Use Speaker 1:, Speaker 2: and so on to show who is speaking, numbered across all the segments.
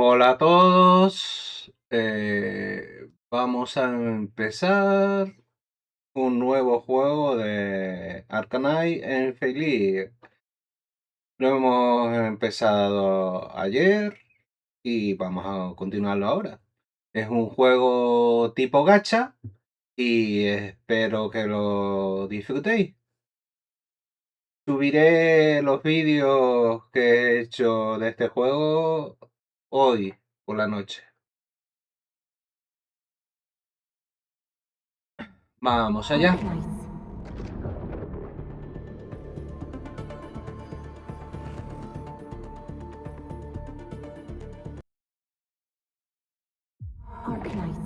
Speaker 1: Hola a todos. Vamos a empezar un nuevo juego de Arknights en Endfield. Lo hemos empezado ayer y vamos a continuarlo ahora. Es un juego tipo gacha y espero que lo disfrutéis. Subiré los vídeos que he hecho de este juego hoy por la noche. Vamos allá.
Speaker 2: Arknights. Arknights.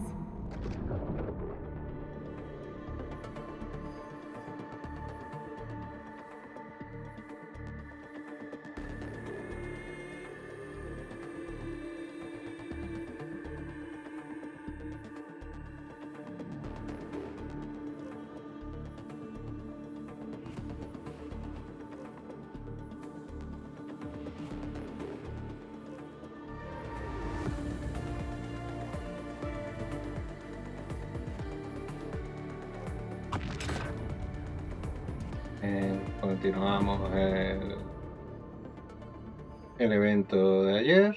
Speaker 1: Continuamos el evento de ayer.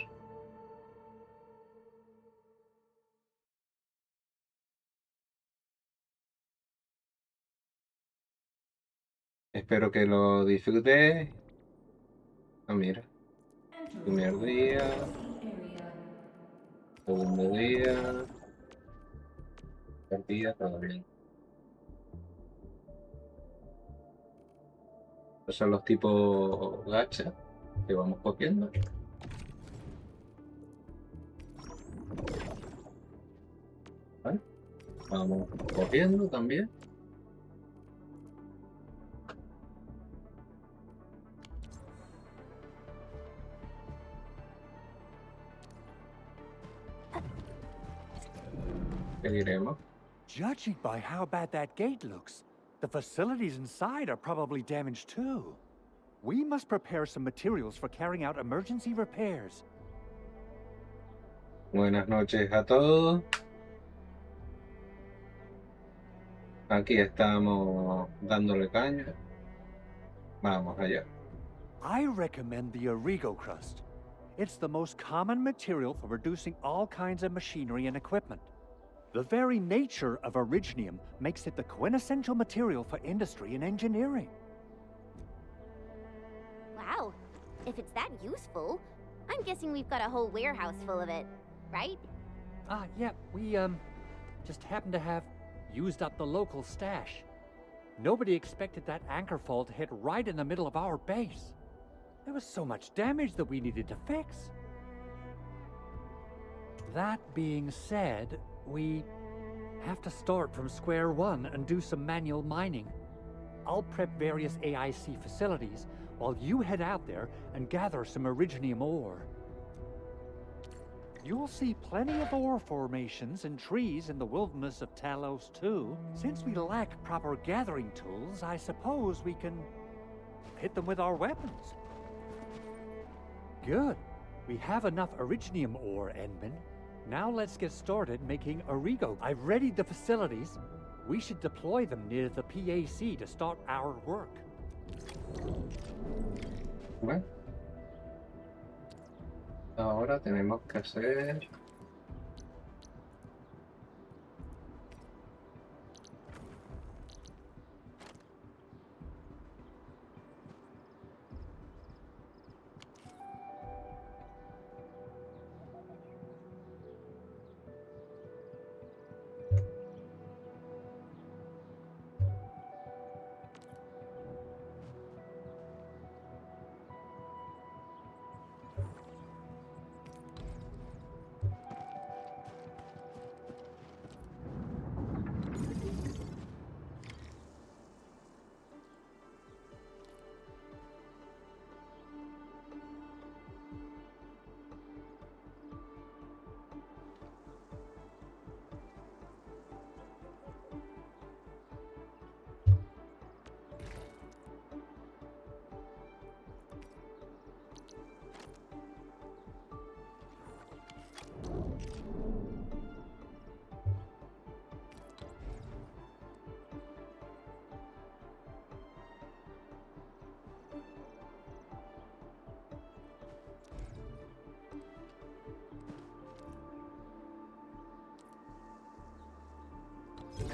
Speaker 1: Espero que lo disfrutéis. Ah, mira, primer día, segundo día, tercer día, todo bien. Estos son los tipos gacha que vamos cogiendo. ¿Vale? Vamos cogiendo también. Seguiremos.
Speaker 3: Judging by how bad that gate looks, the facilities inside are probably damaged too. We must prepare some materials for carrying out emergency repairs.
Speaker 1: Buenas noches a todos. Aquí estamos dándole caña. Vamos allá.
Speaker 3: I recommend the Origo crust. It's the most common material for producing all kinds of machinery and equipment. The very nature of originium makes it the quintessential material for industry and engineering.
Speaker 2: Wow. If it's that useful, I'm guessing we've got a whole warehouse full of it, right?
Speaker 3: Yeah, we, just happen to have used up the local stash. Nobody expected that anchor fall to hit right in the middle of our base. There was so much damage that we needed to fix. That being said, we have to start from square one and do some manual mining. I'll prep various AIC facilities while you head out there and gather some originium ore. You'll see plenty of ore formations and trees in the wilderness of Talos too. Since we lack proper gathering tools, I suppose we can hit them with our weapons. Good. We have enough originium ore, Edmund. Now let's get started making Origo. I've readied the facilities. We should deploy them near the PAC to start our work.
Speaker 1: Bueno, ahora tenemos que hacer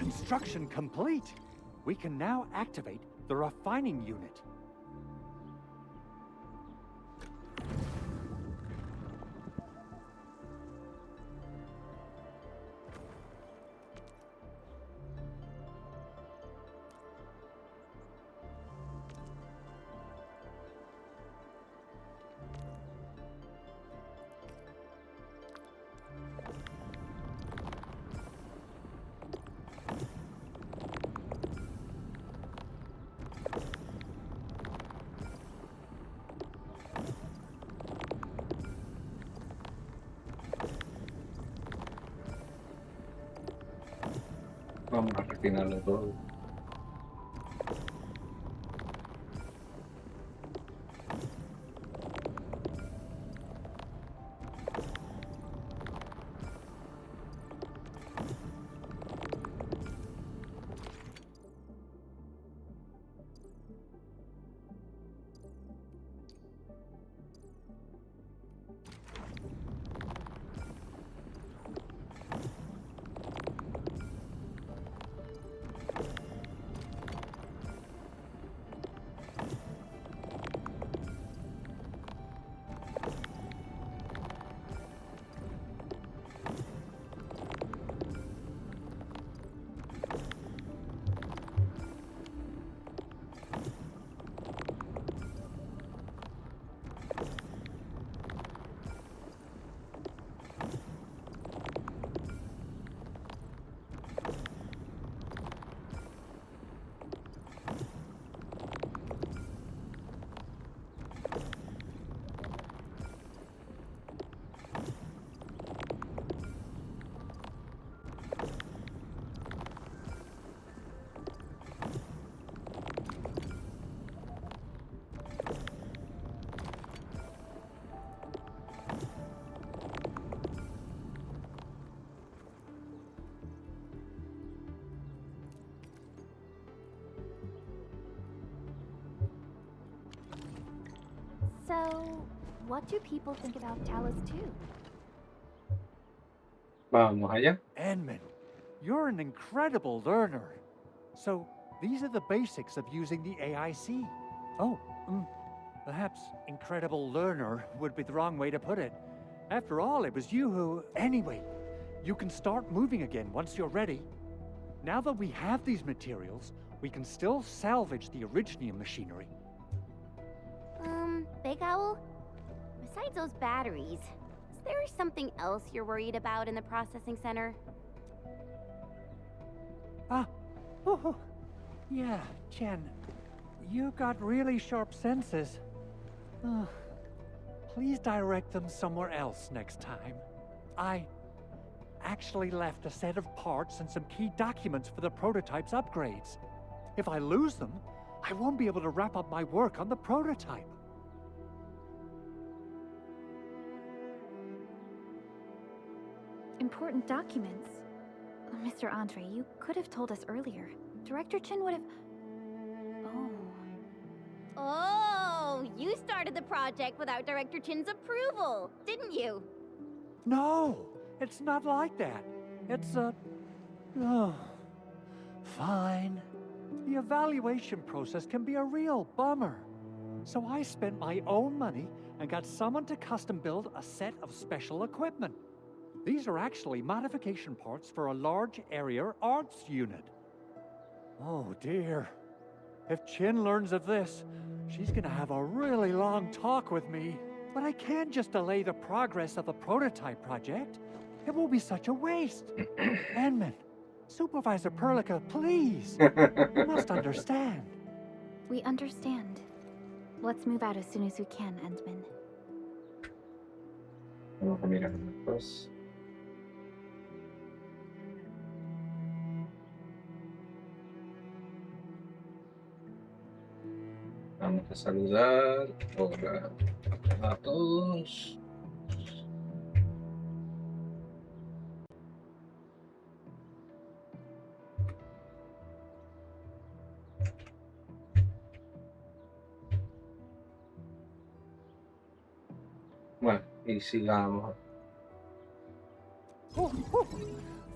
Speaker 3: Construction complete. We can now activate the refining unit.
Speaker 1: Vamos a refinarlo todo.
Speaker 2: So, what do people think about Talos 2?
Speaker 1: Vamos allá.
Speaker 3: Edmund, you're an incredible learner. So, these are the basics of using the AIC. Oh, perhaps incredible learner would be the wrong way to put it. After all, it was you who... Anyway, you can start moving again once you're ready. Now that we have these materials, we can still salvage the Originium machinery.
Speaker 2: Big Owl? Besides those batteries, is there something else you're worried about in the processing center?
Speaker 3: Yeah, Chen. You got really sharp senses. Please direct them somewhere else next time. I actually left a set of parts and some key documents for the prototype's upgrades. If I lose them, I won't be able to wrap up my work on the prototype.
Speaker 4: Important documents. Mr. Andre, you could have told us earlier. Director Chin would have... Oh.
Speaker 2: Oh, you started the project without Director Chin's approval, didn't you?
Speaker 3: No, it's not like that. It's fine. The evaluation process can be a real bummer. So I spent my own money and got someone to custom build a set of special equipment. These are actually modification parts for a large area arts unit. Oh dear. If Chin learns of this, she's gonna have a really long talk with me. But I can't just delay the progress of the prototype project. It will be such a waste. Edmund, Supervisor Perlica, please. You must understand.
Speaker 4: We understand. Let's move out as soon as we can, Endman.
Speaker 1: Vamos a mirar después. Vamos a saludar. Hola a todos. Bueno, y sigamos.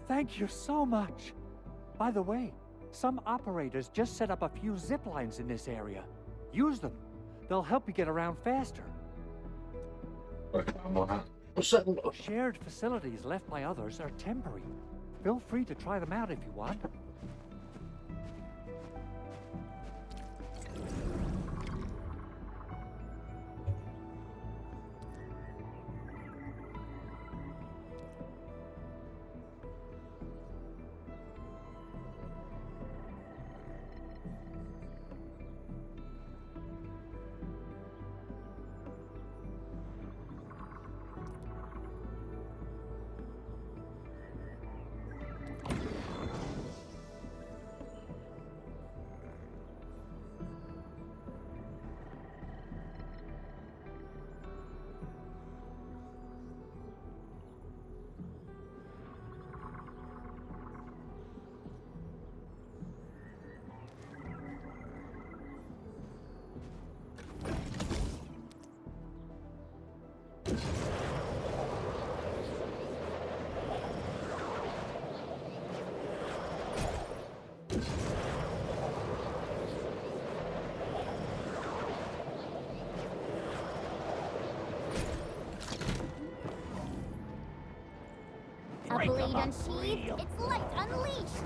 Speaker 3: Thank you so much. By the way, some operators just set up a few zip lines in this area. Use them. They'll help you get around faster.
Speaker 1: Pues vamos a usarlo.
Speaker 3: Shared facilities left by others are temporary. Feel free to try them out if you want.
Speaker 2: A blade unsheathed, its light unleashed.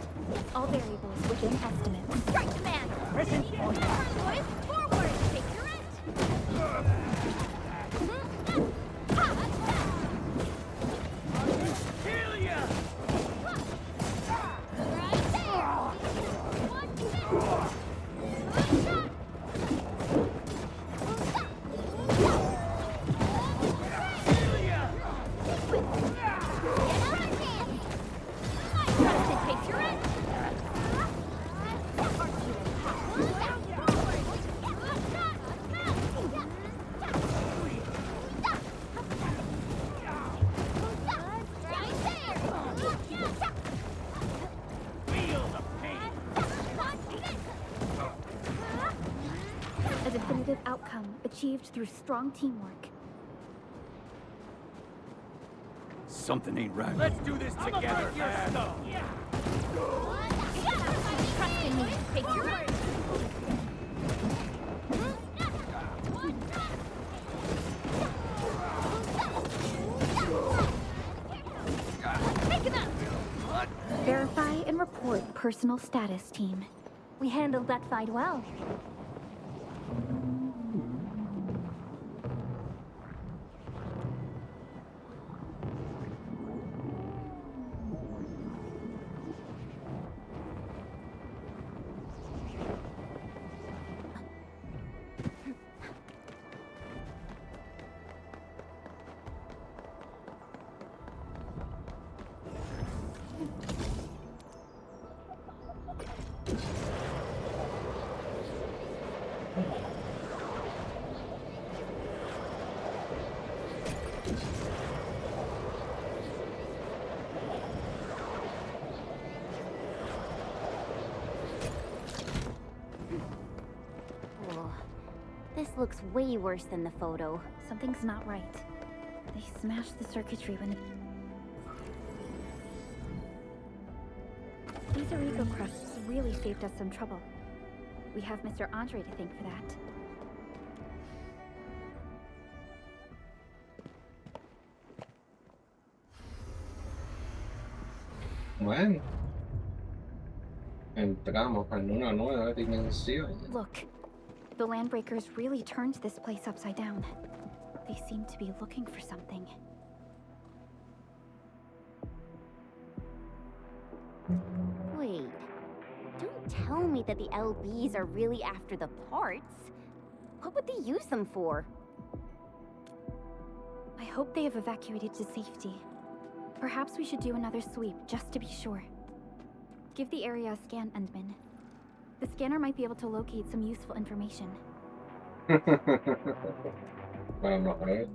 Speaker 4: All variables within estimates.
Speaker 2: Strike command! Listen! Boys, forward! Take your end!
Speaker 5: Kill ya!
Speaker 2: Right there! One minute! Good shot!
Speaker 5: Kill ya!
Speaker 2: Get out of hand! My trusted takes your end!
Speaker 5: Feel the pain!
Speaker 4: A definitive outcome achieved through strong teamwork.
Speaker 3: Something ain't right.
Speaker 5: Let's do this together, man!
Speaker 2: Trust in me. Take your word. Take him out.
Speaker 4: Verify and report personal status, team.
Speaker 2: We handled that fight well. Oh, this looks way worse than the photo.
Speaker 4: Something's not right. They smashed the circuitry when These Origo crusts really saved us some trouble. We have Mr. Andre to thank for that.
Speaker 1: Bueno. Entramos en una nueva dimensión.
Speaker 4: Look, the Landbreakers really turned this place upside down. They seem to be looking for something.
Speaker 2: Wait, don't tell me that the LBs are really after the parts. What would they use them for?
Speaker 4: I hope they have evacuated to safety. Perhaps we should do another sweep, just to be sure. Give the area a scan, Endman. The scanner might be able to locate some useful information.
Speaker 1: Vamos a ver.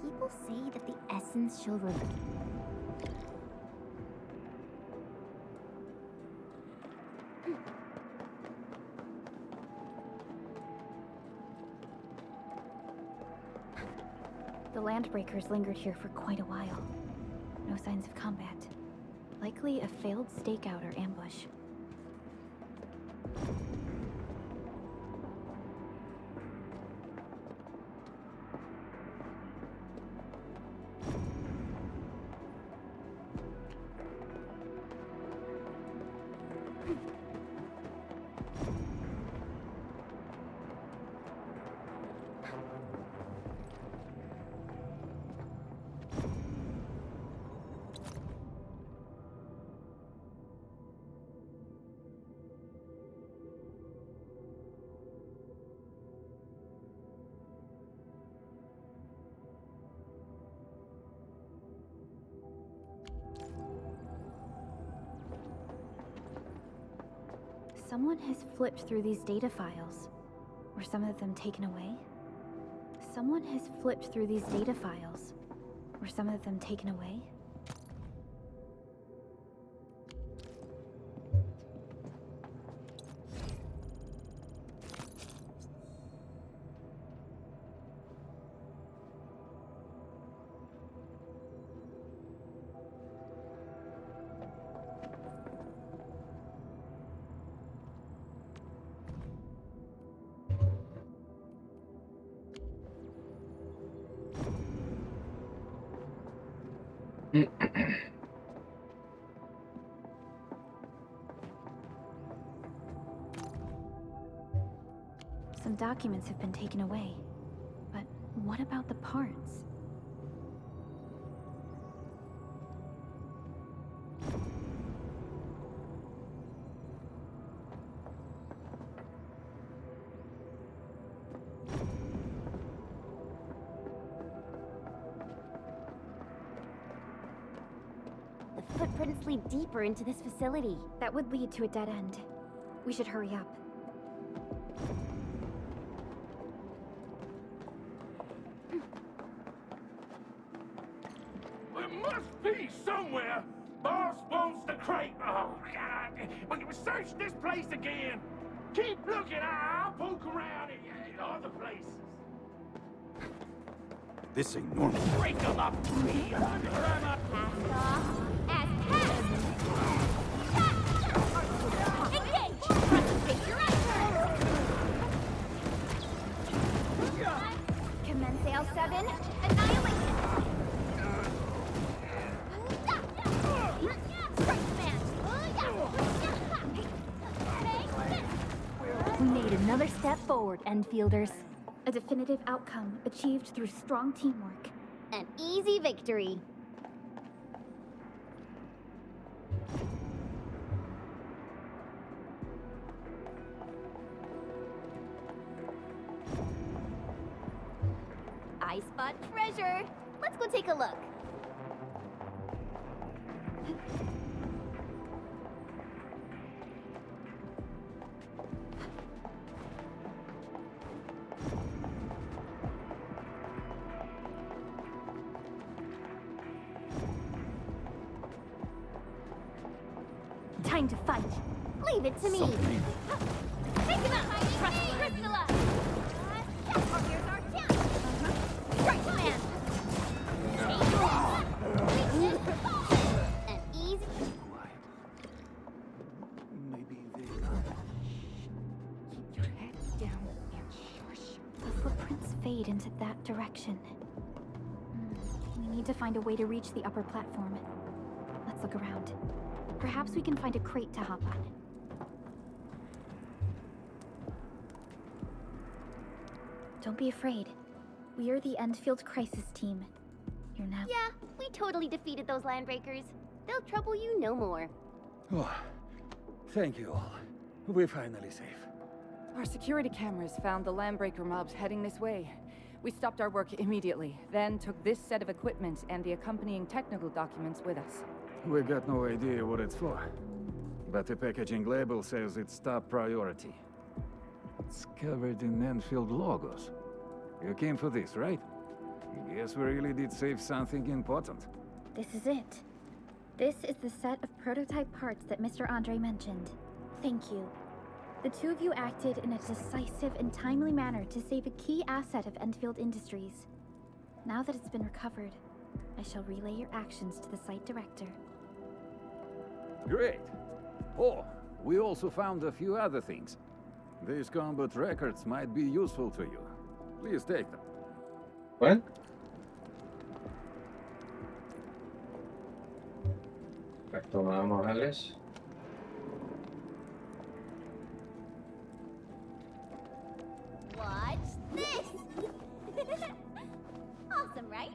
Speaker 2: People say that the essence shall reveal.
Speaker 4: landbreakers lingered here for quite a while. No signs of combat. Likely a failed stakeout or ambush. Someone has flipped through these data files. Were some of them taken away? Someone has flipped through these data files. Were some of them taken away? Some documents have been taken away. But what about the parts?
Speaker 2: The footprints lead deeper into this facility.
Speaker 4: That would lead to a dead end. We should hurry up.
Speaker 5: There must be somewhere. Boss wants the crate. Oh, God. When you search this place again, keep looking. I'll poke around in other places.
Speaker 3: This ain't normal.
Speaker 5: Break them up.
Speaker 2: Cast off as cast! Engage! Take your right turn! Commence L7, annihilation! Strike command! We made another step forward, Endfielders.
Speaker 4: A definitive outcome achieved through strong teamwork.
Speaker 2: An easy victory. I spot treasure. Let's go take a look. Time to fight. Leave it to me. Take him out. Crystallize. Here's our chance. Strike command. An easy.
Speaker 3: Maybe they...
Speaker 4: Keep your head down and shush. The footprints fade into that direction. We need to find a way to reach the upper platform. Let's look around. Perhaps we can find a crate to hop on. Don't be afraid. We are the Endfield crisis team. You're now...
Speaker 2: Yeah, we totally defeated those landbreakers. They'll trouble you no more.
Speaker 6: Oh, thank you all. We're finally safe.
Speaker 7: Our security cameras found the landbreaker mobs heading this way. We stopped our work immediately, then took this set of equipment and the accompanying technical documents with us.
Speaker 6: We got no idea what it's for. But the packaging label says it's top priority. It's covered in Endfield logos. You came for this, right? Guess we really did save something important.
Speaker 4: This is it. This is the set of prototype parts that Mr. Andre mentioned. Thank you. The two of you acted in a decisive and timely manner to save a key asset of Endfield Industries. Now that it's been recovered, I shall relay your actions to the site director.
Speaker 6: Great. Oh, we also found a few other things. These combat records might be useful to you. Please take them.
Speaker 1: Bueno. Pues tomamos Alex.
Speaker 2: Watch this! Awesome, right?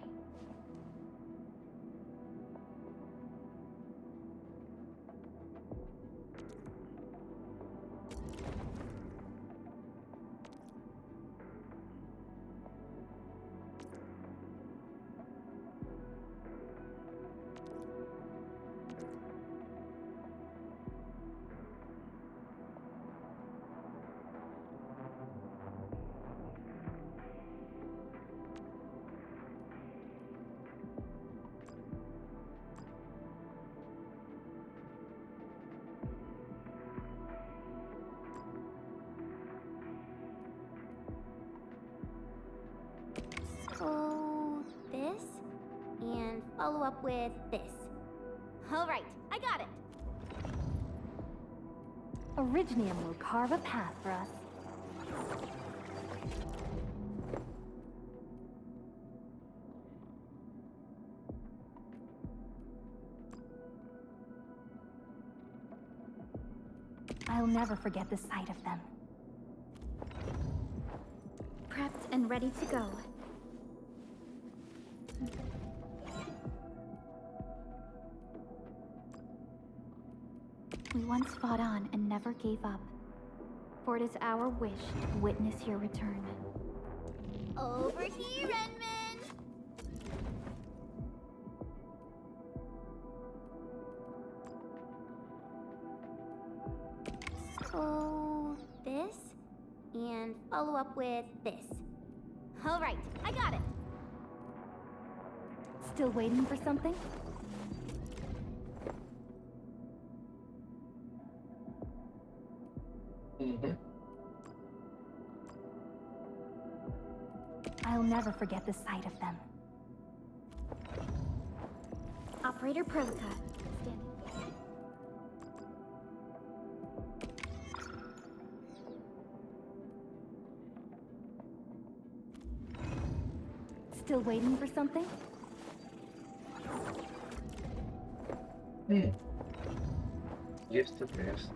Speaker 2: So, this, and follow up with this. All right, I got it.
Speaker 4: Originium will carve a path for us. I'll never forget the sight of them. Prepped and ready to go. We once fought on and never gave up. For it is our wish to witness your return.
Speaker 2: Over here, Redmond! So, this, and follow up with this. All right, I got it.
Speaker 4: Still waiting for something? I'll never forget the sight of them. Operator Prolica, standing. Still waiting for something?
Speaker 1: Y esto qué es.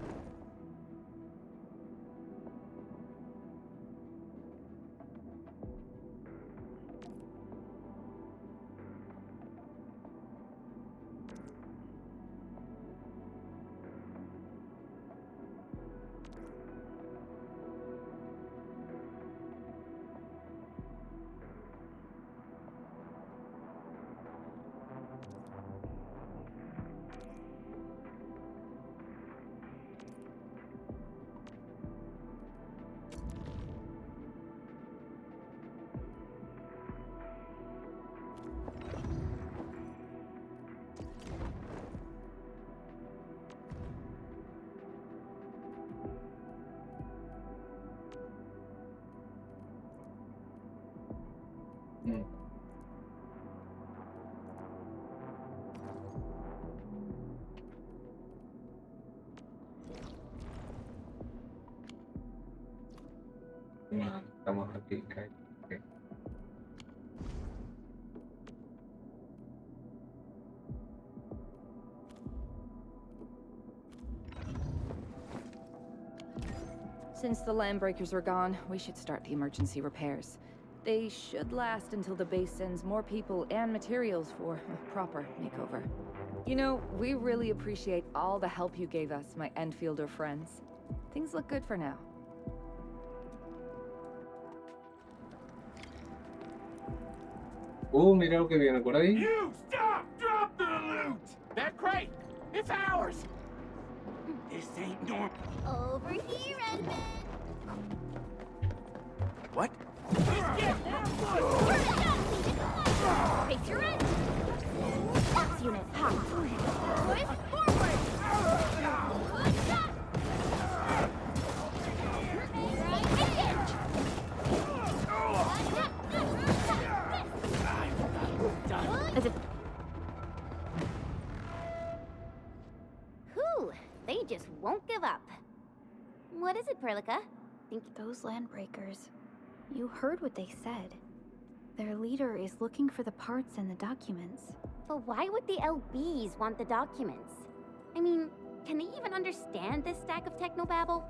Speaker 1: Estamos aquí, ok.
Speaker 7: Since the Landbreakers are gone, we should start the emergency repairs. They should last until the base sends more people and materials for a proper makeover. You know, we really appreciate all the help you gave us, my Endfielder friends. Things look good for now.
Speaker 1: Mira lo que viene por ahí.
Speaker 5: You stop! Drop the loot! That crate! It's ours! This ain't normal.
Speaker 2: Over here, Redmond!
Speaker 5: What?
Speaker 2: Face your end! Ops unit, hot. Push forward! Push up! Right, engage! won't give up. What is it, Perlica? Think
Speaker 4: Those landbreakers. You heard what they said. Their leader is looking for the parts and the documents.
Speaker 2: But why would the LBs want the documents? I mean, can they even understand this stack of technobabble?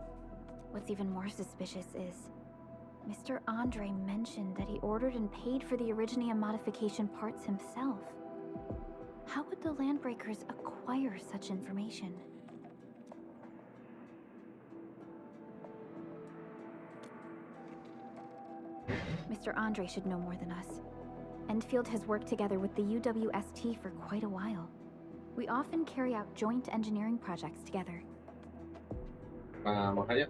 Speaker 4: What's even more suspicious is Mr. Andre mentioned that he ordered and paid for the Originium modification parts himself. How would the landbreakers acquire such information? Mr. Andre should know more than us. Endfield has worked together with the UWST for quite a while. We often carry out joint engineering projects together.
Speaker 1: Vamos allá.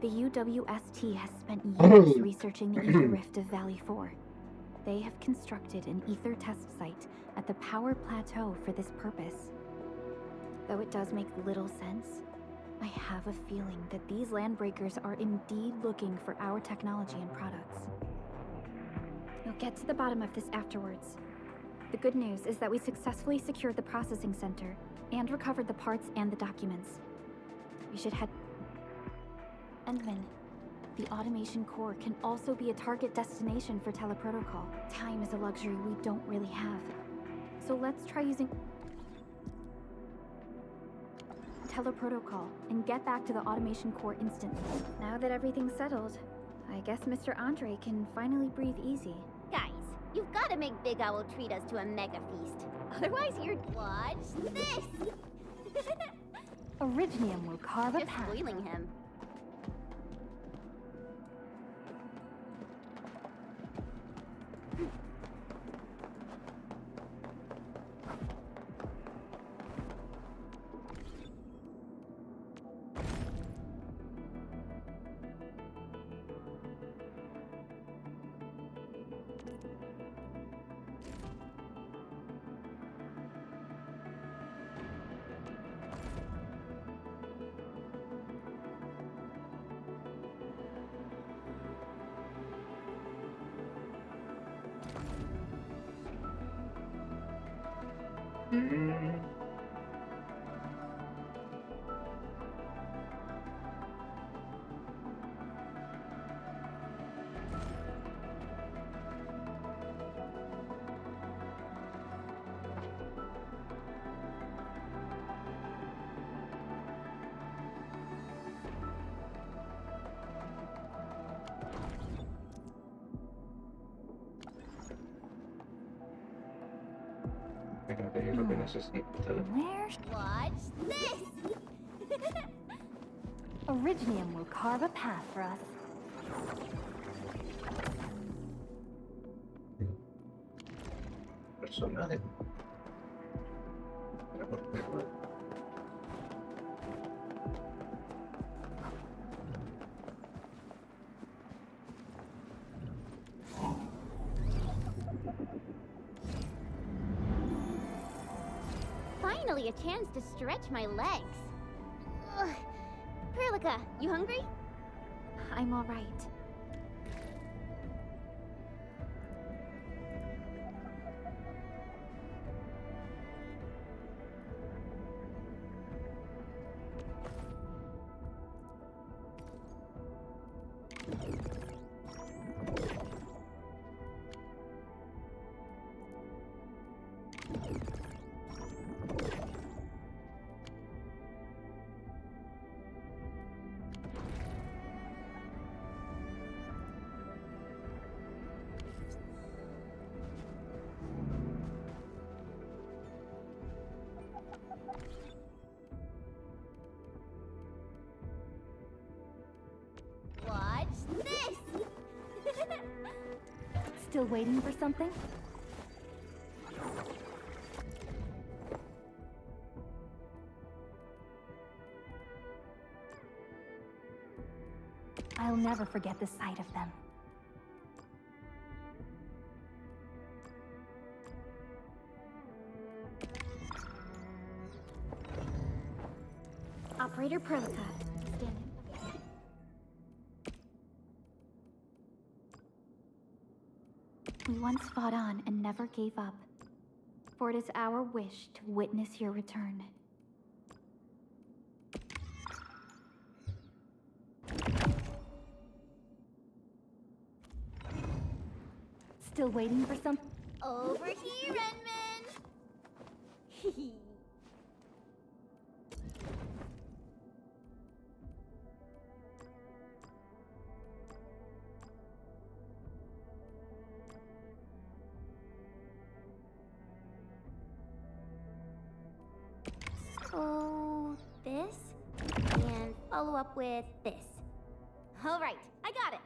Speaker 4: The UWST has spent years researching the ether rift of Valley 4. They have constructed an ether test site at the power plateau for this purpose. Though it does make little sense, I have a feeling that these landbreakers are indeed looking for our technology and products. We'll get to the bottom of this afterwards. The good news is that we successfully secured the processing center and recovered the parts and the documents. We should head... Endman, the automation core can also be a target destination for teleprotocol. Time is a luxury we don't really have. So let's try using teleprotocol and get back to the automation core instantly. Now that everything's settled, I guess Mr. Andre can finally breathe easy.
Speaker 2: Guys, you've got to make Big Owl treat us to a mega feast. Otherwise, you're... Watch this!
Speaker 4: Originium will carve a
Speaker 2: Just
Speaker 4: path.
Speaker 2: spoiling him.
Speaker 1: Fíjate, yo lo que necesito.
Speaker 4: Where's
Speaker 2: Watch this!
Speaker 4: Originium will carve a path for us.
Speaker 1: Personaje.
Speaker 2: Finally, a chance to stretch my legs. Ugh. Perlica, you hungry?
Speaker 4: I'm all right.
Speaker 2: Watch this!
Speaker 4: Still waiting for something? I'll never forget the sight of them. Operator Perlica, stand in. We once fought on and never gave up, for it is our wish to witness your return. still waiting for some...
Speaker 2: Over here, Redman! So, this? And follow up with this. Alright, I got it!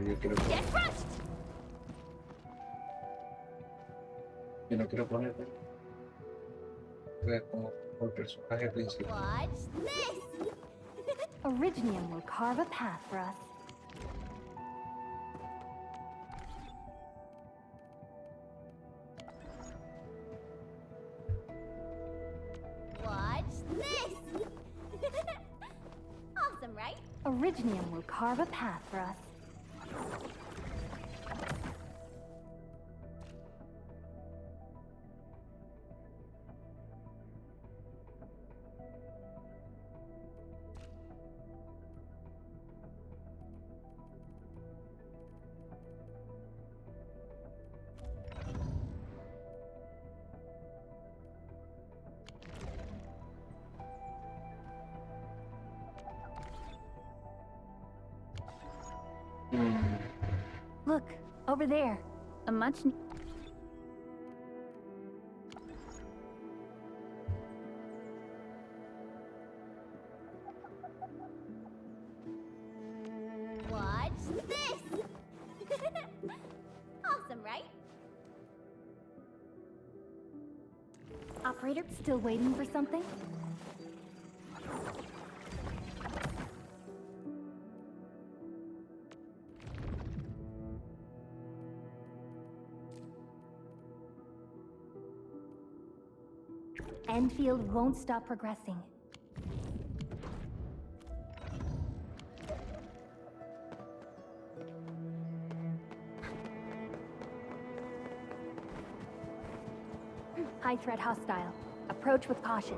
Speaker 1: Yo quiero,
Speaker 2: Get crushed!
Speaker 1: yo no quiero poner como por personaje principal.
Speaker 2: Watch this!
Speaker 4: Originium will carve a path for us.
Speaker 2: Watch this! Awesome, right?
Speaker 4: Originium will carve a path for us. Look, over there. A much...
Speaker 2: Watch this! Awesome, right?
Speaker 4: Operator, still waiting for something? Endfield won't stop progressing. High threat hostile. Approach with caution.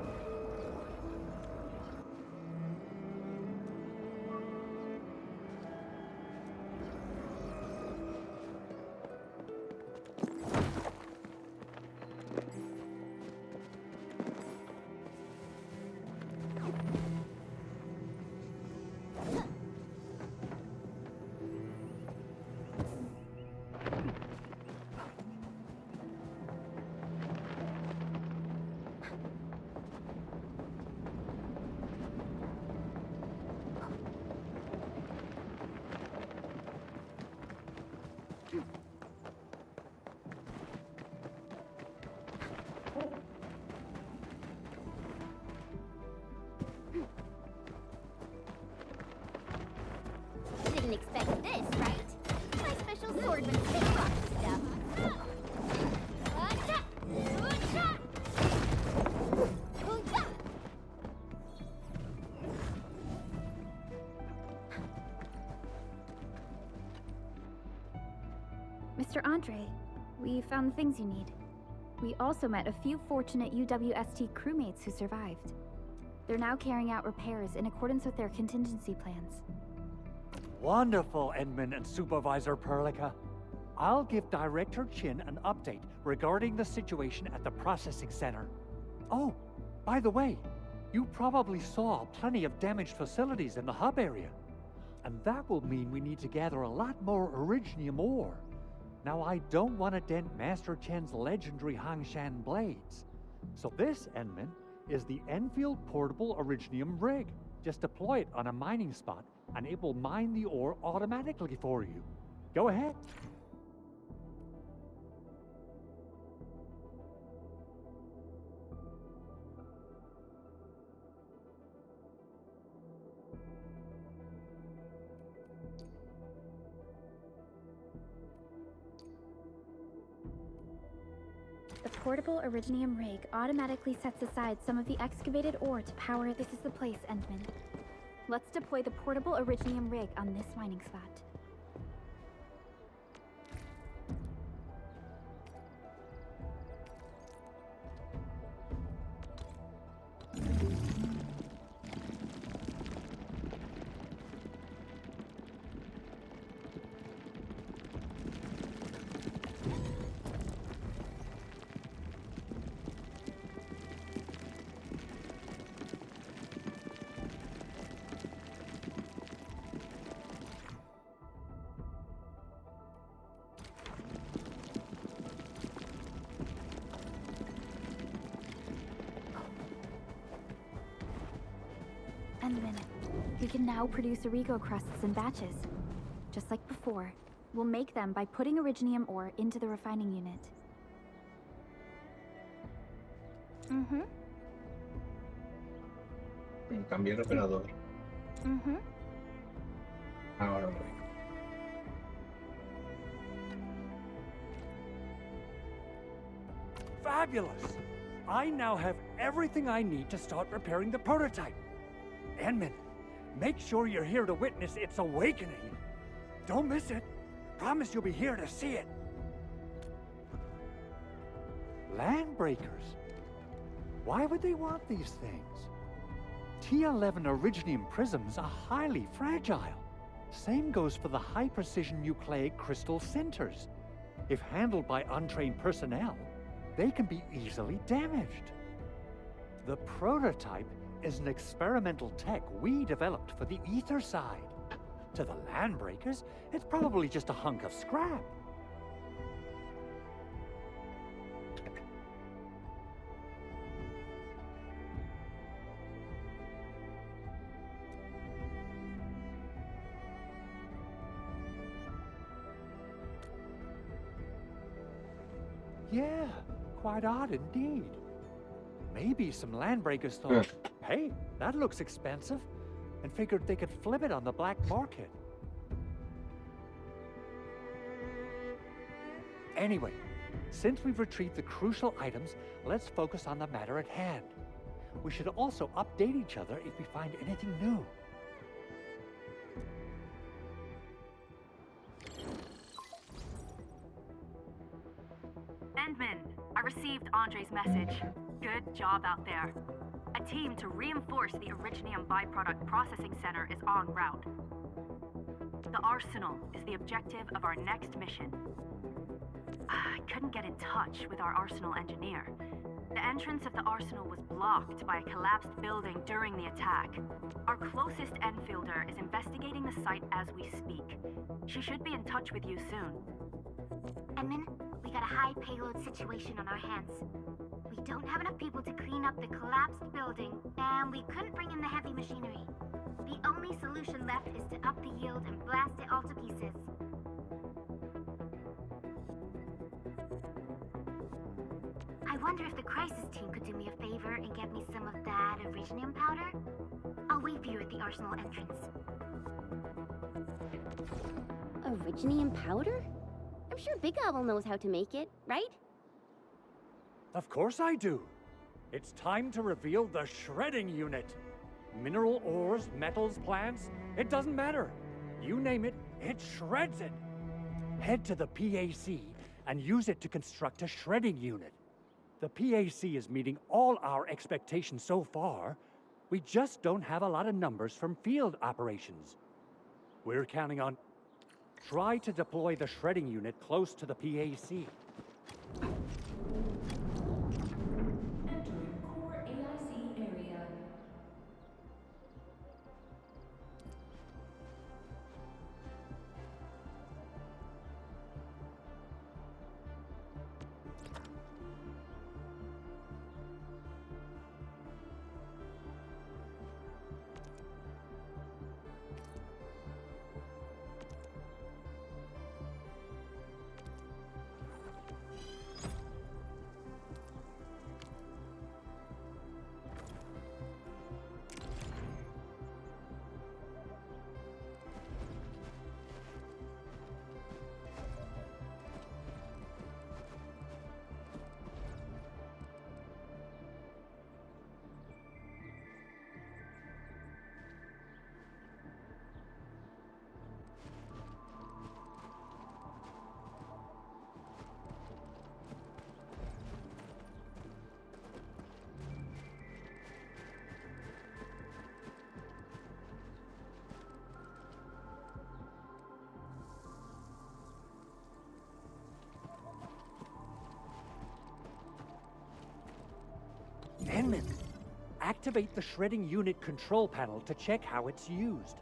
Speaker 4: Mr. Andre. We found the things you need. We also met a few fortunate UWST crewmates who survived. They're now carrying out repairs in accordance with their contingency plans.
Speaker 3: Wonderful, Edmund and Supervisor Perlica. I'll give Director Chin an update regarding the situation at the processing center. Oh, by the way, you probably saw plenty of damaged facilities in the hub area. And that will mean we need to gather a lot more Originium ore. Now, I don't want to dent Master Chen's legendary Hangshan blades. So this, Enman, is the Endfield portable Originium rig. Just deploy it on a mining spot, and it will mine the ore automatically for you. Go ahead.
Speaker 4: The portable Originium rig automatically sets aside some of the excavated ore to power. This is the place, Endman. Let's deploy the portable Originium rig on this mining spot. Endman, we can now produce Origo crusts in batches. Just like before, we'll make them by putting Originium ore into the refining unit.
Speaker 1: Cambiar operador. Ahora voy.
Speaker 3: Fabulous! I now have everything I need to start repairing the prototype. Enman, make sure you're here to witness its awakening. Don't miss it. Promise you'll be here to see it. Landbreakers? Why would they want these things? T11 Originium prisms are highly fragile. Same goes for the high-precision nucleic crystal centers. If handled by untrained personnel, they can be easily damaged. The prototype is an experimental tech we developed for the ether side. To the Landbreakers, it's probably just a hunk of scrap. Yeah, quite odd indeed. Maybe some Landbreakers thought, hey, that looks expensive, and figured they could flip it on the black market. Anyway, since we've retrieved the crucial items, let's focus on the matter at hand. We should also update each other if we find anything new.
Speaker 8: Endman, I received Andre's message. Good job out there. A team to reinforce the Originium byproduct processing center is en route. The arsenal is the objective of our next mission. I couldn't get in touch with our arsenal engineer. The entrance of the arsenal was blocked by a collapsed building during the attack. Our closest Enfielder is investigating the site as we speak. She should be in touch with you soon.
Speaker 2: Edmund, we got a high payload situation on our hands. We don't have enough people to clean up the collapsed building, and we couldn't bring in the heavy machinery. The only solution left is to up the yield and blast it all to pieces. I wonder if the crisis team could do me a favor and get me some of that Originium powder? I'll wait for you at the arsenal entrance.
Speaker 9: Originium powder? I'm sure Big Owl knows how to make it, right?
Speaker 3: Of course I do. It's time to reveal the shredding unit. Mineral ores, metals, plants, it doesn't matter. You name it, it shreds it. Head to the PAC and use it to construct a shredding unit. The PAC is meeting all our expectations so far. We just don't have a lot of numbers from field operations. We're counting on... Try to deploy the shredding unit close to the PAC.
Speaker 10: Entering core AIC area.
Speaker 3: Enman, activate the shredding unit control panel to check how it's used.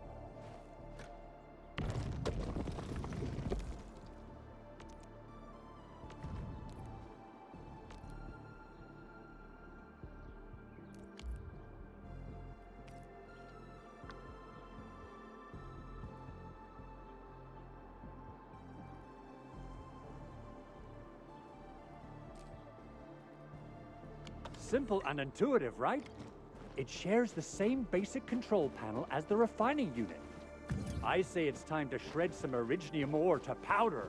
Speaker 3: Simple and intuitive, right? It shares the same basic control panel as the refining unit. I say it's time to shred some Originium ore to powder.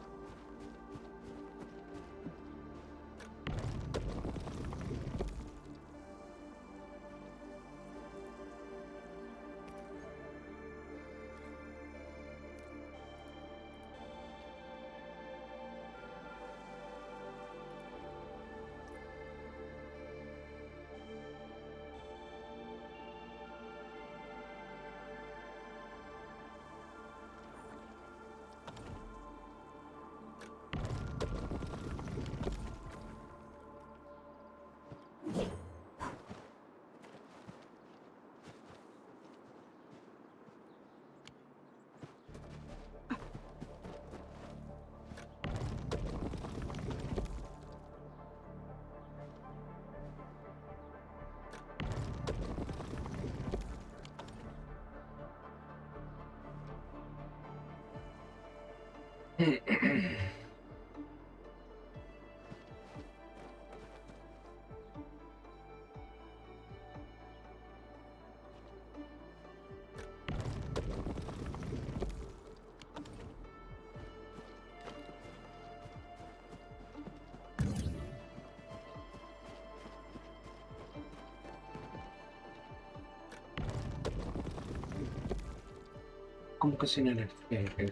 Speaker 1: ¿Cómo que sin energía?
Speaker 10: Entering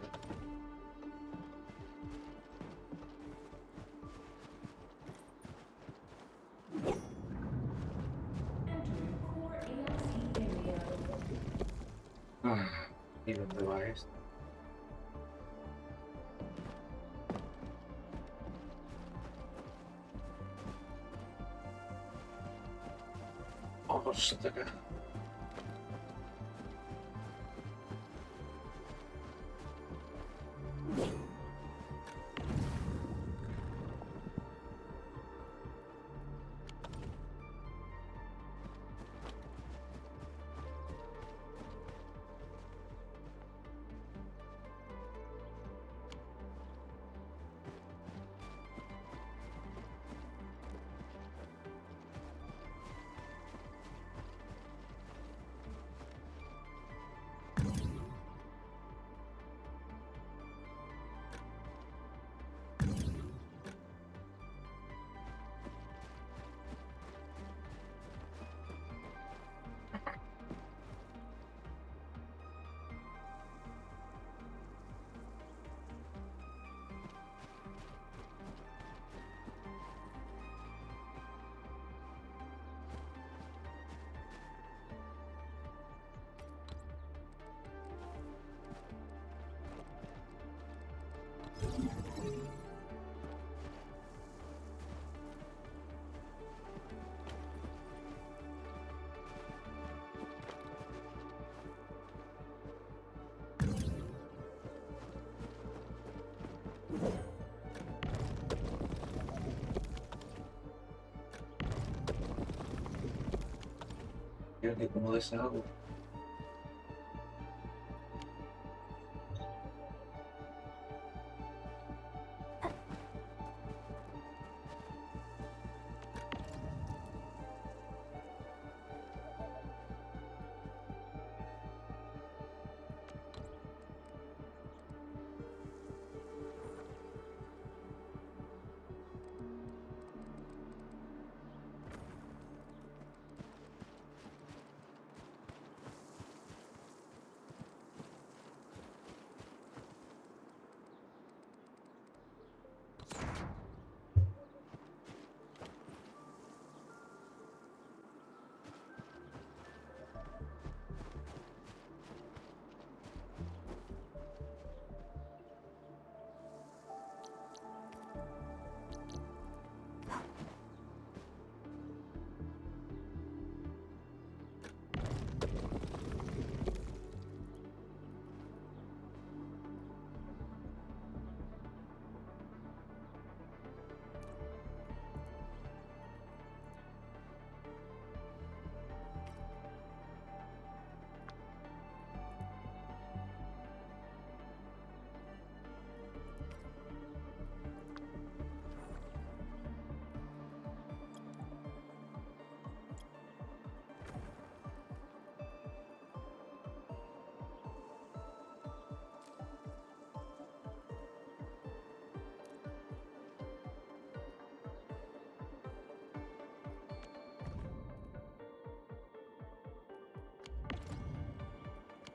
Speaker 10: core AIC area.
Speaker 1: ¿Y dónde va esto? Ostras. Creo que como deshago.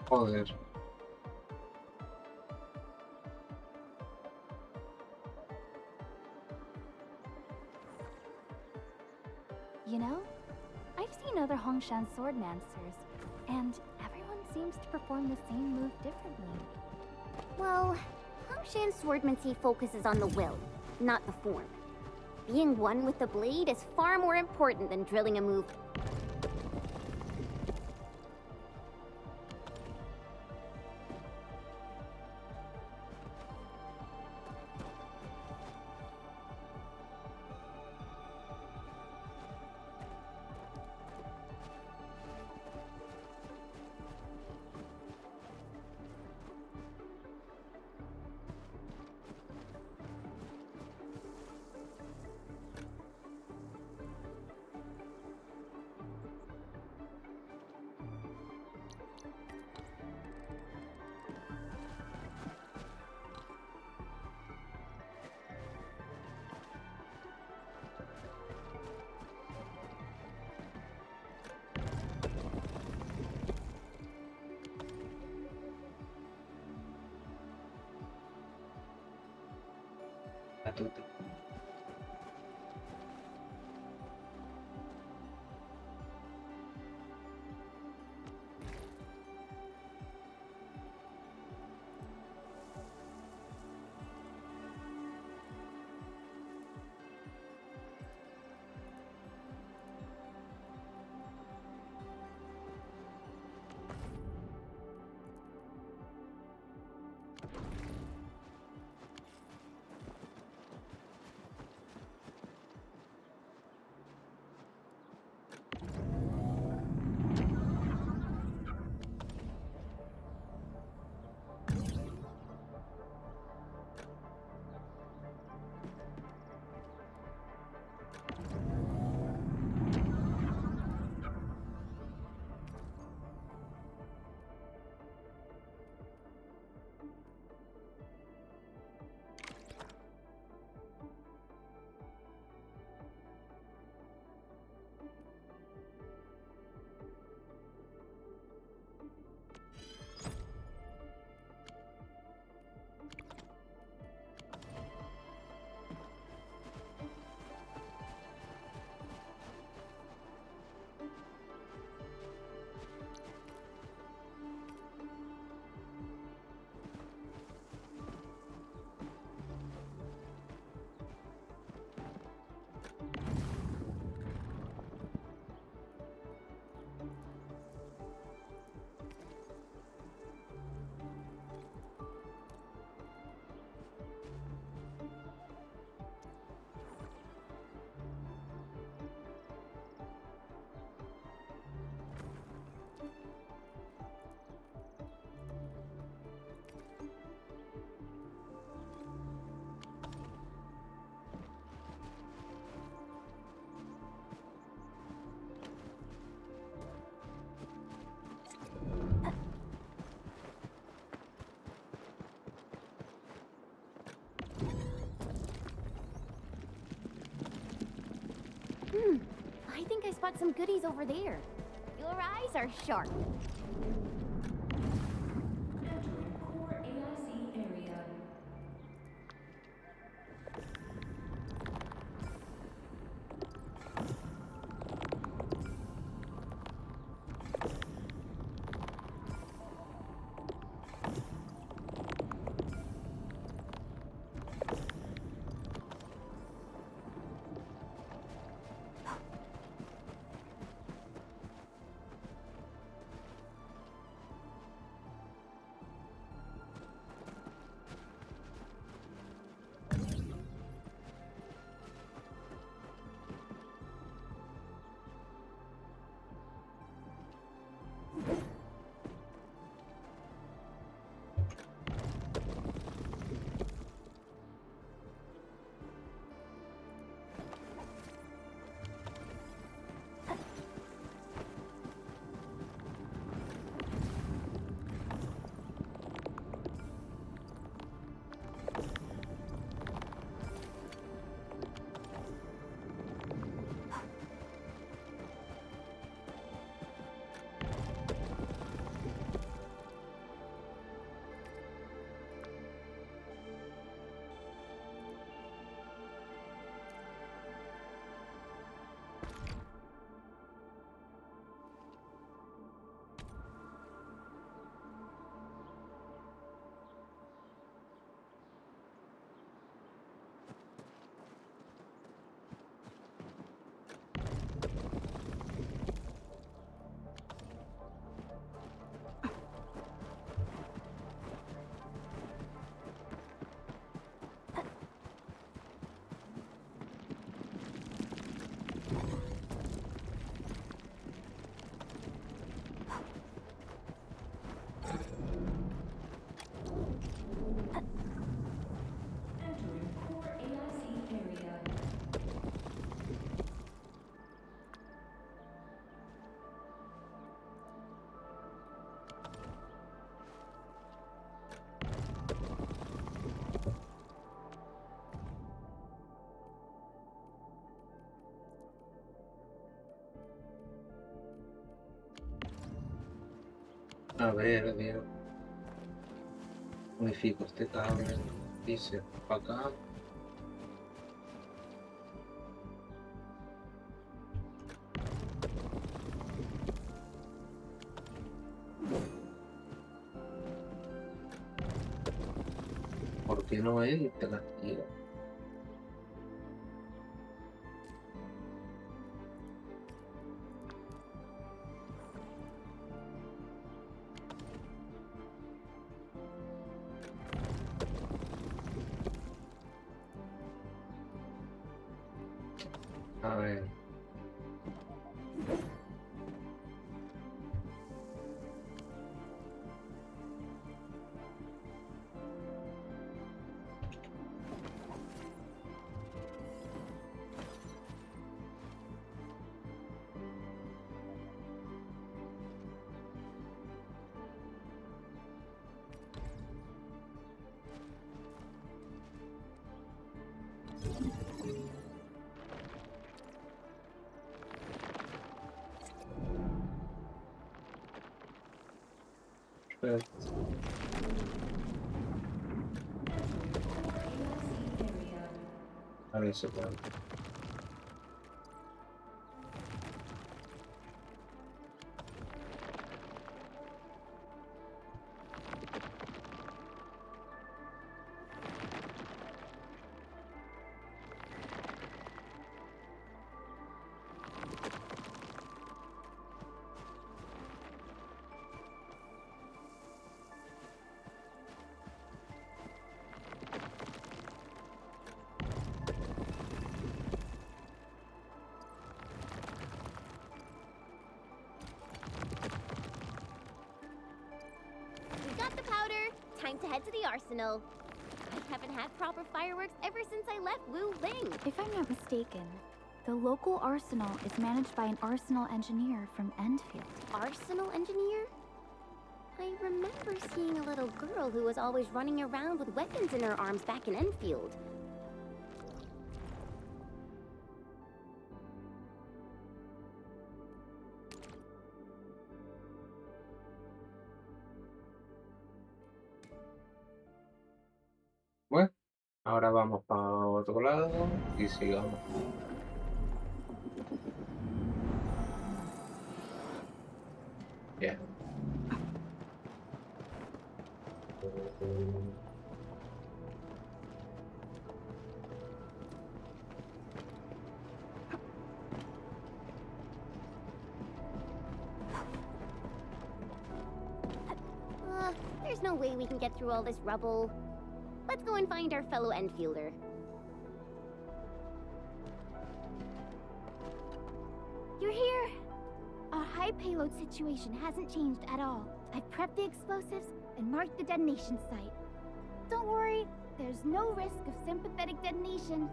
Speaker 1: Joder.
Speaker 4: You know, I've seen other Hongshan swordmancers, and everyone seems to perform the same move differently.
Speaker 9: Well, Hongshan swordmancy focuses on the will, not the form. Being one with the blade is far more important than drilling a move.
Speaker 1: A tutti.
Speaker 9: spot some goodies over there. Your eyes are sharp.
Speaker 10: Entering core AIC area. Entering core AIC area.
Speaker 1: A ver, amigo. Modifico este cable. Dice para acá. ¿Por qué no entra, tío? A ver. Perfecto. A ver si puedo.
Speaker 9: We got the powder. Time to head to the arsenal. I haven't had proper fireworks ever since I left Wu Ling.
Speaker 4: If I'm not mistaken, the local arsenal is managed by an arsenal engineer from Endfield.
Speaker 9: Arsenal engineer? I remember seeing a little girl who was always running around with weapons in her arms back in Endfield.
Speaker 1: Bueno, ahora vamos para otro lado y sigamos. Ya.
Speaker 9: There's no way we can get through all this rubble. Let's go and find our fellow Endfielder. You're here! Our high payload situation hasn't changed at all. I've prepped the explosives and marked the detonation site. Don't worry, there's no risk of sympathetic detonation.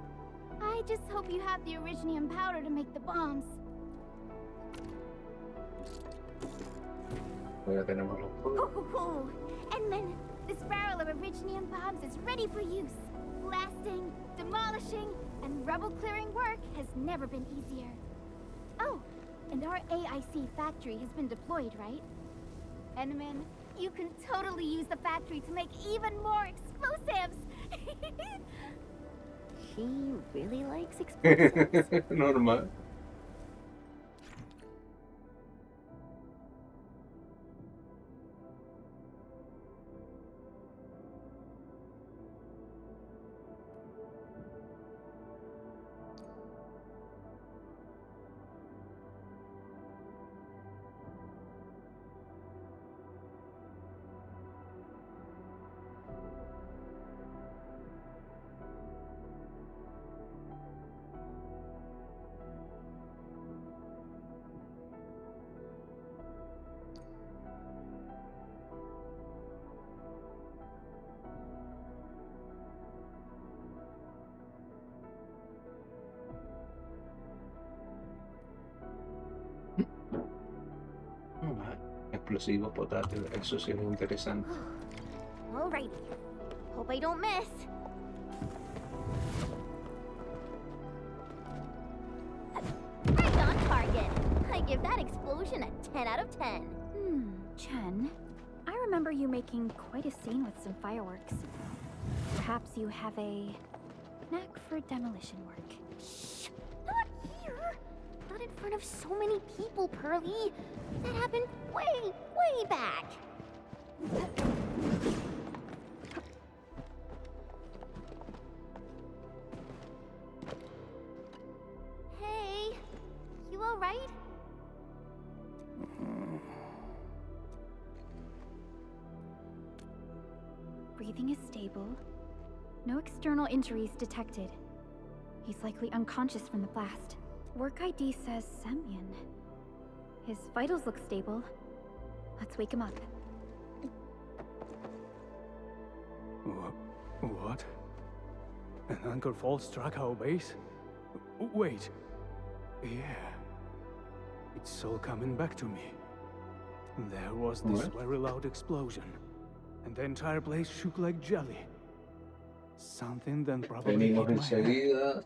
Speaker 9: I just hope you have the originium powder to make the bombs.
Speaker 1: Ya tenemos los
Speaker 9: Ho! Endman, this barrel of originium bombs is ready for use. Blasting, demolishing, and rubble-clearing work has never been easier. Oh, and our AIC factory has been deployed, right? Endman, you can totally use the factory to make even more explosives! She really likes explosives.
Speaker 1: normal. Explosivos portátiles, eso sí es interesante.
Speaker 9: Alrighty. Hope I don't miss. Right on target. I give that explosion a 10 out of 10.
Speaker 4: Chen, I remember you making quite a scene with some fireworks. Perhaps you have a knack for demolition work.
Speaker 9: Shh! Not here! Not in front of so many people, Pearly. That happened way back. Hey, you alright?
Speaker 4: Breathing is stable. No external injuries detected. He's likely unconscious from the blast. Work ID says Semyon. His vitals look stable. Let's wake him up.
Speaker 3: What? An anchor fault struck our base? Wait. Yeah. It's all coming back to me. There was this very loud explosion, and the entire place shook like jelly. Something then probably
Speaker 1: Venimos
Speaker 3: hit my head.
Speaker 1: enseguida.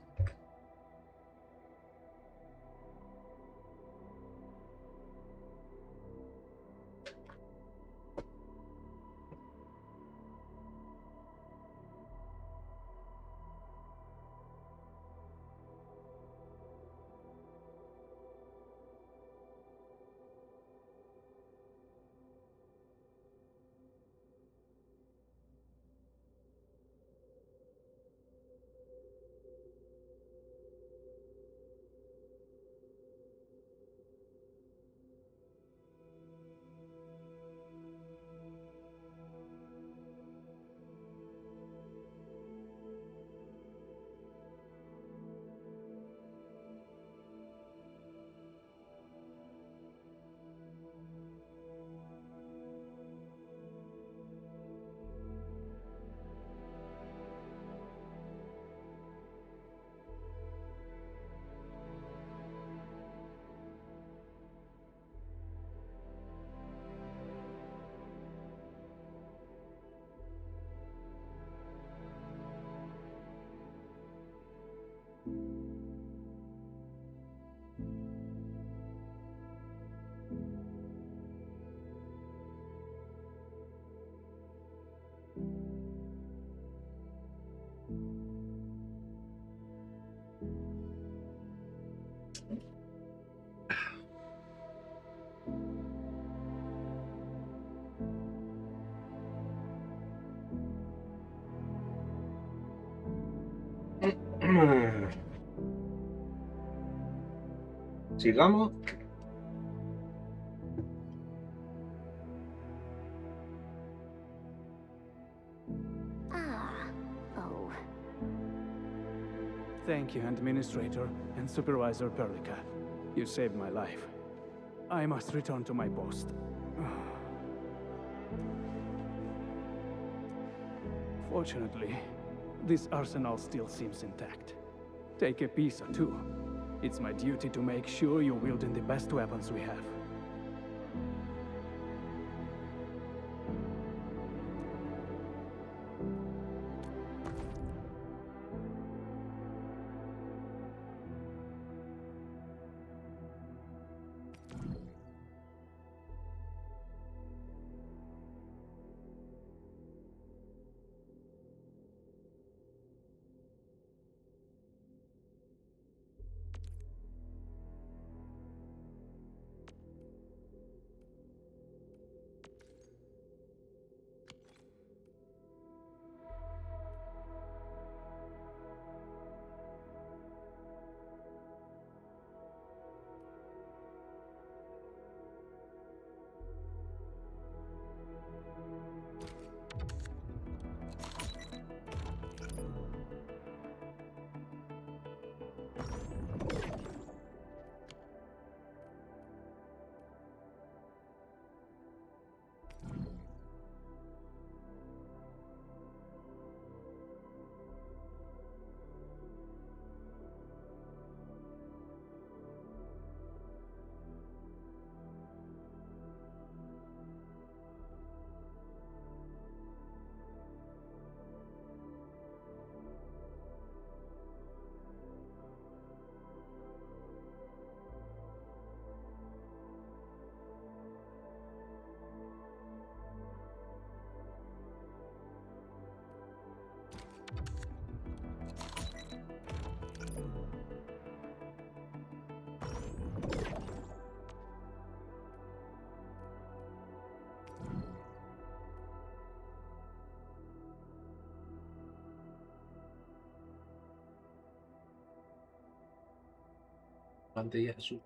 Speaker 1: Sigamos.
Speaker 9: Ah. Oh.
Speaker 11: Thank you, Administrator and Supervisor Perlica. You saved my life. I must return to my post. Fortunately, this arsenal still seems intact. Take a piece or two. It's my duty to make sure you're wielding the best weapons we have.
Speaker 1: Pantalla azul.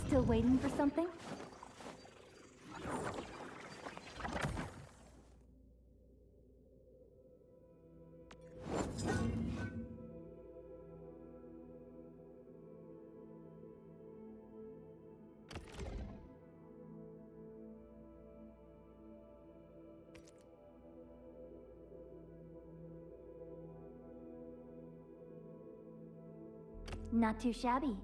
Speaker 4: Still waiting for something? Not too shabby.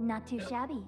Speaker 4: Not too shabby.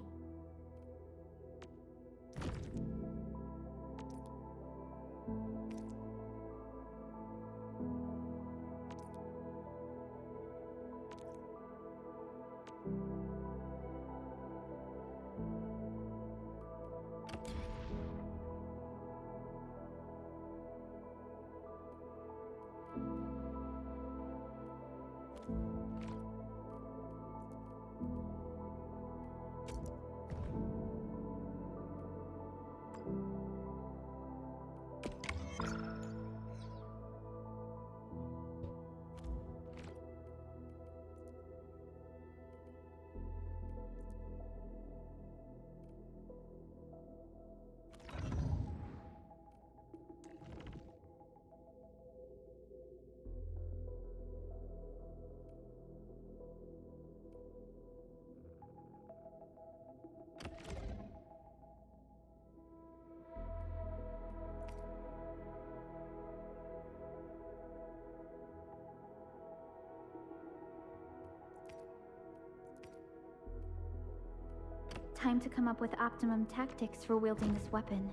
Speaker 4: time to come up with optimum tactics for wielding this weapon.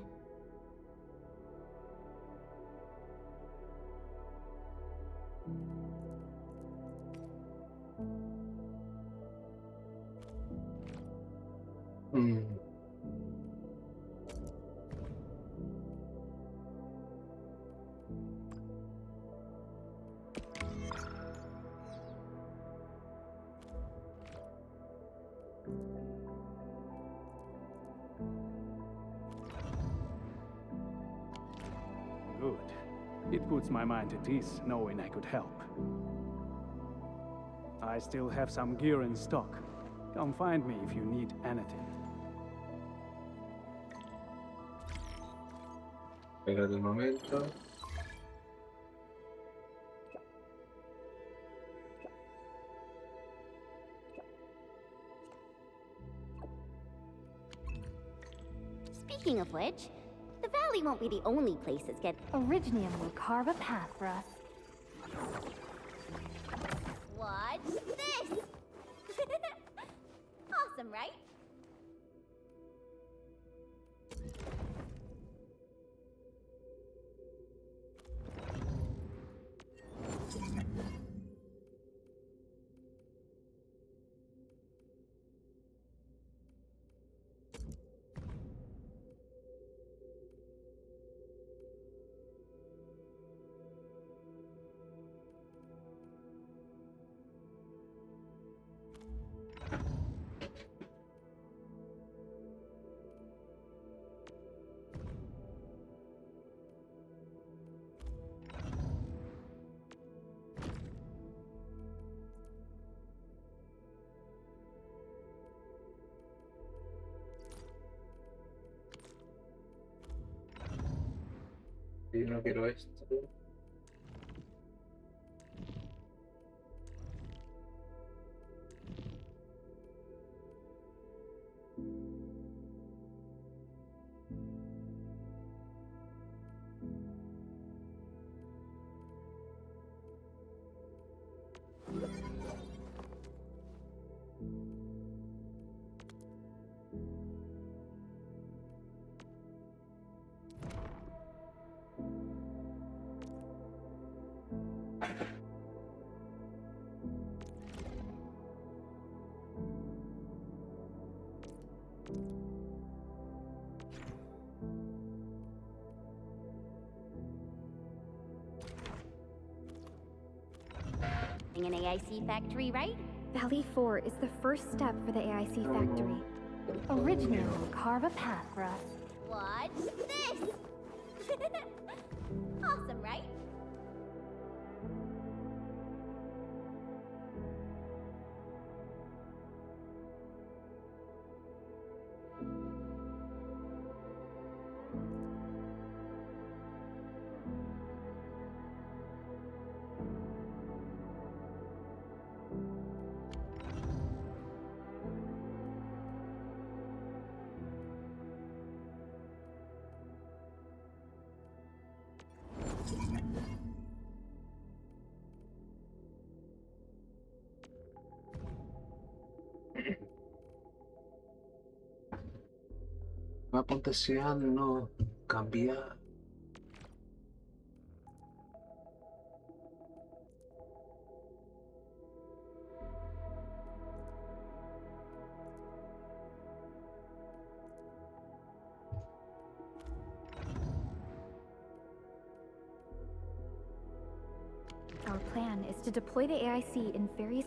Speaker 1: Mm.
Speaker 11: Good. It puts my mind at ease knowing I could help. I still have some gear in stock. Come find me if you need anything.
Speaker 1: Espérate un momento.
Speaker 9: Speaking of which, the valley won't be the only place that's get.
Speaker 4: Originium will carve a path for us.
Speaker 9: Watch this! Awesome, right?
Speaker 1: Yo no quiero esto.
Speaker 9: An AIC factory, right?
Speaker 4: Valley 4 is the first step for the AIC factory. Originium will carve a path for us.
Speaker 9: Watch this! Awesome, right?
Speaker 1: Va acontecendo cambiar.
Speaker 4: Our plan is to deploy the AIC in various...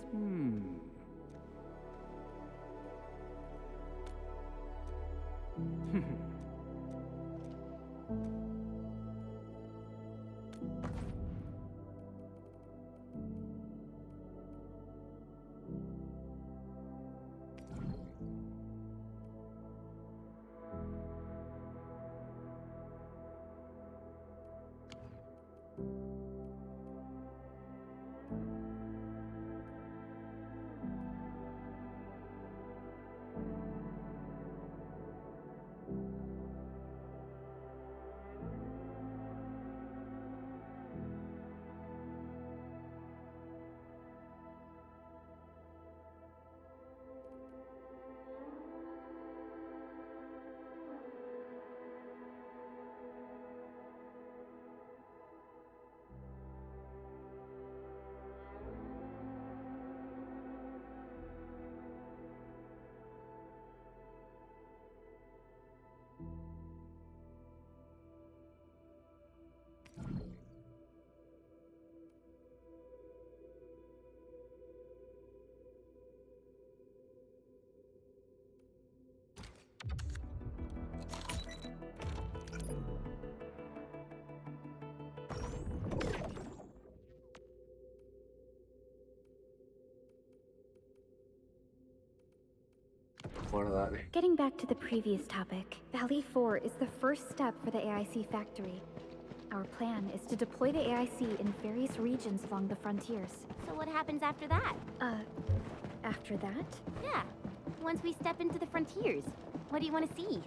Speaker 1: Pues dale.
Speaker 4: Getting back to the previous topic, Valley 4 is the first step for the AIC factory. Our plan is to deploy the AIC in various regions along the frontiers.
Speaker 9: So what happens after that?
Speaker 4: After that?
Speaker 9: Yeah, once we step into the frontiers, what do you want to see?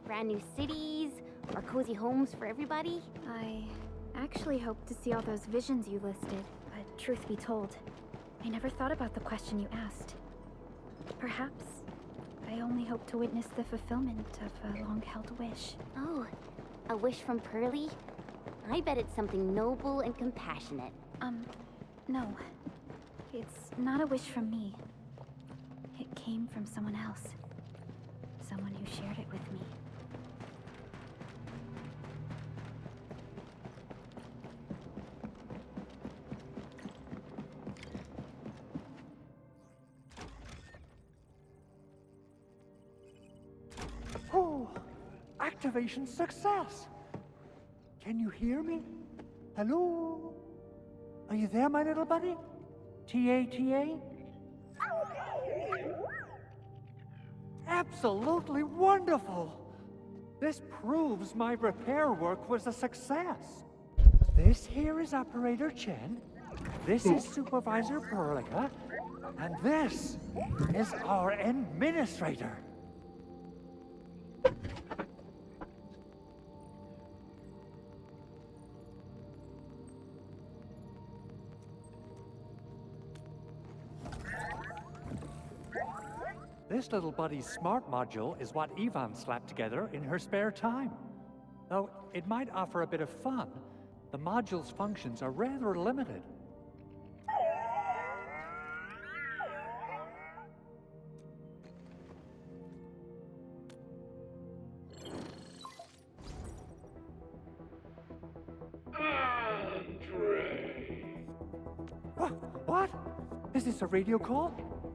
Speaker 9: Brand new cities, or cozy homes for everybody?
Speaker 4: I actually hoped to see all those visions you listed, but truth be told, I never thought about the question you asked. Perhaps I only hope to witness the fulfillment of a long-held wish.
Speaker 9: Oh, a wish from Pearly? I bet it's something noble and compassionate.
Speaker 4: No. It's not a wish from me. It came from someone else. Someone who shared it with me.
Speaker 3: Oh, activation success! Can you hear me? Hello? Are you there, my little buddy? T-A-T-A? Absolutely wonderful! This proves my repair work was a success. This here is Operator Chen, this is Supervisor Perlica, and this is our Administrator. This little buddy's smart module is what Ivan slapped together in her spare time. Though it might offer a bit of fun, the module's functions are rather limited.
Speaker 5: Andre!
Speaker 3: What? Is this a radio call?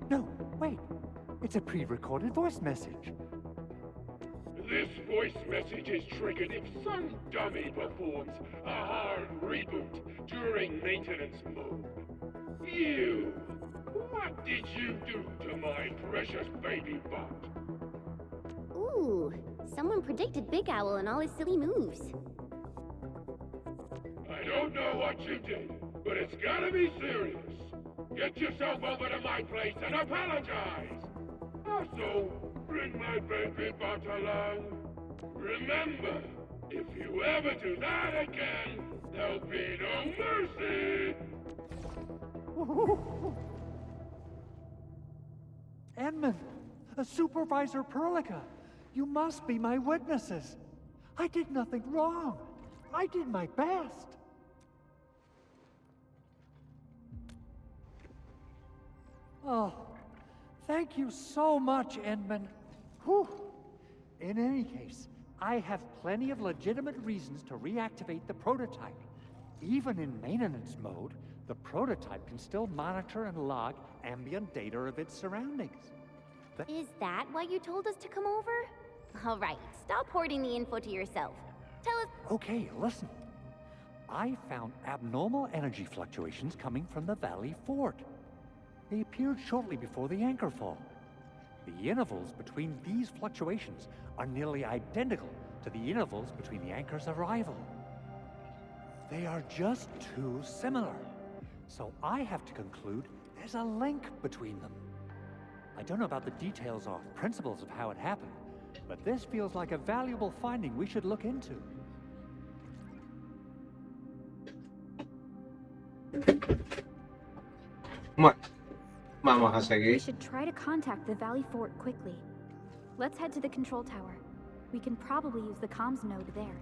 Speaker 3: No, wait. It's a pre-recorded voice message.
Speaker 5: This voice message is triggered if some dummy performs a hard reboot during maintenance mode. You! What did you do to my precious baby bot?
Speaker 9: Ooh, someone predicted Big Owl and all his silly moves.
Speaker 5: I don't know what you did, but it's gotta be serious. Get yourself over to my place and apologize! Also, bring my baby bot along. Remember, if you ever do that again, there'll be no mercy!
Speaker 3: Edmund, Supervisor Perlica, you must be my witnesses. I did nothing wrong. I did my best. Oh, thank you so much, Edmund. Whew. In any case, I have plenty of legitimate reasons to reactivate the prototype. Even in maintenance mode, the prototype can still monitor and log ambient data of its surroundings.
Speaker 9: Is that why you told us to come over? All right, stop hoarding the info to yourself. Tell us...
Speaker 3: Okay, listen. I found abnormal energy fluctuations coming from the Valley Fort. They appeared shortly before the anchor fall. The intervals between these fluctuations are nearly identical to the intervals between the anchor's arrival. They are just too similar. So I have to conclude there's a link between them. I don't know about the details or principles of how it happened, but this feels like a valuable finding we should look into.
Speaker 1: Bueno, vamos a
Speaker 4: We
Speaker 1: seguir.
Speaker 4: should try to contact the Valley Fort quickly. Let's head to the control tower. We can probably use the comms node there.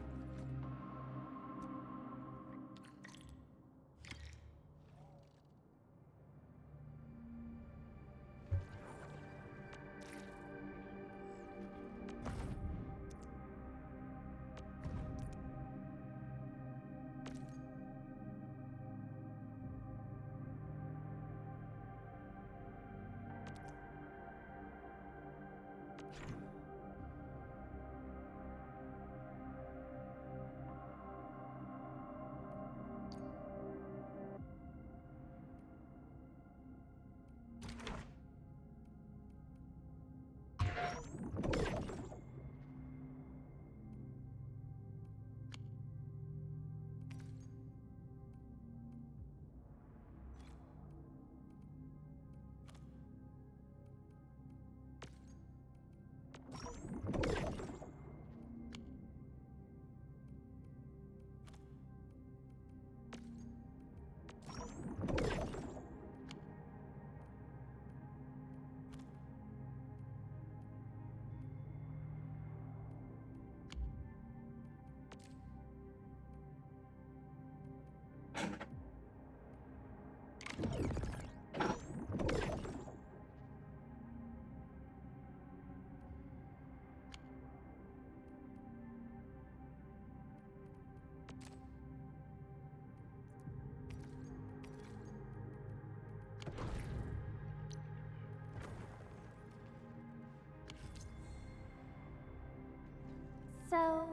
Speaker 4: So,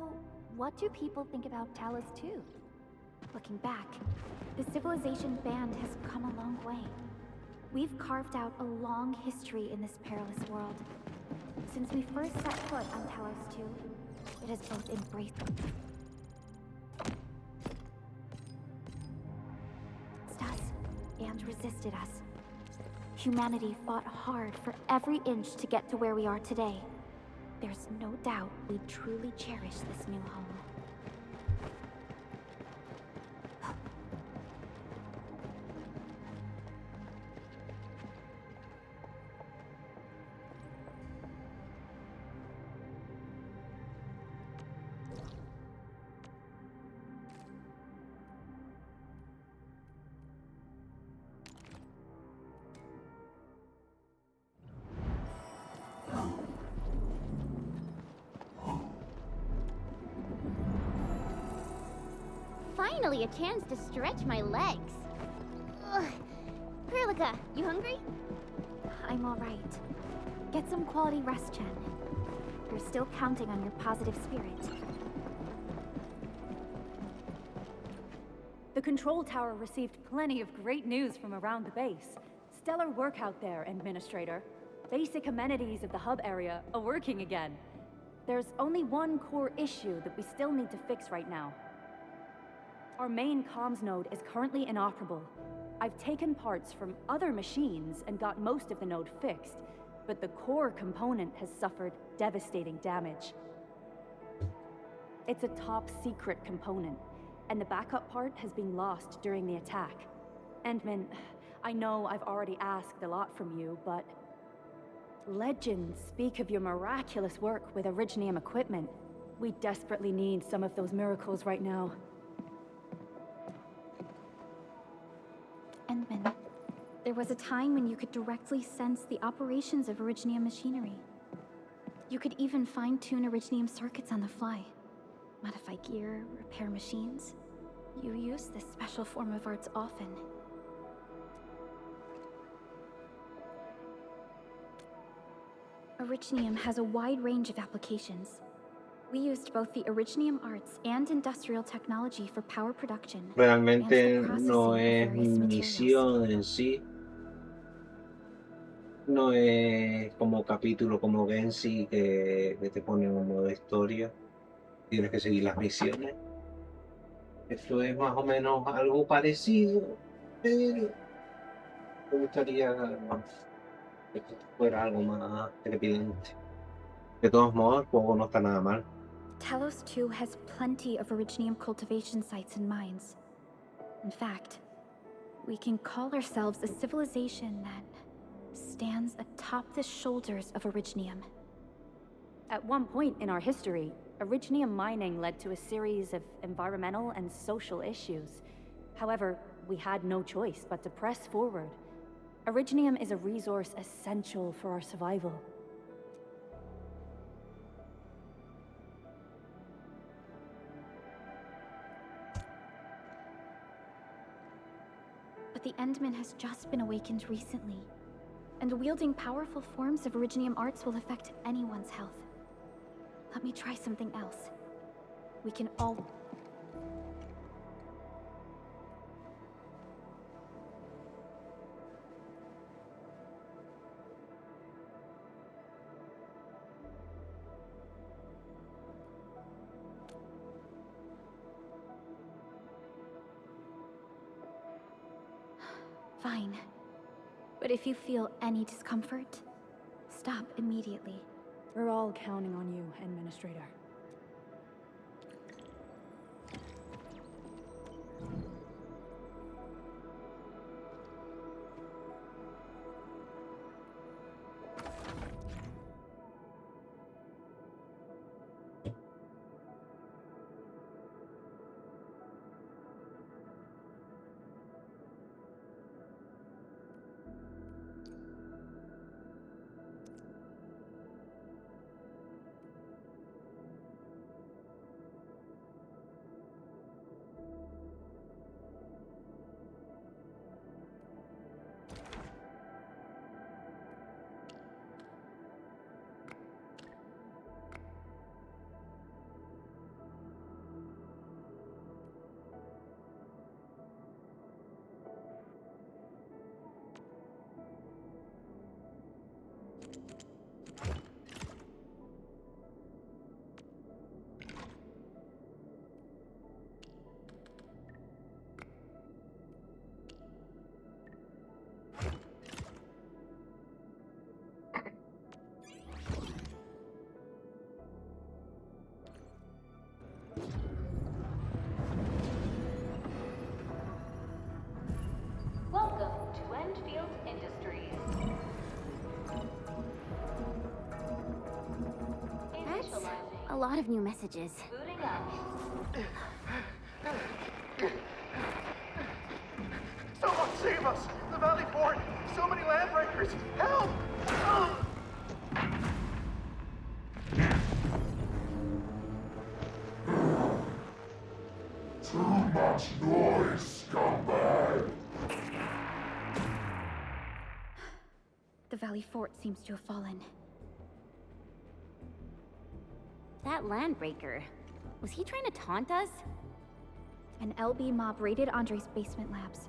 Speaker 4: what do people think about Talos 2? Looking back, the civilization band has come a long way. We've carved out a long history in this perilous world. Since we first set foot on Talos 2, it has both embraced us and resisted us. Humanity fought hard for every inch to get to where we are today. There's no doubt we truly cherish this new home.
Speaker 9: Finally, a chance to stretch my legs. Ugh. Perlica, you hungry?
Speaker 4: I'm alright. Get some quality rest, Chen. We're still counting on your positive spirit.
Speaker 8: The control tower received plenty of great news from around the base. Stellar work out there, Administrator. Basic amenities of the hub area are working again. There's only one core issue that we still need to fix right now. Our main comms node is currently inoperable. I've taken parts from other machines and got most of the node fixed, but the core component has suffered devastating damage. It's a top-secret component, and the backup part has been lost during the attack. Endman, I know I've already asked a lot from you, but legends speak of your miraculous work with Originium equipment. We desperately need some of those miracles right now.
Speaker 4: Endman, there was a time when you could directly sense the operations of Originium machinery. You could even fine-tune Originium circuits on the fly. Modify gear, repair machines. You use this special form of arts often. Originium has a wide range of applications. We used both the Originium arts and industrial technology for power production.
Speaker 1: Realmente no es misión en sí, no es como capítulo como Genshin que te pone un modo historia, tienes que seguir las misiones. Esto es más o menos algo parecido, pero me gustaría que fuera algo más trepidante. De todos modos, el juego no está nada mal.
Speaker 4: Talos 2 has plenty of Originium cultivation sites and mines. In fact, we can call ourselves a civilization that stands atop the shoulders of Originium.
Speaker 8: At one point in our history, Originium mining led to a series of environmental and social issues. However, we had no choice but to press forward. Originium is a resource essential for our survival.
Speaker 4: But the Endman has just been awakened recently, and wielding powerful forms of Originium arts will affect anyone's health. Let me try something else. We can all... Fine. But if you feel any discomfort, stop immediately.
Speaker 8: We're all counting on you, Administrator.
Speaker 9: lot of new messages.
Speaker 10: Booting up.
Speaker 12: Someone save us! The Valley Fort! So many landbreakers! Help!
Speaker 5: Too much noise, scumbag!
Speaker 4: The Valley Fort seems to have fallen.
Speaker 9: That landbreaker, was he trying to taunt us?
Speaker 4: An LB mob raided Andre's basement labs.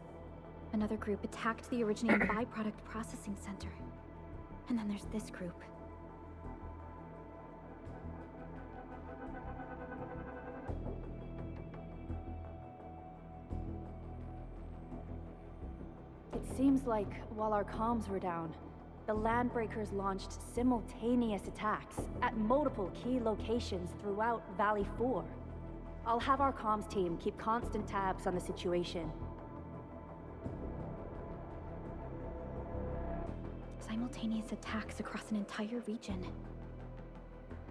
Speaker 4: Another group attacked the Originium byproduct processing center. And then there's this group.
Speaker 7: It seems like while our comms were down, the Landbreakers launched simultaneous attacks at multiple key locations throughout Valley 4. I'll have our comms team keep constant tabs on the situation.
Speaker 4: Simultaneous attacks across an entire region.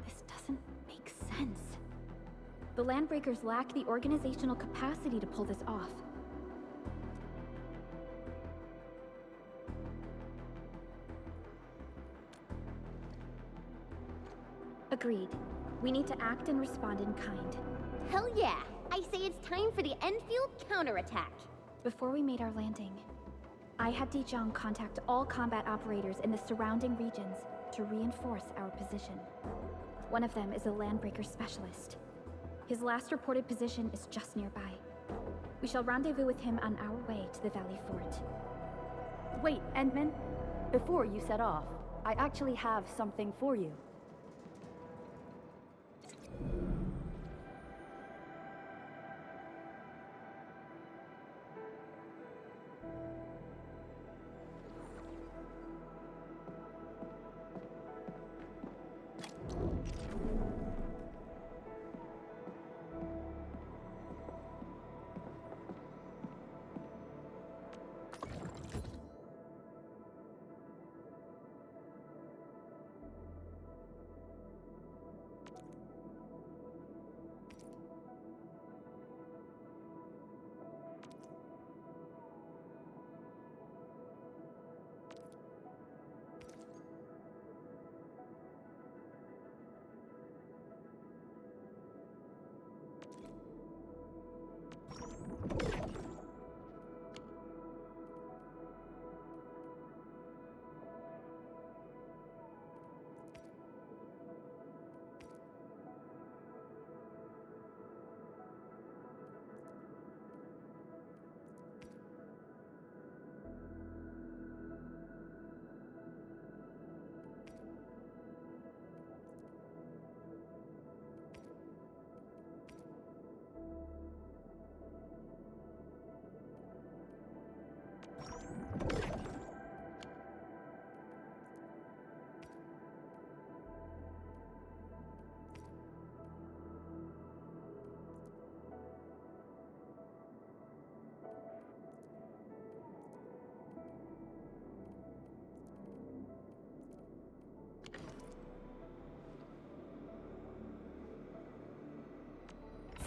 Speaker 4: This doesn't make sense. The Landbreakers lack the organizational capacity to pull this off. Agreed. We need to act and respond in kind.
Speaker 9: Hell yeah! I say it's time for the Endfield counterattack.
Speaker 4: Before we made our landing, I had Dijong contact all combat operators in the surrounding regions to reinforce our position. One of them is a Landbreaker specialist. His last reported position is just nearby. We shall rendezvous with him on our way to the Valley Fort.
Speaker 7: Wait, Endman, before you set off, I actually have something for you.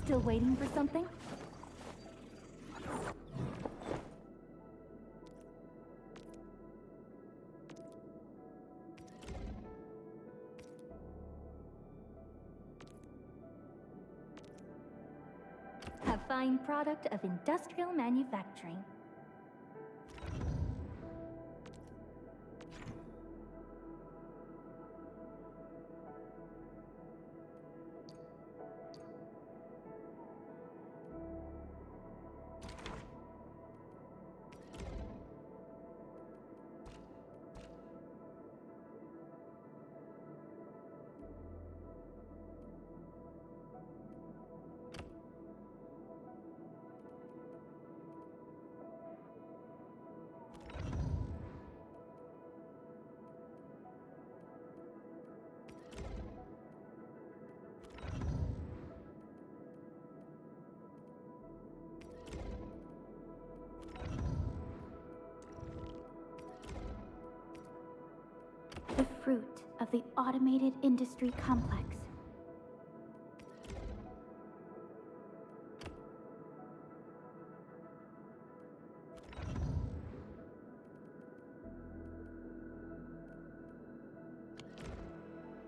Speaker 4: Still waiting for something?
Speaker 10: A fine product of industrial manufacturing.
Speaker 4: The fruit of the automated industry complex.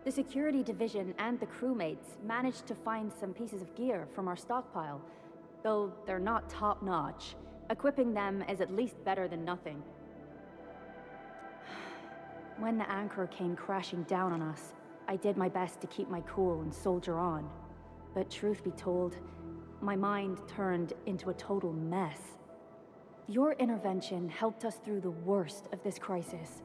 Speaker 4: The security division and the crewmates managed to find some pieces of gear from our stockpile, though they're not top-notch. Equipping them is at least better than nothing. When the anchor came crashing down on us, I did my best to keep my cool and soldier on. But truth be told, my mind turned into a total mess. Your intervention helped us through the worst of this crisis.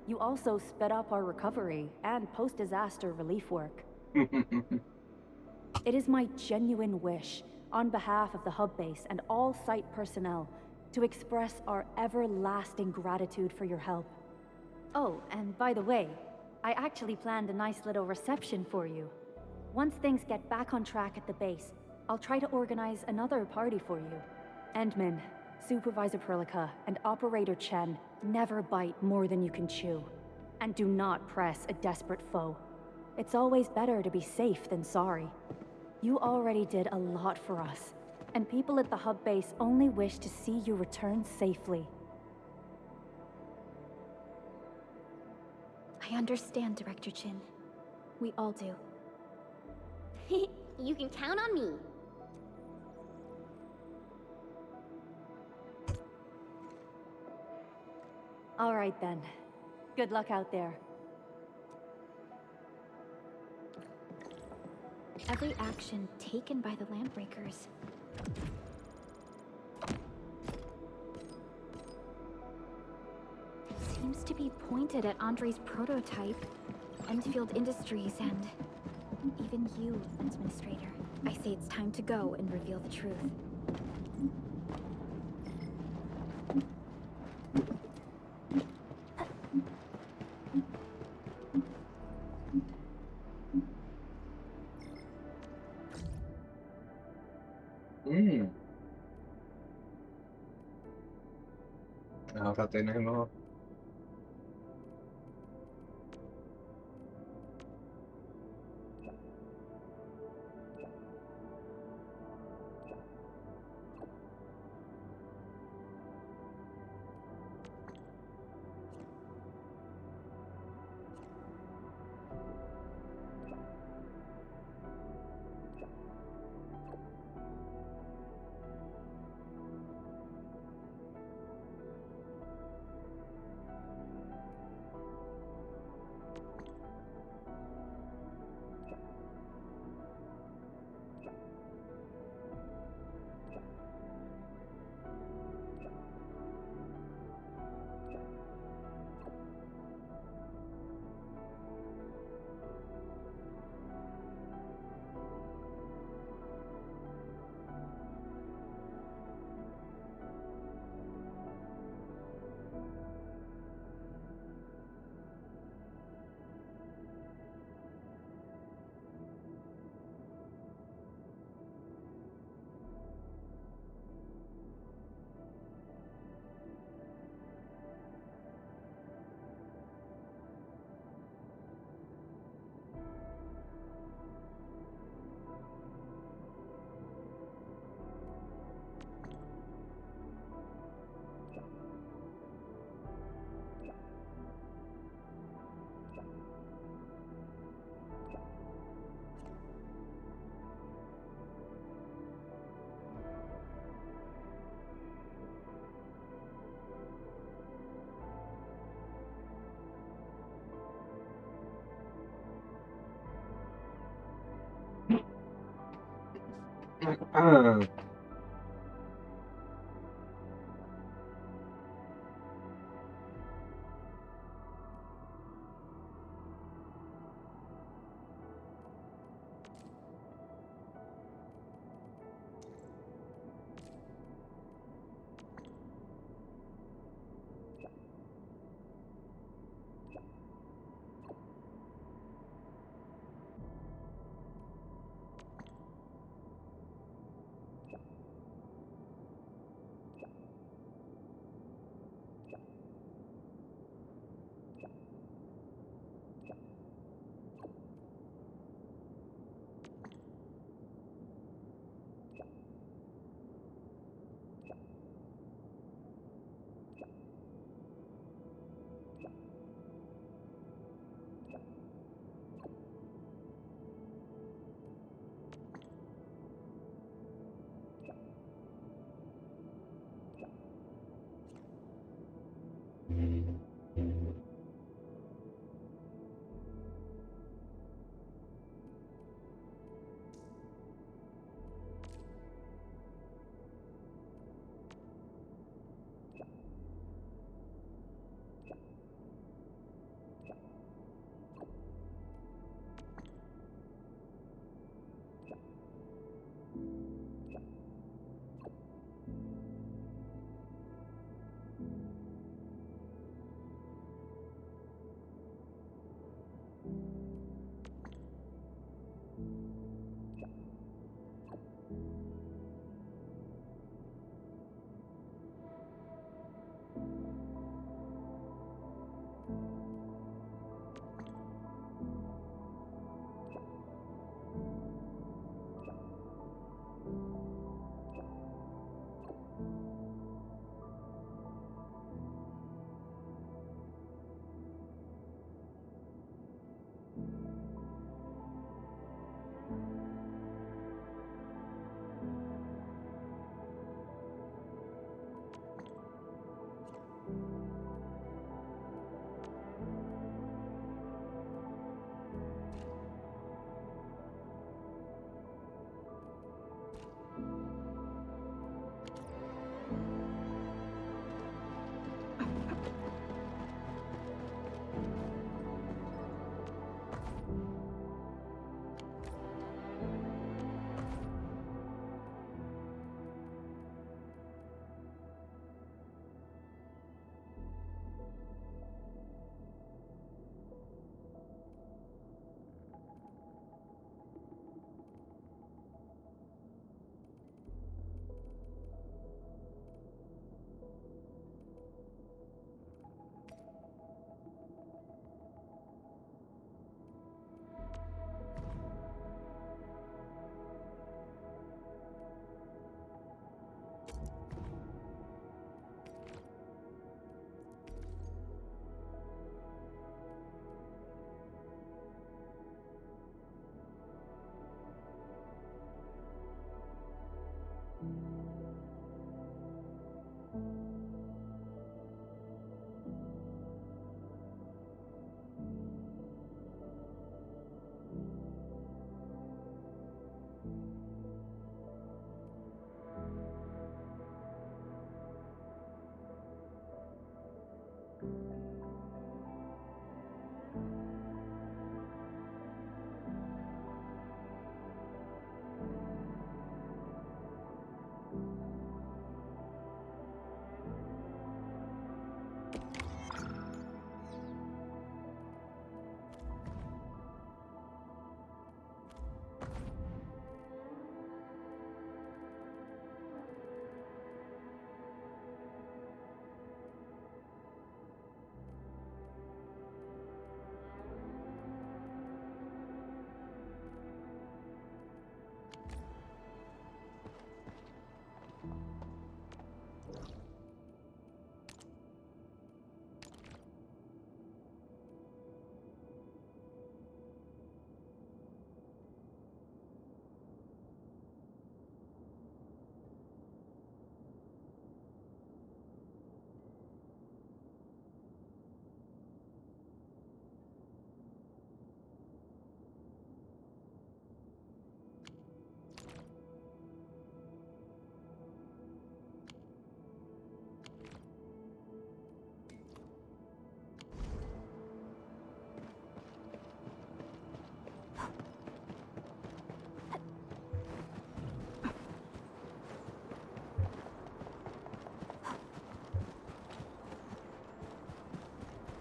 Speaker 4: You also sped up our recovery and post-disaster relief work. It is my genuine wish, on behalf of the hub base and all site personnel, to express our everlasting gratitude for your help. Oh, and by the way, I actually planned a nice little reception for you. Once things get back on track at the base, I'll try to organize another party for you. Endman, Supervisor Perlica, and Operator Chen never bite more than you can chew. And do not press a desperate foe. It's always better to be safe than sorry. You already did a lot for us, and people at the hub base only wish to see you return safely.
Speaker 9: I understand, Director Chin. We all do. You can count on me.
Speaker 4: All right then. Good luck out there.
Speaker 9: Every action taken by the Landbreakers seems to be pointed at Andre's prototype, Endfield Industries, and even you, Administrator. I say it's time to go and reveal the truth.
Speaker 1: Ahora tenemos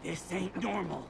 Speaker 13: This ain't normal.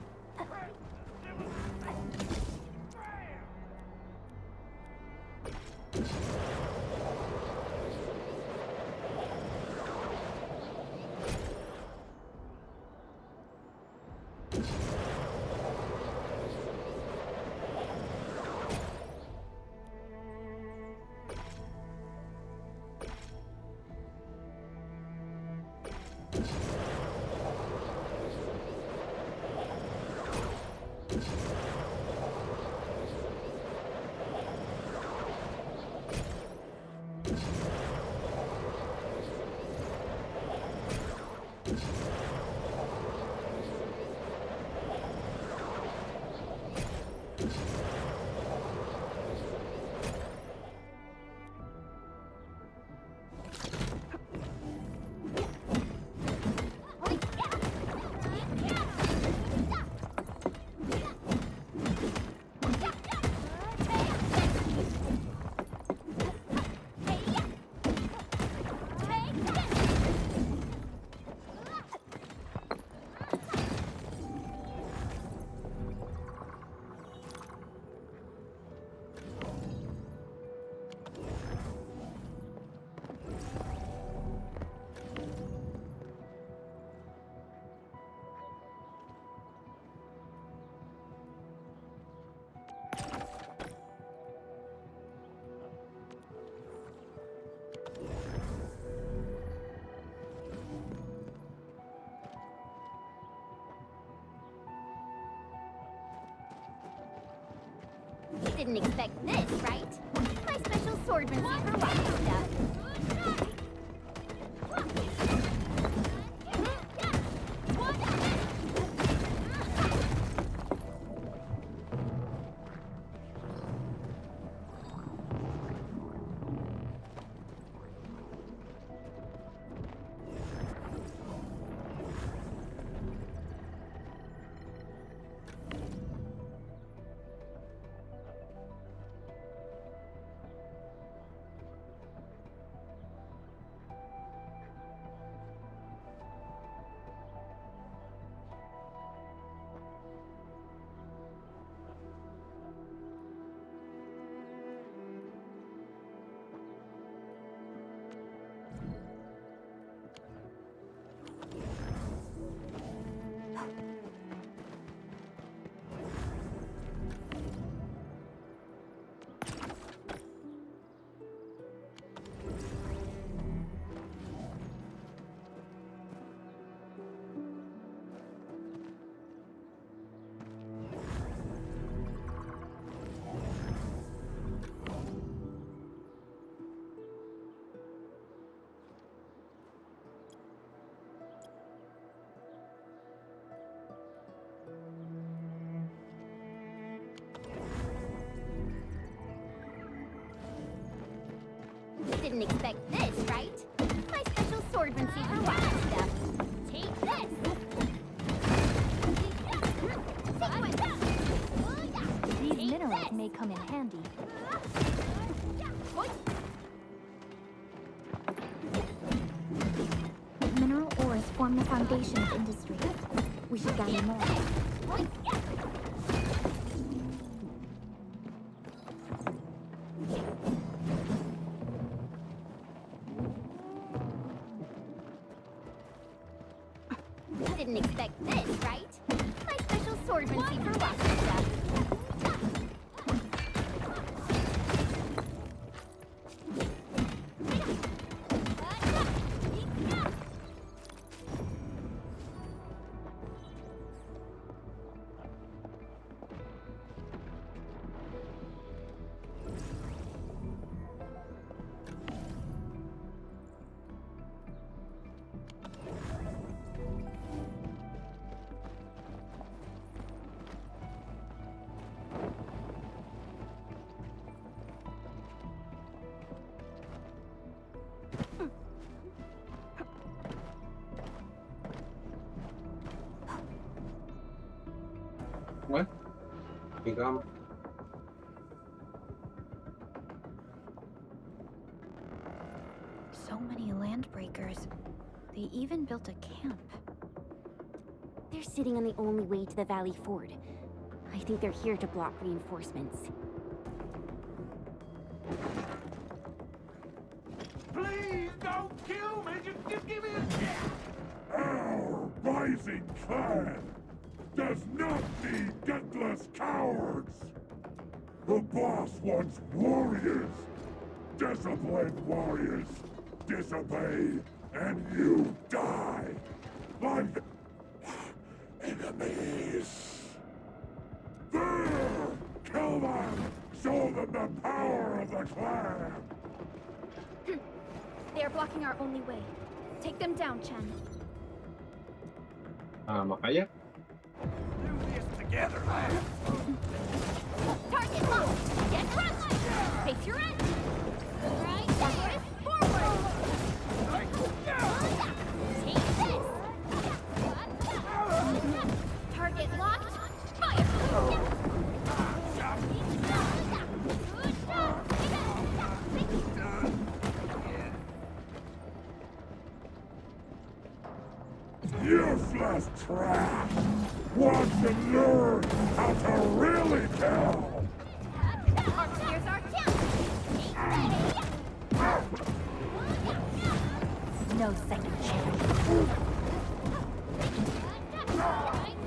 Speaker 9: Didn't expect this, right? My special swordsmanship for rocket stuff. Didn't expect this, right? My special swordsmanship for rocket stuff. Take this!
Speaker 4: These minerals may come in handy. Mineral ores form the foundation of industry. We should gather more.
Speaker 9: Didn't expect this, right? My special swordsmanship for rocket stuff.
Speaker 1: What? Become.
Speaker 4: So many land breakers. They even built a camp.
Speaker 9: They're sitting on the only way to the Valley Ford. I think they're here to block reinforcements.
Speaker 5: Please don't kill me! Just give me a chance!
Speaker 14: Our rising clan does not need gutless cowards! The boss wants warriors! Disciplined warriors! Disobey, and you die! Like enemies! There! Kill them! Show them the power of the clan!
Speaker 4: They are blocking our only way. Take them down, Chen.
Speaker 1: Makaya?
Speaker 13: Do this together, man.
Speaker 9: Target locked! Get crushed! Face your end! Right there! Forward! Take this! Target locked! Fire!
Speaker 14: Useless trash! Want to learn how to really kill!
Speaker 9: Here's our chance!
Speaker 4: No second chance.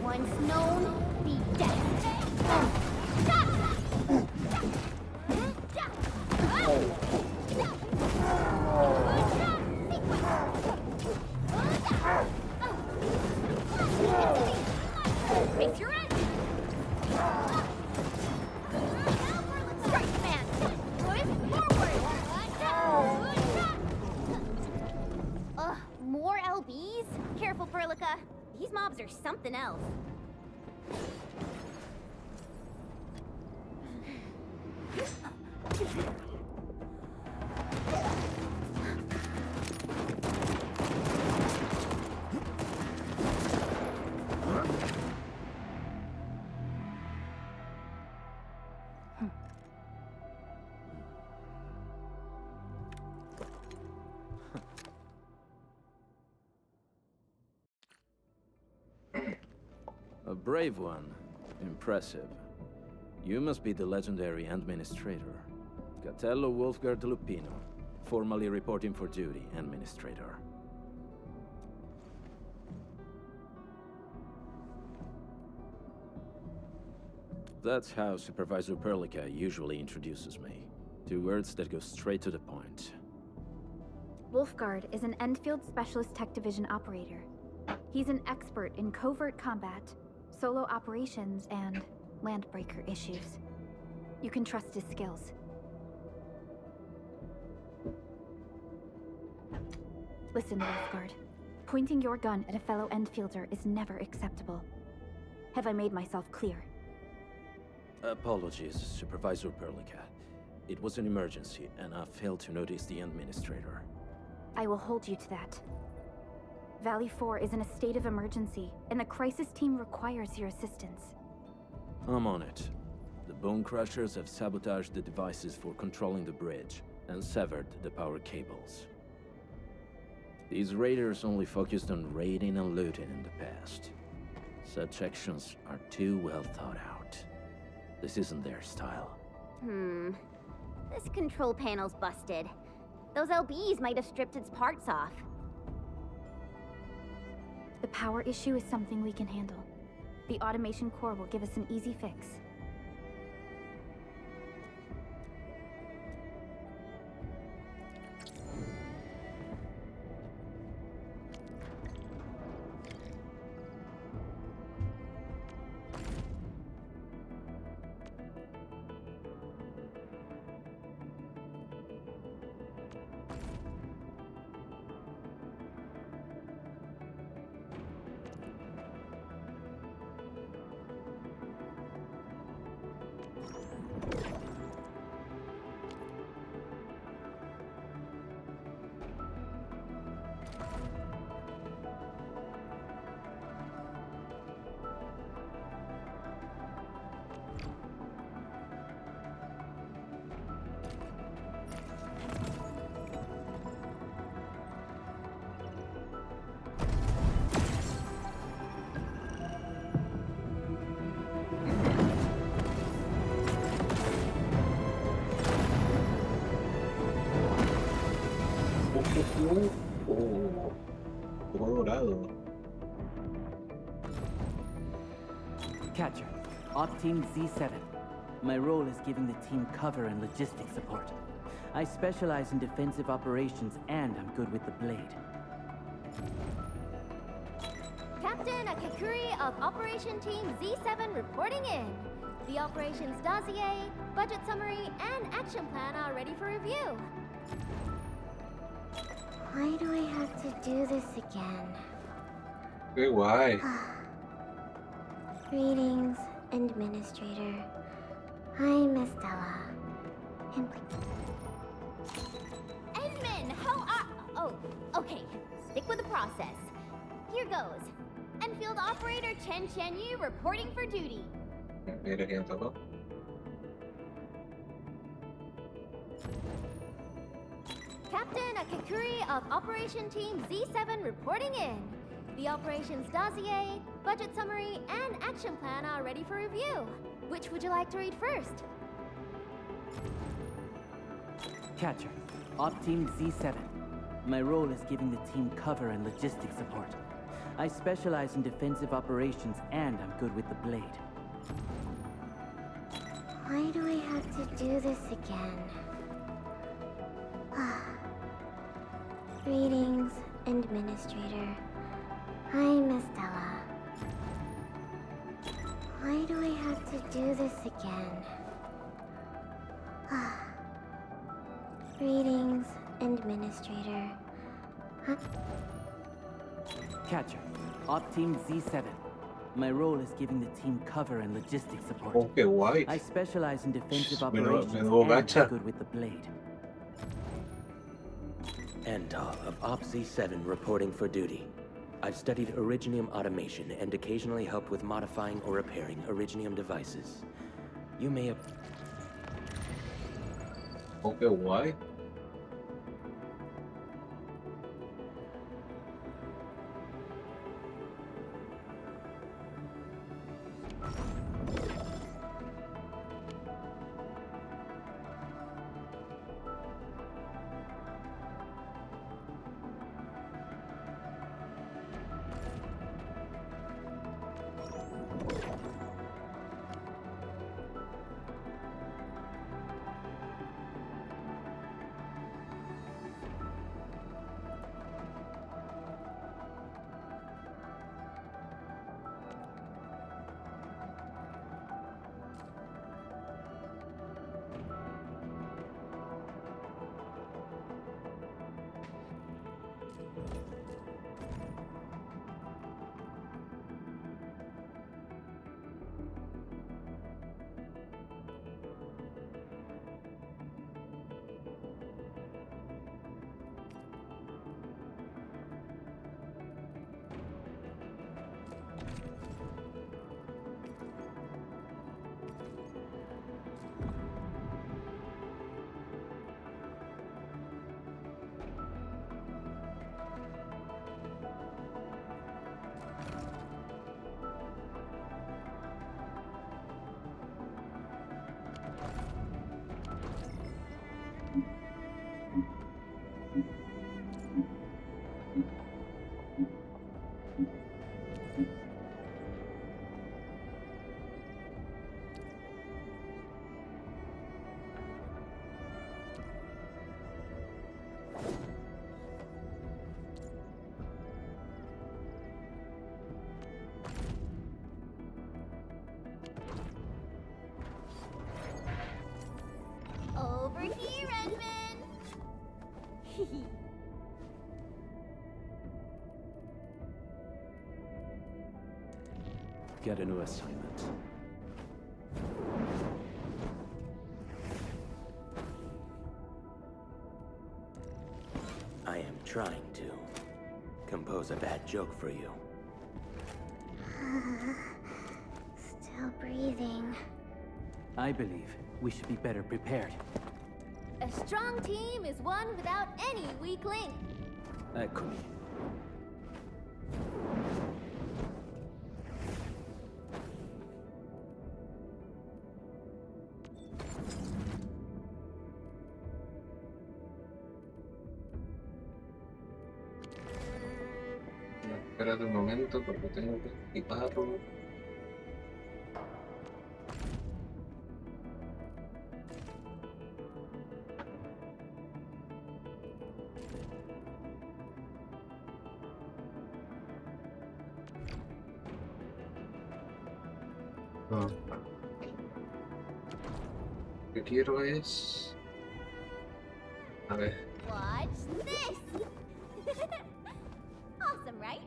Speaker 9: Once known, be dead. Face your end! knees. Careful, Furlica. These mobs are something else.
Speaker 15: A brave one. Impressive. You must be the legendary Administrator. Catello Wolfgard Lupino, formally reporting for duty, Administrator. That's how Supervisor Perlica usually introduces me. 2 words that go straight to the point.
Speaker 4: Wolfgard is an Endfield Specialist Tech Division operator. He's an expert in covert combat, solo operations, and landbreaker issues. You can trust his skills. Listen, Wolfgard. Pointing your gun at a fellow Endfielder is never acceptable. Have I made myself clear?
Speaker 15: Apologies, Supervisor Perlica. It was an emergency, and I failed to notice the Administrator.
Speaker 4: I will hold you to that. Valley 4 is in a state of emergency, and the crisis team requires your assistance.
Speaker 15: I'm on it. The Bone Crushers have sabotaged the devices for controlling the bridge, and severed the power cables. These raiders only focused on raiding and looting in the past. Such actions are too well thought out. This isn't their style.
Speaker 9: This control panel's busted. Those LBs might have stripped its parts off.
Speaker 4: The power issue is something we can handle. The automation core will give us an easy fix.
Speaker 1: Dorado.
Speaker 16: Catcher, Op Team Z7. My role is giving the team cover and logistics support. I specialize in defensive operations and I'm good with the blade.
Speaker 9: Captain Akakuri of Operation Team Z7 reporting in. The operations dossier, budget summary, and action plan are ready for review.
Speaker 2: Why do I have to do this again?
Speaker 1: Qué guay.
Speaker 2: Greetings, Administrator. I'm Estella.
Speaker 9: Edmund, how are... Oh, okay. Stick with the process. Here goes. Enfield Operator Chen Qianyu reporting for duty.
Speaker 1: Mira quién tocó.
Speaker 9: Captain Akakuri of Operation Team Z7 reporting in. The operations dossier, budget summary, and action plan are ready for review. Which would you like to read first?
Speaker 16: Catcher, Op Team Z7. My role is giving the team cover and logistics support. I specialize in defensive operations and I'm good with the blade.
Speaker 2: Why do I have to do this again? Greetings, Administrator. I'm Estella. Why do I have to do this again? Greetings, Administrator.
Speaker 16: Catcher, Op Team Z7. My role is giving the team cover and logistics support.
Speaker 1: Oh, qué guay.
Speaker 16: I specialize in defensive
Speaker 1: Menudo
Speaker 16: operations and I'm
Speaker 1: gacha.
Speaker 16: good with the blade.
Speaker 17: Endal of Op Z7 reporting for duty. I've studied Originium automation and occasionally helped with modifying or repairing Originium devices. You may have...
Speaker 1: Oh, qué guay.
Speaker 9: Over here, Edmund!
Speaker 15: Get a new assignment.
Speaker 17: I am trying to compose a bad joke for you.
Speaker 9: Still breathing.
Speaker 16: I believe we should be better prepared.
Speaker 9: A strong team is one without any weak link.
Speaker 15: Eccomi.
Speaker 1: Espérate un momento porque tengo que equiparlo. No. Lo que quiero es... A ver.
Speaker 9: Watch this! Awesome, right?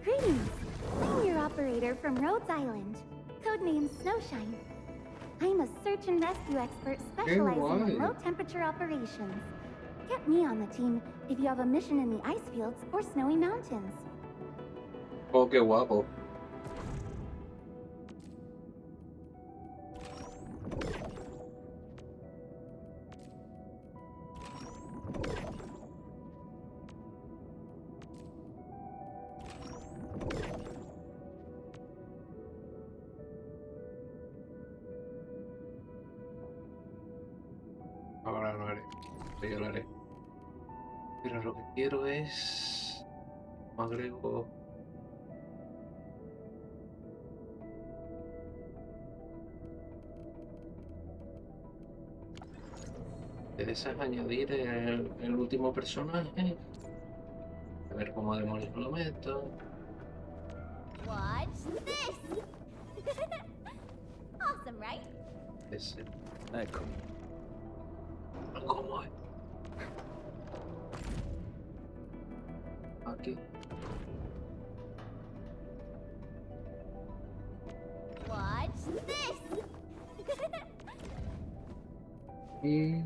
Speaker 9: Greetings! I'm your operator from Rhodes Island, codenamed Snowshine. I'm a search and rescue expert specializing in low-temperature operations. Get me on the team if you have a mission in the ice fields or snowy mountains.
Speaker 1: Oh, qué guapo. Ahora lo haré. Yo lo haré. Pero lo que quiero es... Agrego... ¿Quieres añadir el último personaje? A ver cómo demonios lo meto.
Speaker 9: Watch this! Awesome, right?
Speaker 1: Ese.
Speaker 15: Eccomi.
Speaker 1: ¿Cómo es? Aquí.
Speaker 9: Watch this!
Speaker 1: Y...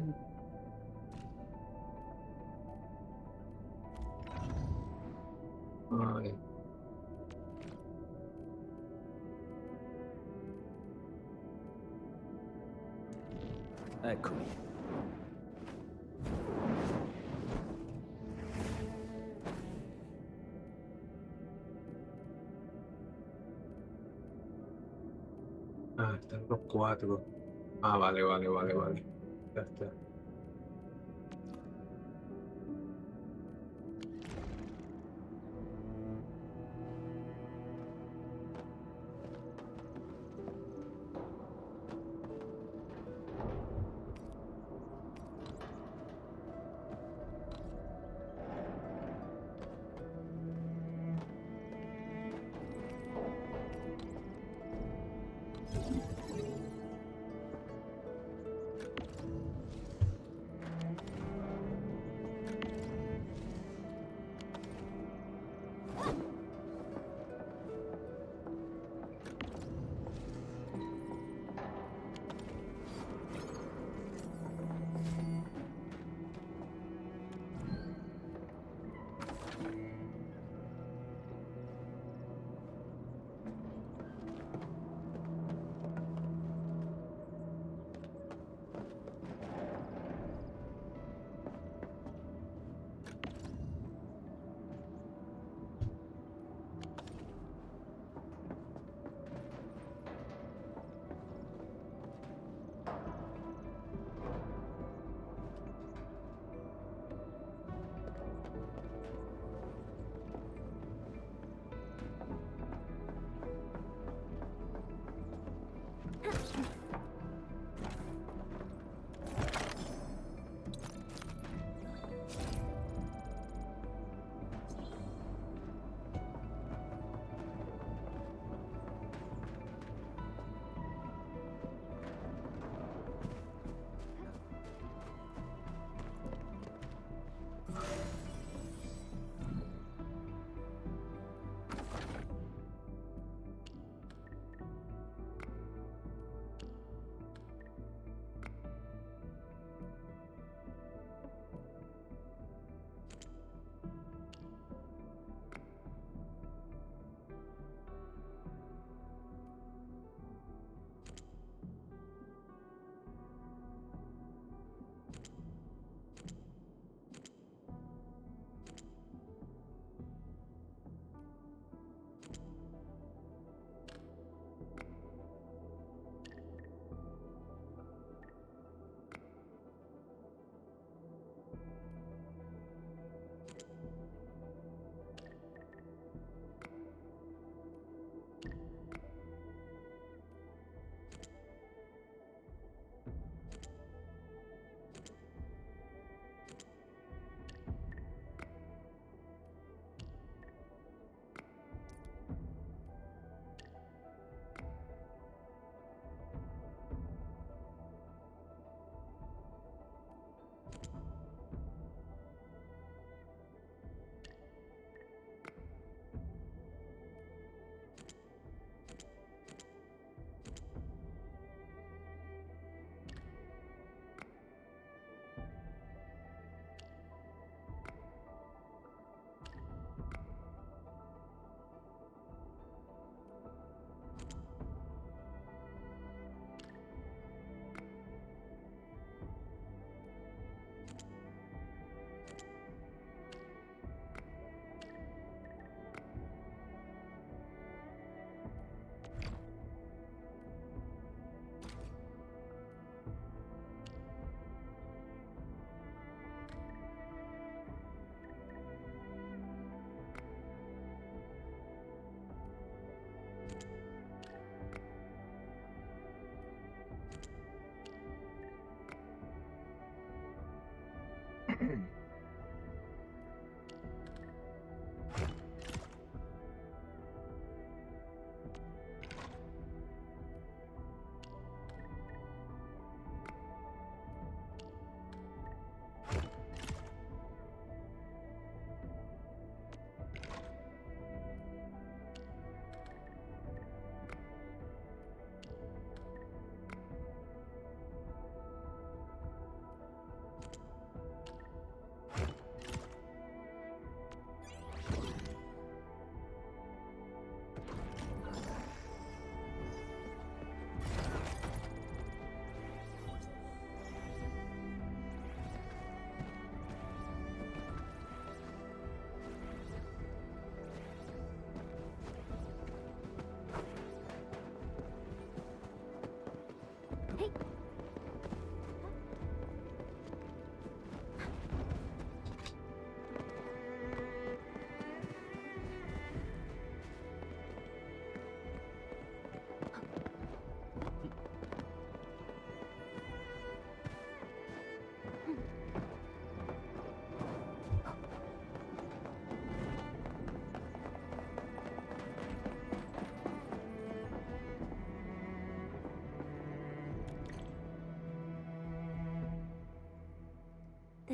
Speaker 1: Vale.
Speaker 15: Eccomi.
Speaker 1: Ah, están los cuatro. Ah, vale. Ya está.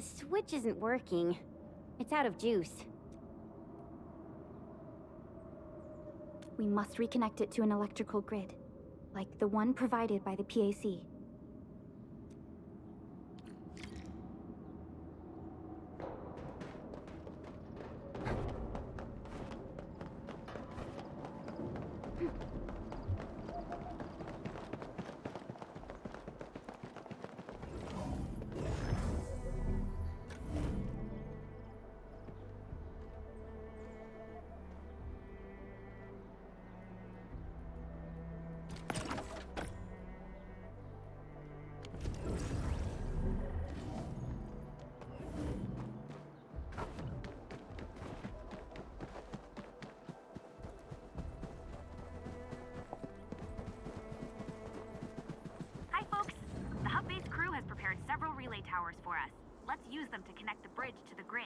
Speaker 18: switch isn't working. It's out of juice.
Speaker 4: We must reconnect it to an electrical grid, like the one provided by the PAC.
Speaker 8: Hi, folks. The hub-based crew has prepared several relay towers for us. Let's use them to connect the bridge to the grid.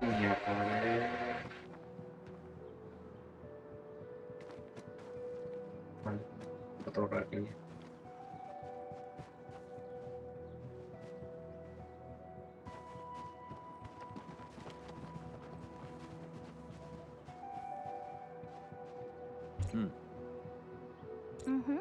Speaker 1: Miércoles. Vale, otro ratillo.
Speaker 18: Mm-hmm.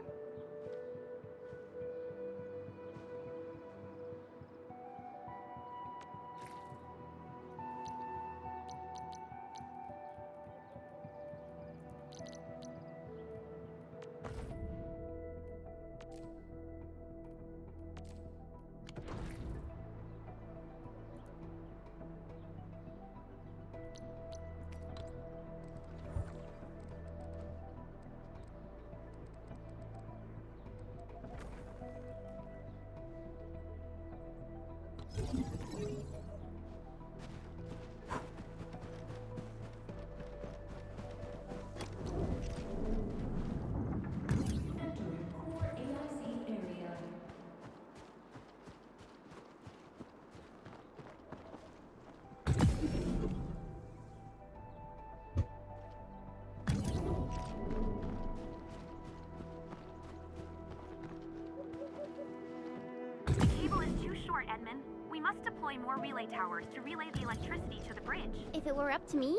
Speaker 8: The cable is too short, Edmund. We must deploy more relay towers to relay the electricity to the bridge.
Speaker 18: If it were up to me,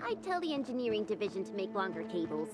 Speaker 18: I'd tell the engineering division to make longer cables.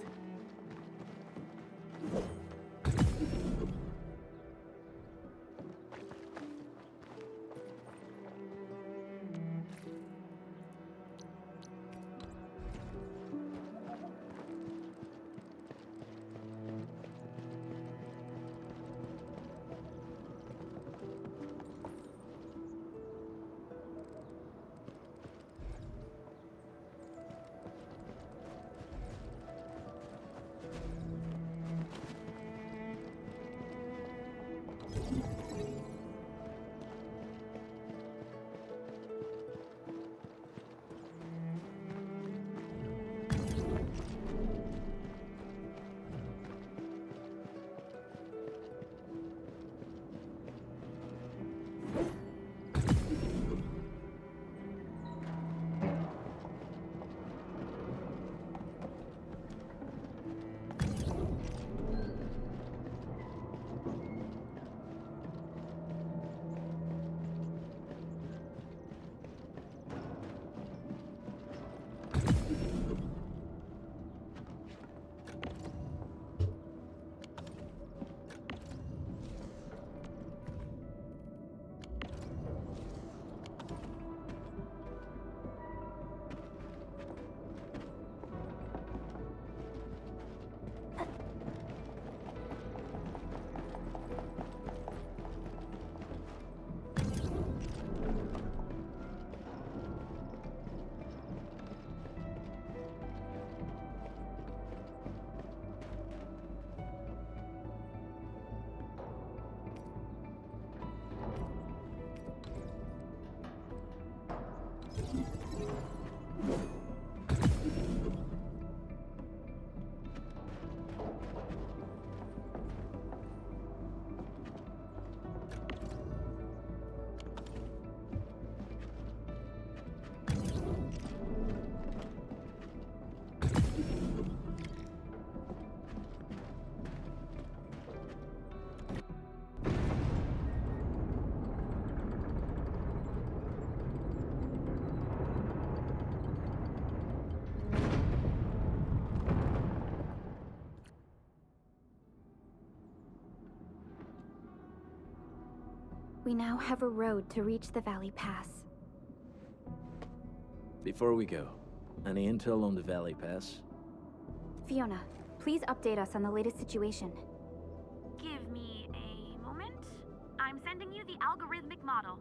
Speaker 4: We now have a road to reach the Valley Pass.
Speaker 15: Before we go, any intel on the Valley Pass?
Speaker 4: Fiona, please update us on the latest situation.
Speaker 8: Give me a moment. I'm sending you the algorithmic model.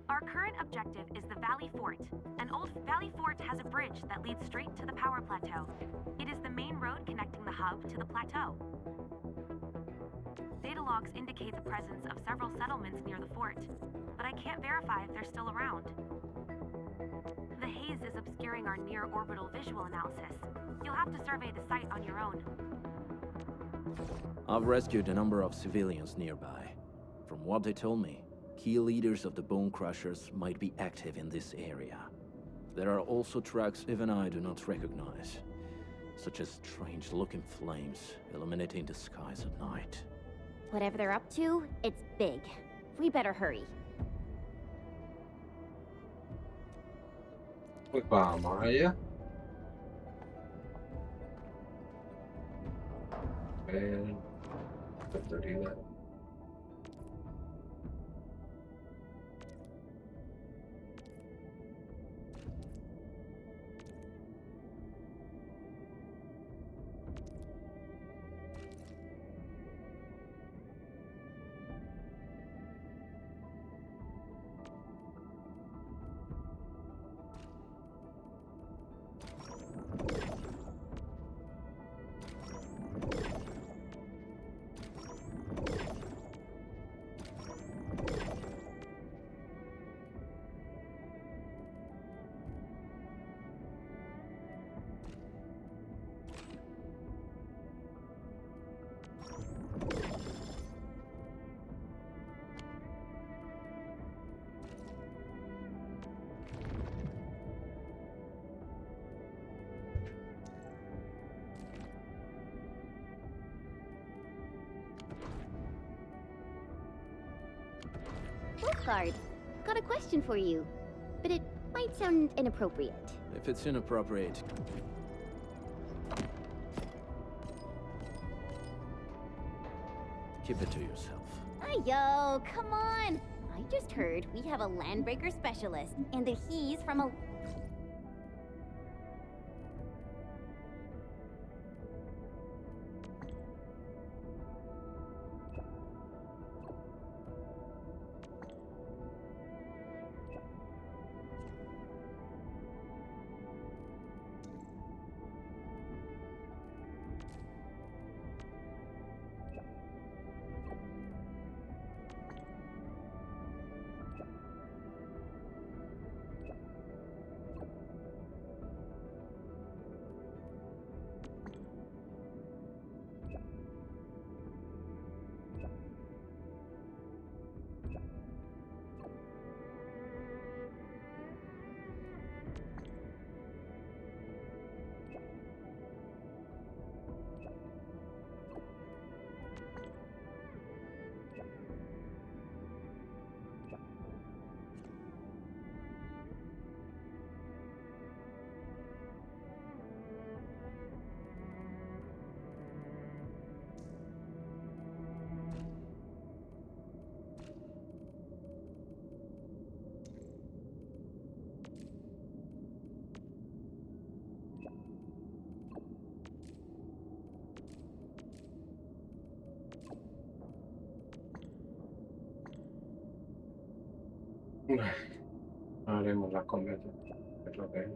Speaker 8: Our current objective is the Valley Fort. An old Valley Fort has a bridge that leads straight to the power plateau. It is the main road connecting the hub to the plateau. Data logs indicate the presence of several settlements near the fort, but I can't verify if they're still around. The haze is obscuring our near-orbital visual analysis. You'll have to survey the site on your own.
Speaker 15: I've rescued a number of civilians nearby. From what they told me, key leaders of the Bone Crushers might be active in this area. There are also tracks even I do not recognize, such as strange-looking flames illuminating the skies at night.
Speaker 18: Whatever they're up to, it's big. We better hurry.
Speaker 1: Pues vamos allá. Autoridad.
Speaker 18: Wolfguard, got a question for you, but it might sound inappropriate.
Speaker 15: If it's inappropriate, keep it to yourself.
Speaker 18: Ayo, come on! I just heard we have a landbreaker specialist, and that he's from a...
Speaker 1: Haremos las conversaciones. Es lo que es.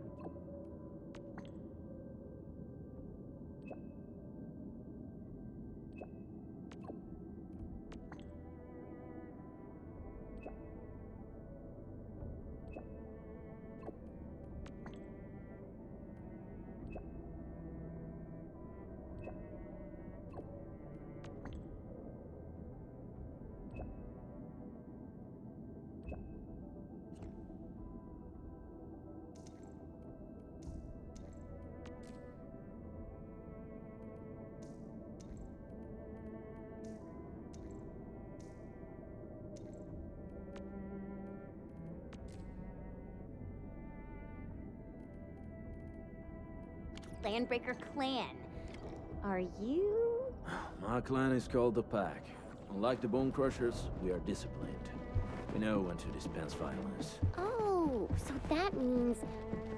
Speaker 18: Landbreaker clan. Are you?
Speaker 15: My clan is called the Pack. Unlike the Bone Crushers, we are disciplined. We know when to dispense violence.
Speaker 18: Oh, so that means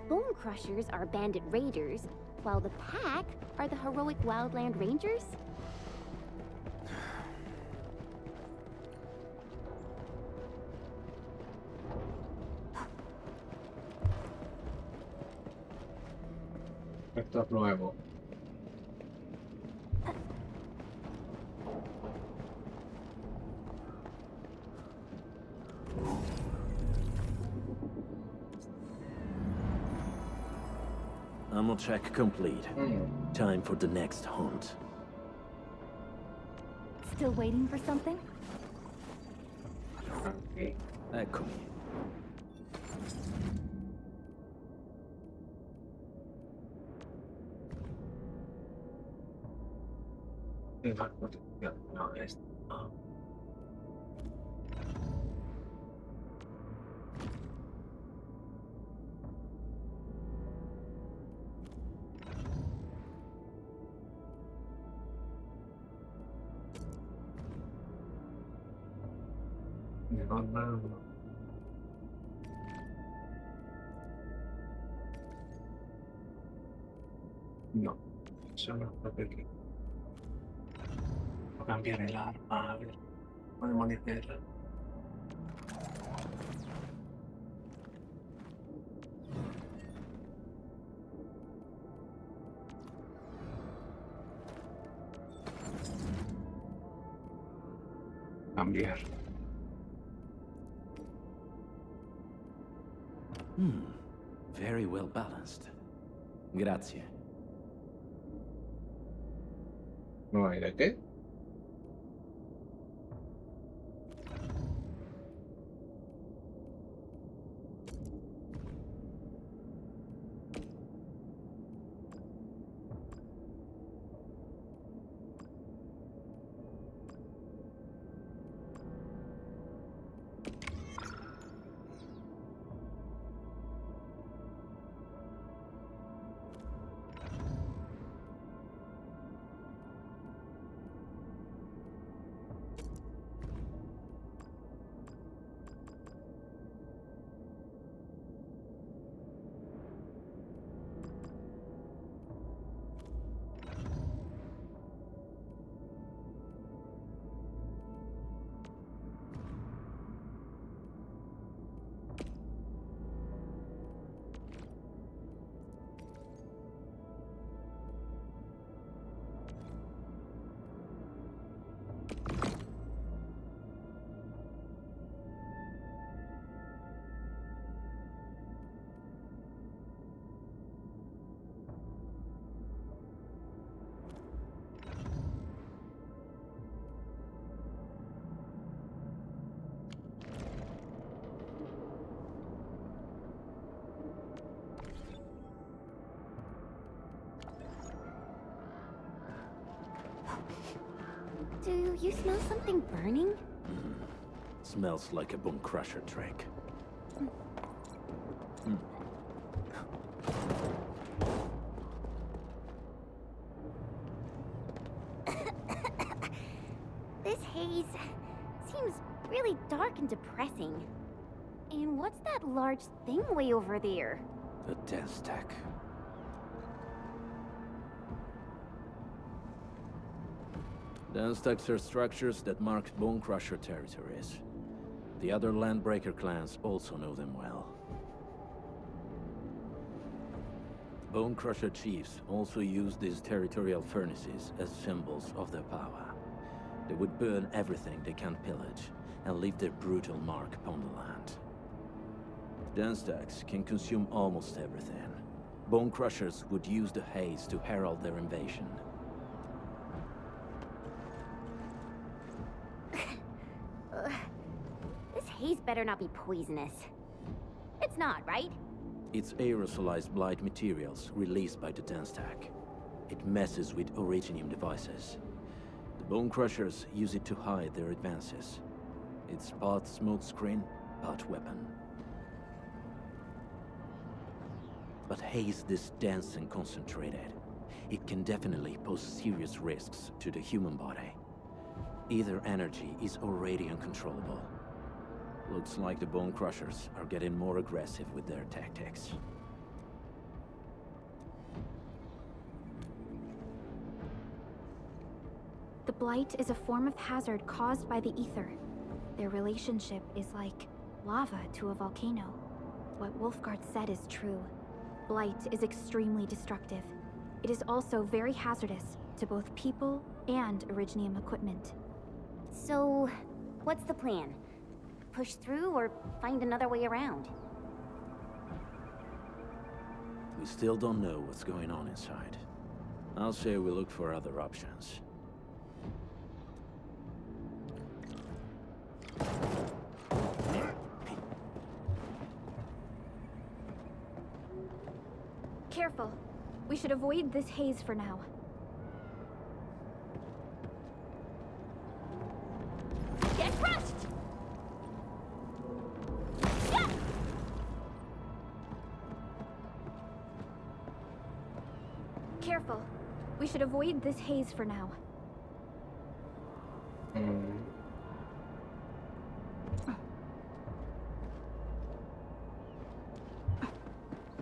Speaker 18: Bone Crushers are bandit raiders, while the Pack are the heroic wildland rangers?
Speaker 1: Esto es nuevo.
Speaker 15: Ammo check complete. Time for the next hunt.
Speaker 4: Still waiting for something?
Speaker 1: Okay.
Speaker 15: Eccomi.
Speaker 1: No, esto. No, eso no es porque no cambiar el arma, a ver, podemos meterla. Cambiar.
Speaker 15: Very well balanced. Grazie.
Speaker 1: No hay de qué.
Speaker 18: Do you smell something burning?
Speaker 15: Smells like a Bone Crusher trick.
Speaker 18: This haze seems really dark and depressing. And what's that large thing way over there?
Speaker 15: The dense stack. Dense stacks are structures that mark Bone Crusher territories. The other Landbreaker clans also know them well. Bone Crusher chiefs also use these territorial furnaces as symbols of their power. They would burn everything they can pillage and leave their brutal mark upon the land. Dense stacks can consume almost everything. Bone Crushers would use the haze to herald their invasion.
Speaker 18: This haze better not be poisonous. It's not, right?
Speaker 15: It's aerosolized blight materials released by the dense stack. It messes with Originium devices. The Bone Crushers use it to hide their advances. It's part smokescreen, part weapon. But haze this dense and concentrated. it can definitely pose serious risks to the human body. Either energy is already uncontrollable. Looks like the Bone Crushers are getting more aggressive with their tactics.
Speaker 4: The Blight is a form of hazard caused by the ether. Their relationship is like lava to a volcano. What Wolfguard said is true. Blight is extremely destructive. It is also very hazardous to both people and Originium equipment.
Speaker 18: So, what's the plan? Push through or find another way around?
Speaker 15: We still don't know what's going on inside. I'll say we look for other options.
Speaker 4: Careful. We should avoid this haze for now.
Speaker 9: Get crushed! Yeah!
Speaker 4: Careful. We should avoid this haze for now.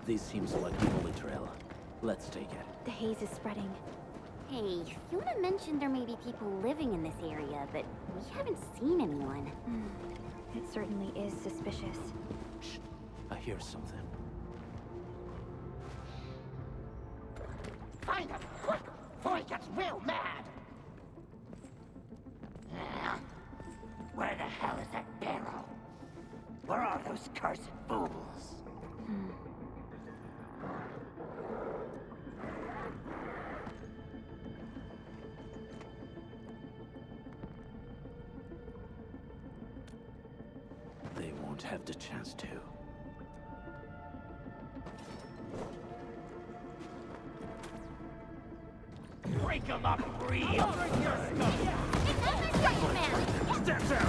Speaker 15: This seems like the only trail. Let's take it.
Speaker 4: The haze is spreading.
Speaker 18: Hey, Fiona mentioned there may be people living in this area, but we haven't seen anyone.
Speaker 4: It certainly is suspicious.
Speaker 15: Shh. I hear something.
Speaker 19: Find him! Quick! Before he gets real mad! Where the hell is that barrel? Where are those cursed fools?
Speaker 15: They won't have the chance to.
Speaker 19: Break him up real! Bring your stuff!
Speaker 9: It's not the Striker Man!
Speaker 19: Step down!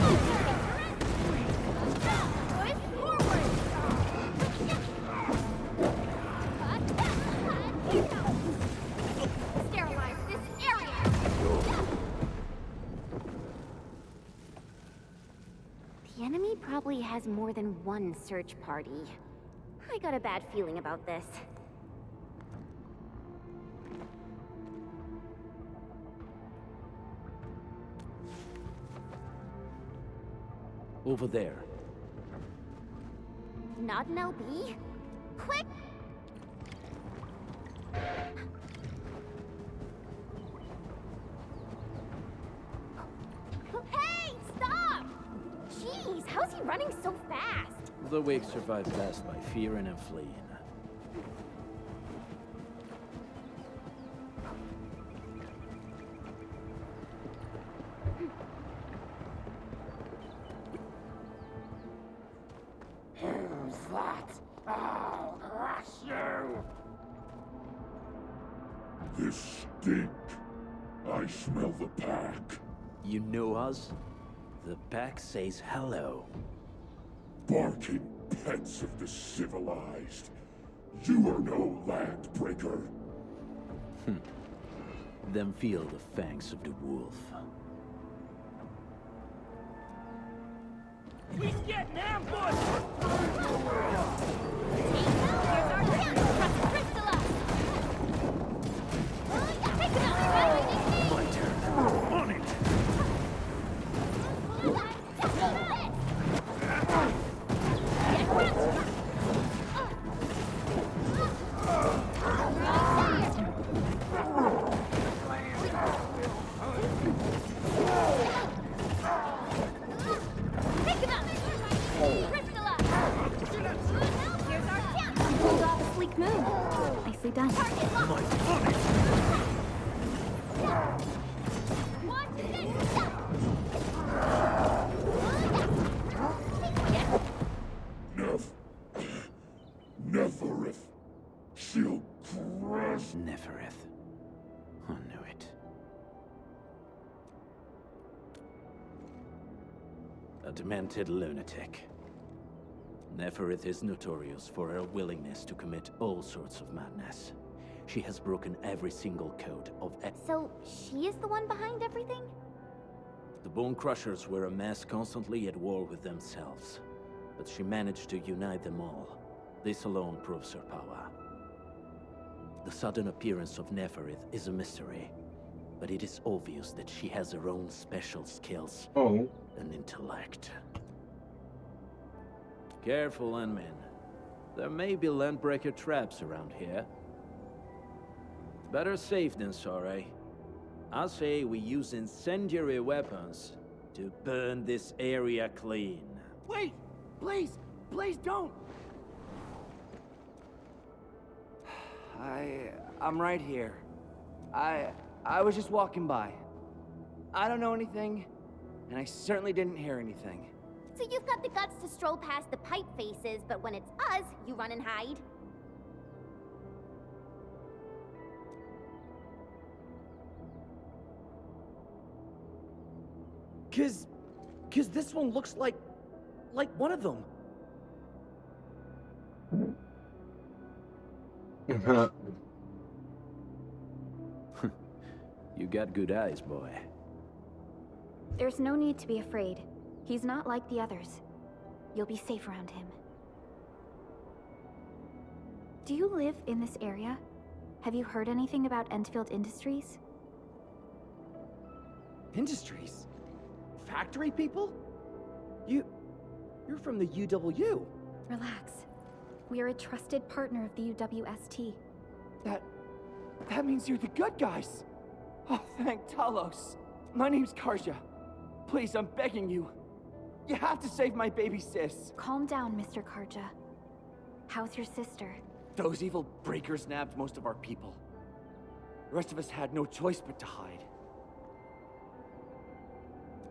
Speaker 9: Push forward! Sterilize this area!
Speaker 18: The enemy probably has more than one search party. I got a bad feeling about this.
Speaker 15: Over there.
Speaker 18: Not an LB? Quick!
Speaker 9: Hey! Stop!
Speaker 18: Jeez, how's he running so fast?
Speaker 15: The weak survive best by fearing and fleeing.
Speaker 19: Who's that? I'll crush you!
Speaker 14: This stink. I smell the pack.
Speaker 15: You know us? The pack says hello.
Speaker 14: Barking pets of the civilized. You are no landbreaker.
Speaker 15: Then feel the fangs of the wolf.
Speaker 19: He's getting ambushed!
Speaker 9: Here's our chance to crush Crystalla! Take him out!
Speaker 15: My turn. On it!
Speaker 4: Nicely done.
Speaker 14: Neferith. She'll crush.
Speaker 15: Neferith. I knew it. A demented lunatic. Neferith is notorious for her willingness to commit all sorts of madness. She has broken every single code of
Speaker 18: So, she is the one behind everything?
Speaker 15: The Bone Crushers were a mess constantly at war with themselves. But she managed to unite them all. This alone proves her power. The sudden appearance of Neferith is a mystery. But it is obvious that she has her own special skills and intellect. Careful, Unmin. There may be landbreaker traps around here. Better safe than sorry. I say we use incendiary weapons to burn this area clean.
Speaker 16: Wait! Please! Please don't! I'm right here. I was just walking by. I don't know anything, and I certainly didn't hear anything.
Speaker 18: So you've got the guts to stroll past the pipe faces, but when it's us, you run and hide?
Speaker 16: Cause this one looks like one of them.
Speaker 15: You got good eyes, boy.
Speaker 4: There's no need to be afraid. He's not like the others. You'll be safe around him. Do you live in this area? Have you heard anything about Endfield Industries?
Speaker 16: Industries? Factory people? You're from the UW.
Speaker 4: Relax. We are a trusted partner of the UWST.
Speaker 16: That means you're the good guys. Oh, thank Talos. My name's Karja. Please, I'm begging you. You have to save my baby sis.
Speaker 4: Calm down, Mr. Karja. How's your sister?
Speaker 16: Those evil breakers nabbed most of our people. The rest of us had no choice but to hide.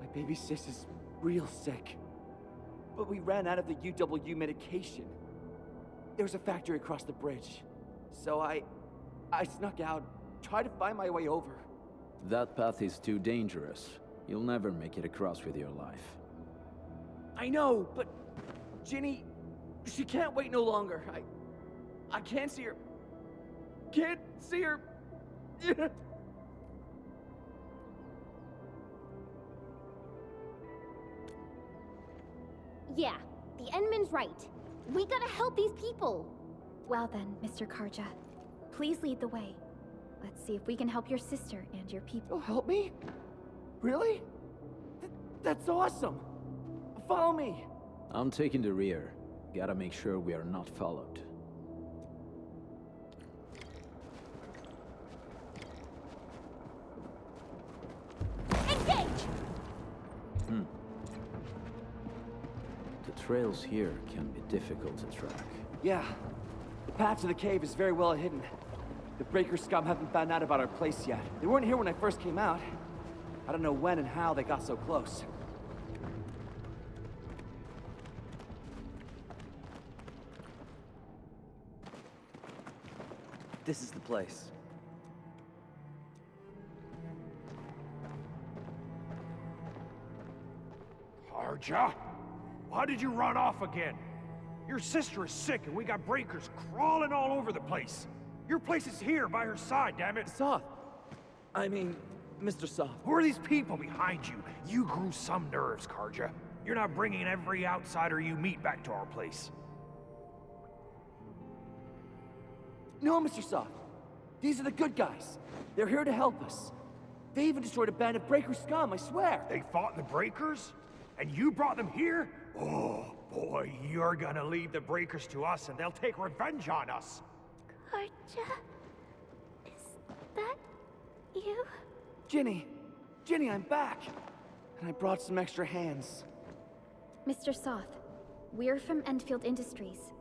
Speaker 16: My baby sis is real sick. But we ran out of the UW medication. There was a factory across the bridge. So I snuck out, tried to find my way over.
Speaker 15: That path is too dangerous. You'll never make it across with your life.
Speaker 16: I know, but Ginny, she can't wait no longer. I can't see her. Can't see her.
Speaker 18: Yeah, the Endman's right. We gotta help these people.
Speaker 4: Well then, Mr. Karja, please lead the way. Let's see if we can help your sister and your people.
Speaker 16: You'll help me? Really? That's awesome. Follow me.
Speaker 15: I'm taking the rear. Gotta make sure we are not followed.
Speaker 18: Engage!
Speaker 15: The trails here can be difficult to track.
Speaker 16: Yeah. The path to the cave is very well hidden. The Breaker scum haven't found out about our place yet. They weren't here when I first came out. I don't know when and how they got so close. This is the place.
Speaker 13: Karja? Why did you run off again? Your sister is sick and we got breakers crawling all over the place. Your place is here by her side, damn it.
Speaker 16: Soth. I mean, Mr. Soth.
Speaker 13: Who are these people behind you? You grew some nerves, Karja. You're not bringing every outsider you meet back to our place.
Speaker 16: No, Mr. Soth. These are the good guys. They're here to help us. They even destroyed a band of Breaker scum, I swear.
Speaker 13: They fought the Breakers? And you brought them here? Oh, boy, you're gonna leave the Breakers to us and they'll take revenge on us.
Speaker 9: Karja? Is that you?
Speaker 16: Ginny, I'm back. And I brought some extra hands.
Speaker 4: Mr. Soth, we're from Endfield Industries.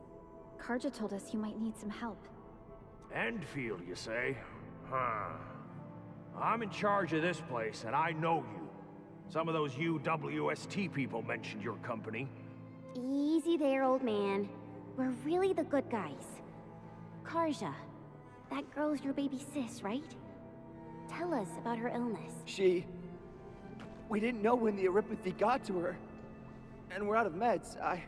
Speaker 4: Karja told us you might need some help.
Speaker 13: Endfield, you say? Huh. I'm in charge of this place, and I know you. Some of those UWST people mentioned your company.
Speaker 18: Easy there, old man. We're really the good guys. Karja, that girl's your baby sis, right? Tell us about her illness.
Speaker 16: We didn't know when the arithmetic got to her. And we're out of meds. I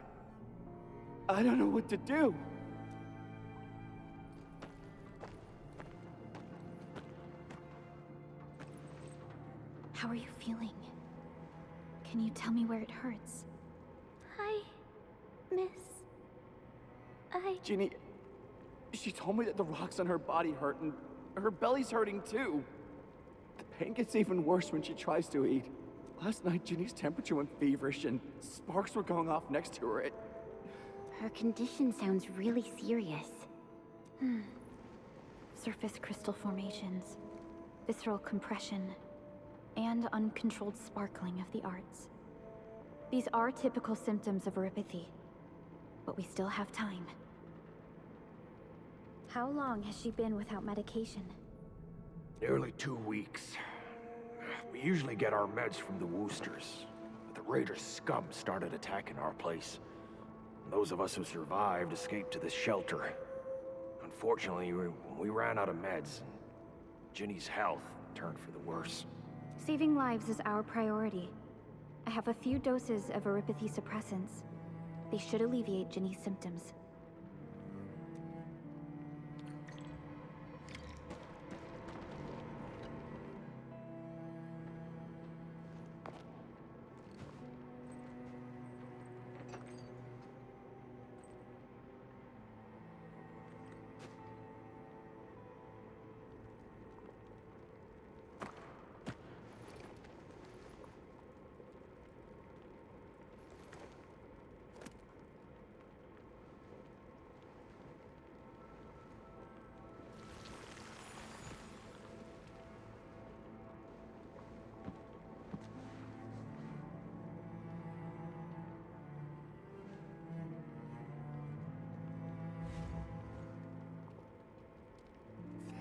Speaker 16: don't know what to do.
Speaker 4: How are you feeling? Can you tell me where it hurts?
Speaker 9: Hi, miss.
Speaker 16: Ginny, she told me that the rocks on her body hurt and her belly's hurting too. The pain gets even worse when she tries to eat. Last night, Ginny's temperature went feverish and sparks were going off next to her.
Speaker 18: Her condition sounds really serious.
Speaker 4: Surface crystal formations, visceral compression, and uncontrolled sparkling of the arts. These are typical symptoms of oropathy, but we still have time. How long has she been without medication?
Speaker 13: Nearly 2 weeks. We usually get our meds from the Woosters, but the Raiders' scum started attacking our place. Those of us who survived escaped to this shelter. Unfortunately, we ran out of meds, and Ginny's health turned for the worse.
Speaker 4: Saving lives is our priority. I have a few doses of oropathy suppressants. They should alleviate Ginny's symptoms.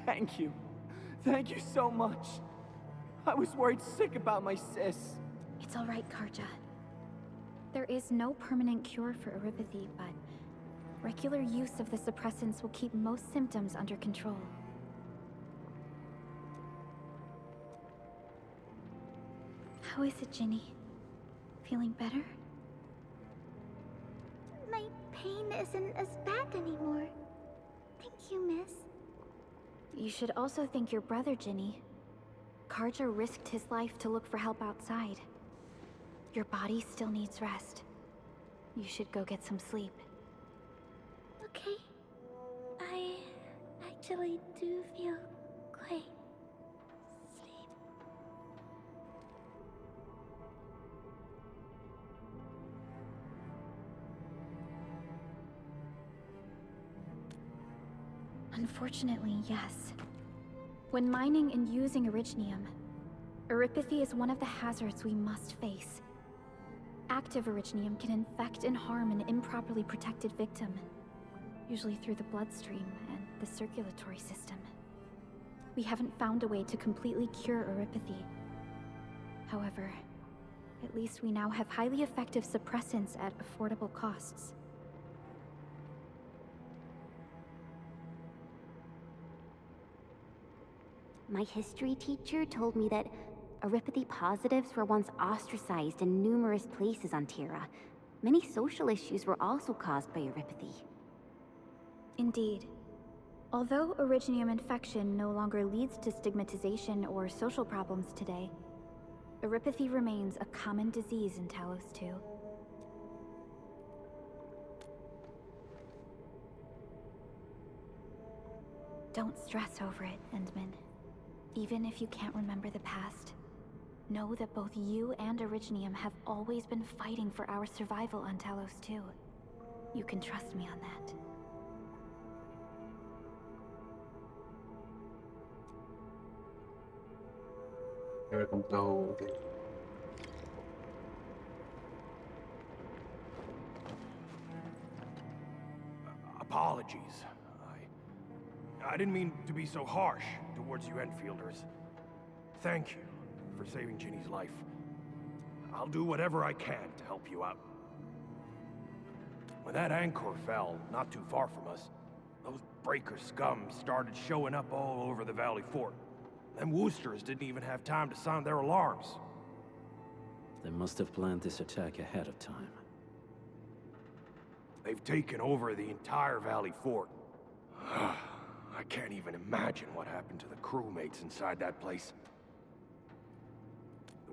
Speaker 16: Thank you. Thank you so much. I was worried sick about my sis.
Speaker 4: It's all right, Karja. There is no permanent cure for oropathy, but regular use of the suppressants will keep most symptoms under control. How is it, Ginny? Feeling better?
Speaker 9: My pain isn't as bad anymore. Thank you, miss.
Speaker 4: You should also thank your brother, Ginny. Karja risked his life to look for help outside. Your body still needs rest. You should go get some sleep.
Speaker 9: Okay. I actually do feel quite sleep.
Speaker 4: Unfortunately, yes. When mining and using originium, oropathy is one of the hazards we must face. Active originium can infect and harm an improperly protected victim, usually through the bloodstream and the circulatory system. We haven't found a way to completely cure oropathy. However, at least we now have highly effective suppressants at affordable costs.
Speaker 18: My history teacher told me that oropathy positives were once ostracized in numerous places on Terra. Many social issues were also caused by oropathy.
Speaker 4: Indeed. Although originium infection no longer leads to stigmatization or social problems today, oropathy remains a common disease in Talos 2. Don't stress over it, Endman. Even if you can't remember the past, know that both you and Originium have always been fighting for our survival on Talos 2. You can trust me on that.
Speaker 1: Haber comprado.
Speaker 13: Apologies. I didn't mean to be so harsh towards you Enfielders. Thank you for saving Ginny's life. I'll do whatever I can to help you out. When that anchor fell not too far from us, those breaker scum started showing up all over the Valley Fort. Them Woosters didn't even have time to sound their alarms.
Speaker 15: They must have planned this attack ahead of time.
Speaker 13: They've taken over the entire Valley Fort. I can't even imagine what happened to the crewmates inside that place.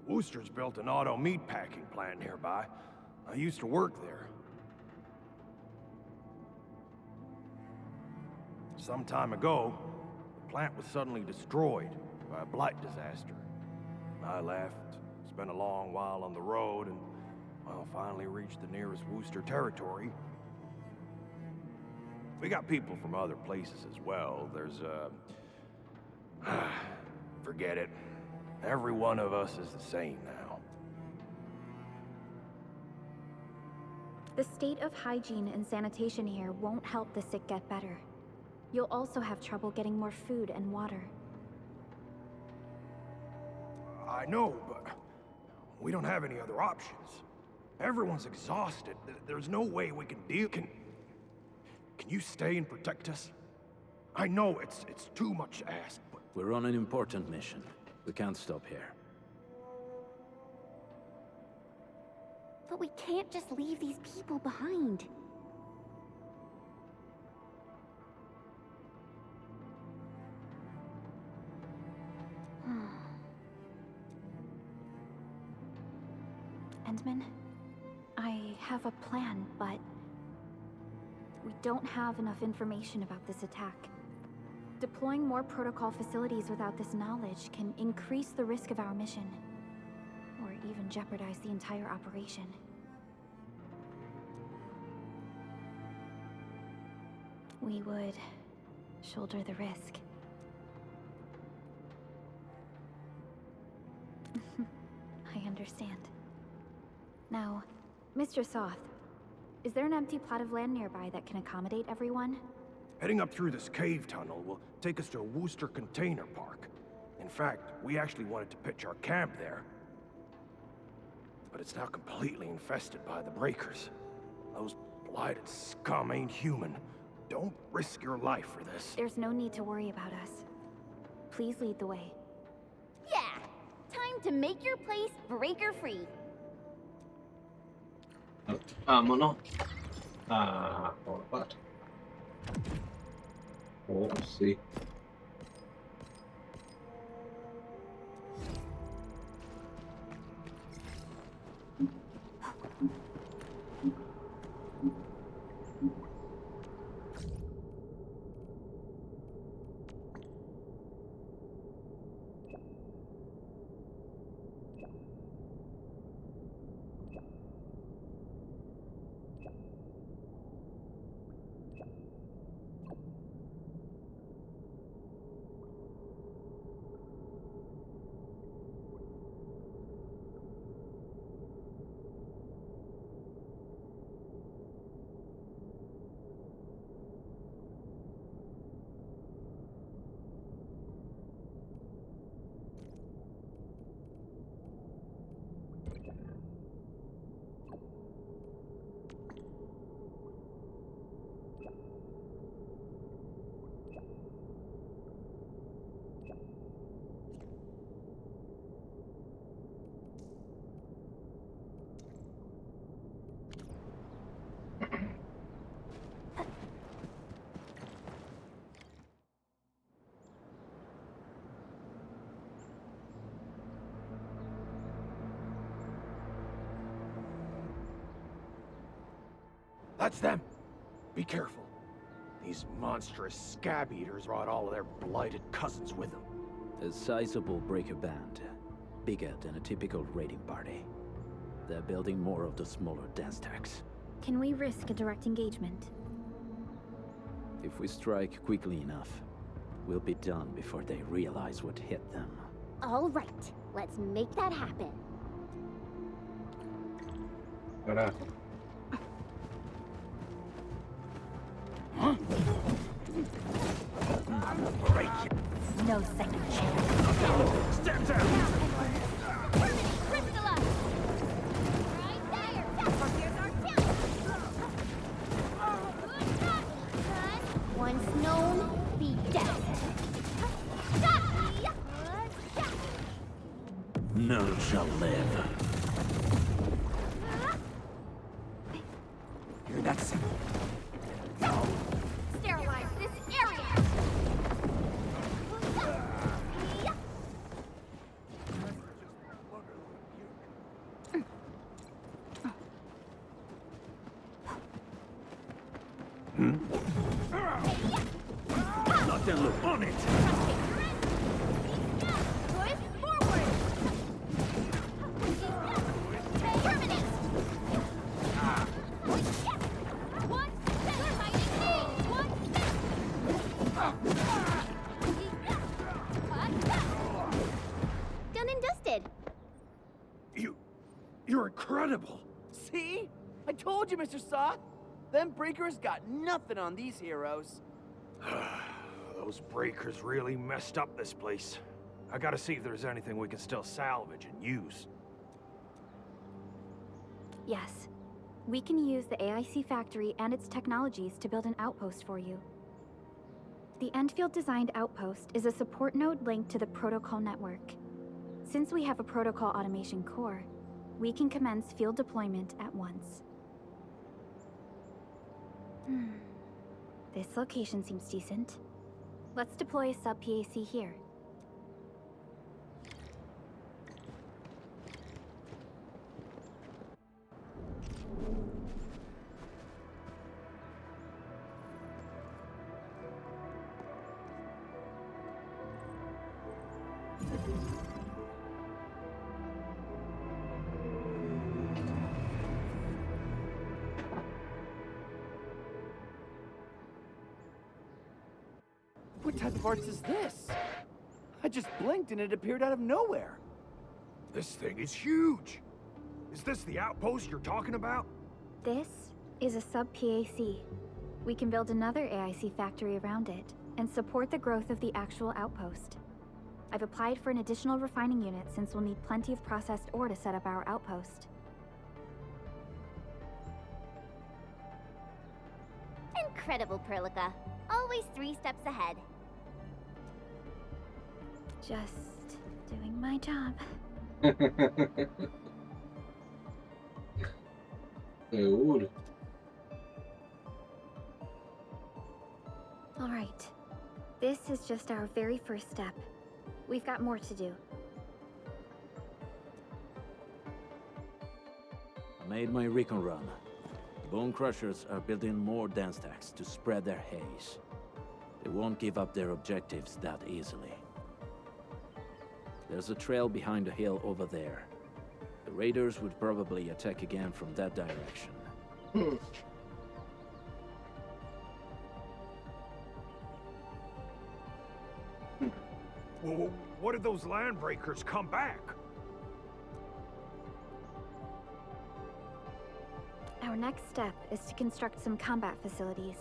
Speaker 13: Wooster's built an auto meat packing plant nearby. I used to work there. Some time ago, the plant was suddenly destroyed by a blight disaster. I left, spent a long while on the road, and, well, finally reached the nearest Wooster territory. We got people from other places as well. There's, forget it. Every one of us is the same now.
Speaker 4: The state of hygiene and sanitation here won't help the sick get better. You'll also have trouble getting more food and water.
Speaker 13: I know, but we don't have any other options. Everyone's exhausted. There's no way we can deal. Can you stay and protect us? I know it's too much to ask, but...
Speaker 15: We're on an important mission. We can't stop here.
Speaker 18: But we can't just leave these people behind.
Speaker 4: Endman, I have a plan, but we don't have enough information about this attack. Deploying more protocol facilities without this knowledge can increase the risk of our mission, or even jeopardize the entire operation. We would shoulder the risk. I understand. Now, Mr. Soth, is there an empty plot of land nearby that can accommodate everyone?
Speaker 13: Heading up through this cave tunnel will take us to a Wooster container park. In fact, we actually wanted to pitch our camp there. But it's now completely infested by the breakers. Those blighted scum ain't human. Don't risk your life for this.
Speaker 4: There's no need to worry about us. Please lead the way.
Speaker 18: Yeah! Time to make your place breaker-free.
Speaker 1: Vámonos a por. Oh, sí.
Speaker 13: That's them! Be careful. These monstrous scab eaters brought all of their blighted cousins with them.
Speaker 15: A sizable breaker band. Bigger than a typical raiding party. They're building more of the smaller dance tags.
Speaker 4: Can we risk a direct engagement?
Speaker 15: If we strike quickly enough, we'll be done before they realize what hit them.
Speaker 18: All right, let's make that happen.
Speaker 1: Carajo.
Speaker 10: No second chance.
Speaker 13: Stand down!
Speaker 18: Once known, be dead.
Speaker 15: None shall live.
Speaker 16: Hear that sound?
Speaker 9: Sterilize this area!
Speaker 13: Nothing look on it!
Speaker 9: Push forward. Permanent. One step. You're fighting me. One step. Done and dusted.
Speaker 13: You're incredible!
Speaker 16: See? I told you, Mr. Sock. Them breakers got nothing on these heroes.
Speaker 13: Those breakers really messed up this place. I gotta see if there's anything we can still salvage and use.
Speaker 4: Yes. We can use the AIC factory and its technologies to build an outpost for you. The Endfield designed outpost is a support node linked to the protocol network. Since we have a protocol automation core, we can commence field deployment at once. This location seems decent. Let's deploy a sub-PAC here.
Speaker 16: What type of arts is this? I just blinked and it appeared out of nowhere.
Speaker 13: This thing is huge! Is this the outpost you're talking about?
Speaker 4: This is a sub-PAC. We can build another AIC factory around it and support the growth of the actual outpost. I've applied for an additional refining unit since we'll need plenty of processed ore to set up our outpost.
Speaker 18: Incredible, Perlica. Always 3 steps ahead.
Speaker 4: Just doing my job.
Speaker 1: Seguro.
Speaker 4: All right. This is just our very first step. We've got more to do.
Speaker 15: I made my recon run. Bone Crushers are building more dance stacks to spread their haze. They won't give up their objectives that easily. There's a trail behind the hill over there. The raiders would probably attack again from that direction.
Speaker 13: Well, what did those land breakers come back?
Speaker 4: Our next step is to construct some combat facilities.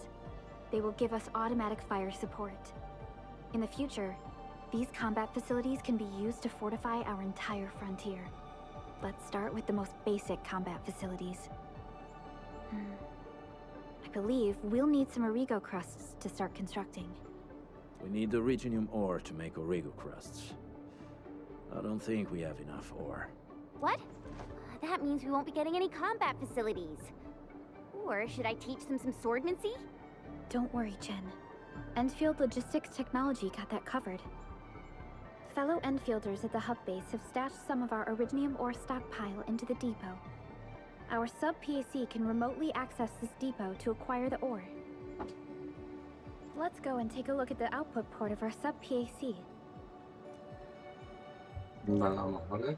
Speaker 4: They will give us automatic fire support. In the future, these combat facilities can be used to fortify our entire frontier. Let's start with the most basic combat facilities. I believe we'll need some Origo crusts to start constructing.
Speaker 15: We need the Originium ore to make Origo crusts. I don't think we have enough ore.
Speaker 18: What? That means we won't be getting any combat facilities. Or should I teach them some swordmancy?
Speaker 4: Don't worry, Jen. Endfield Logistics Technology got that covered. Fellow Endfielders at the hub base have stashed some of our Originium ore stockpile into the depot. Our sub-PAC can remotely access this depot to acquire the ore. Let's go and take a look at the output port of our sub-PAC.
Speaker 1: Vamos a ver.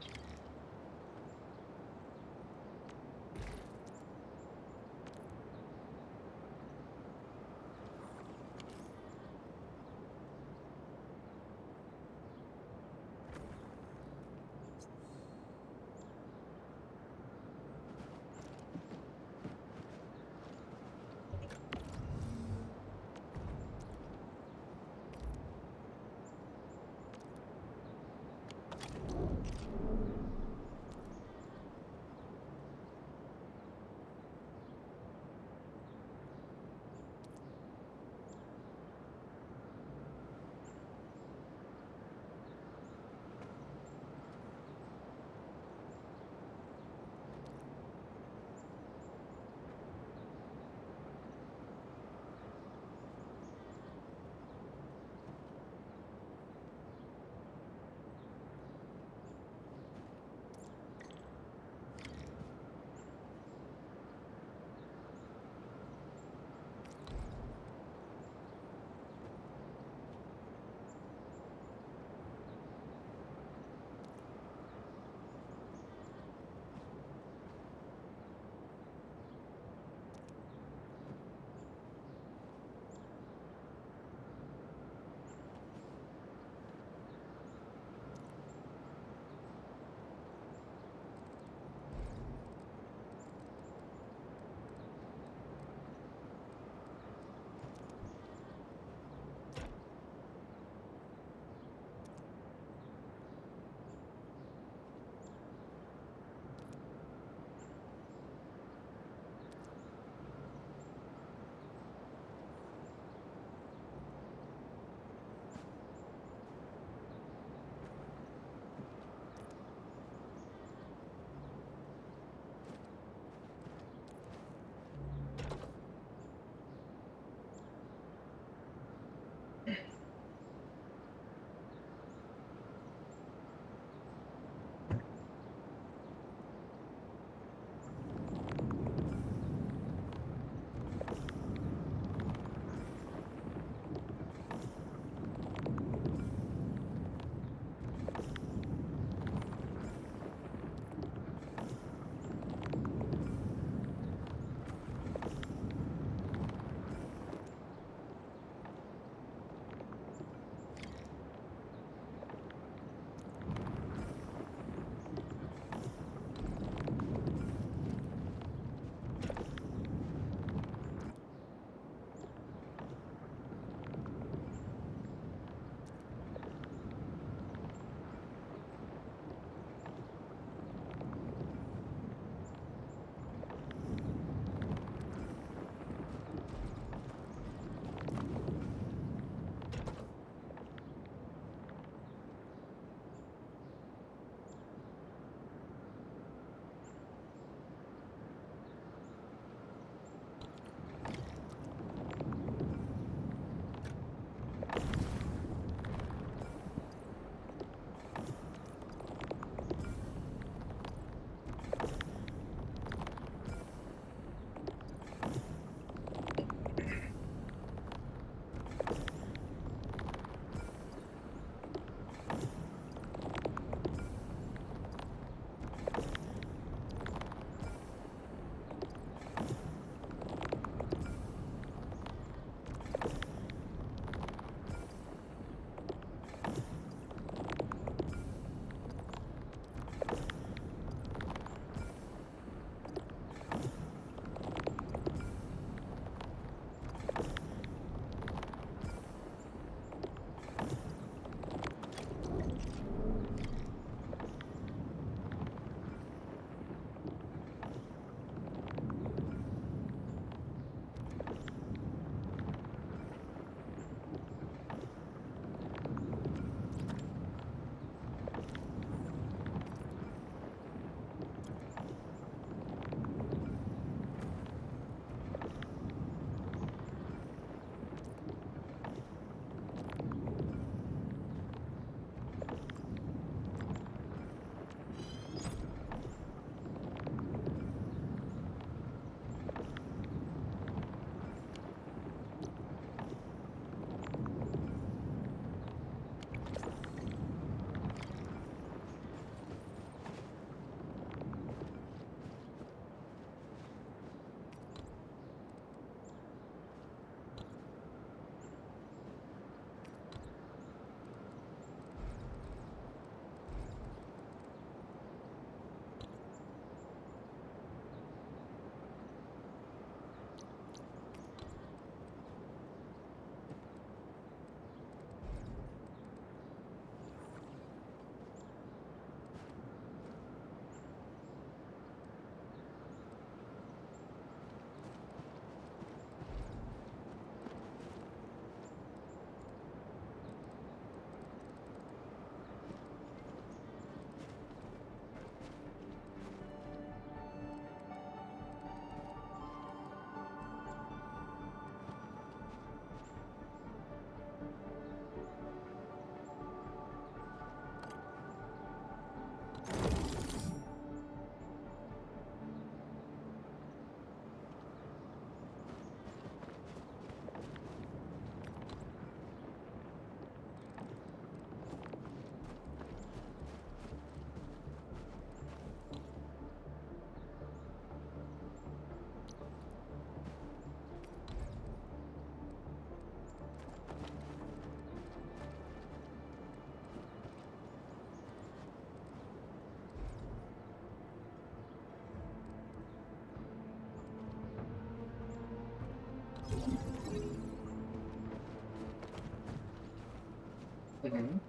Speaker 1: Ujú.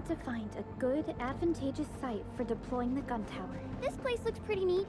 Speaker 4: to find a good, advantageous site for deploying the gun tower.
Speaker 18: This place looks pretty neat.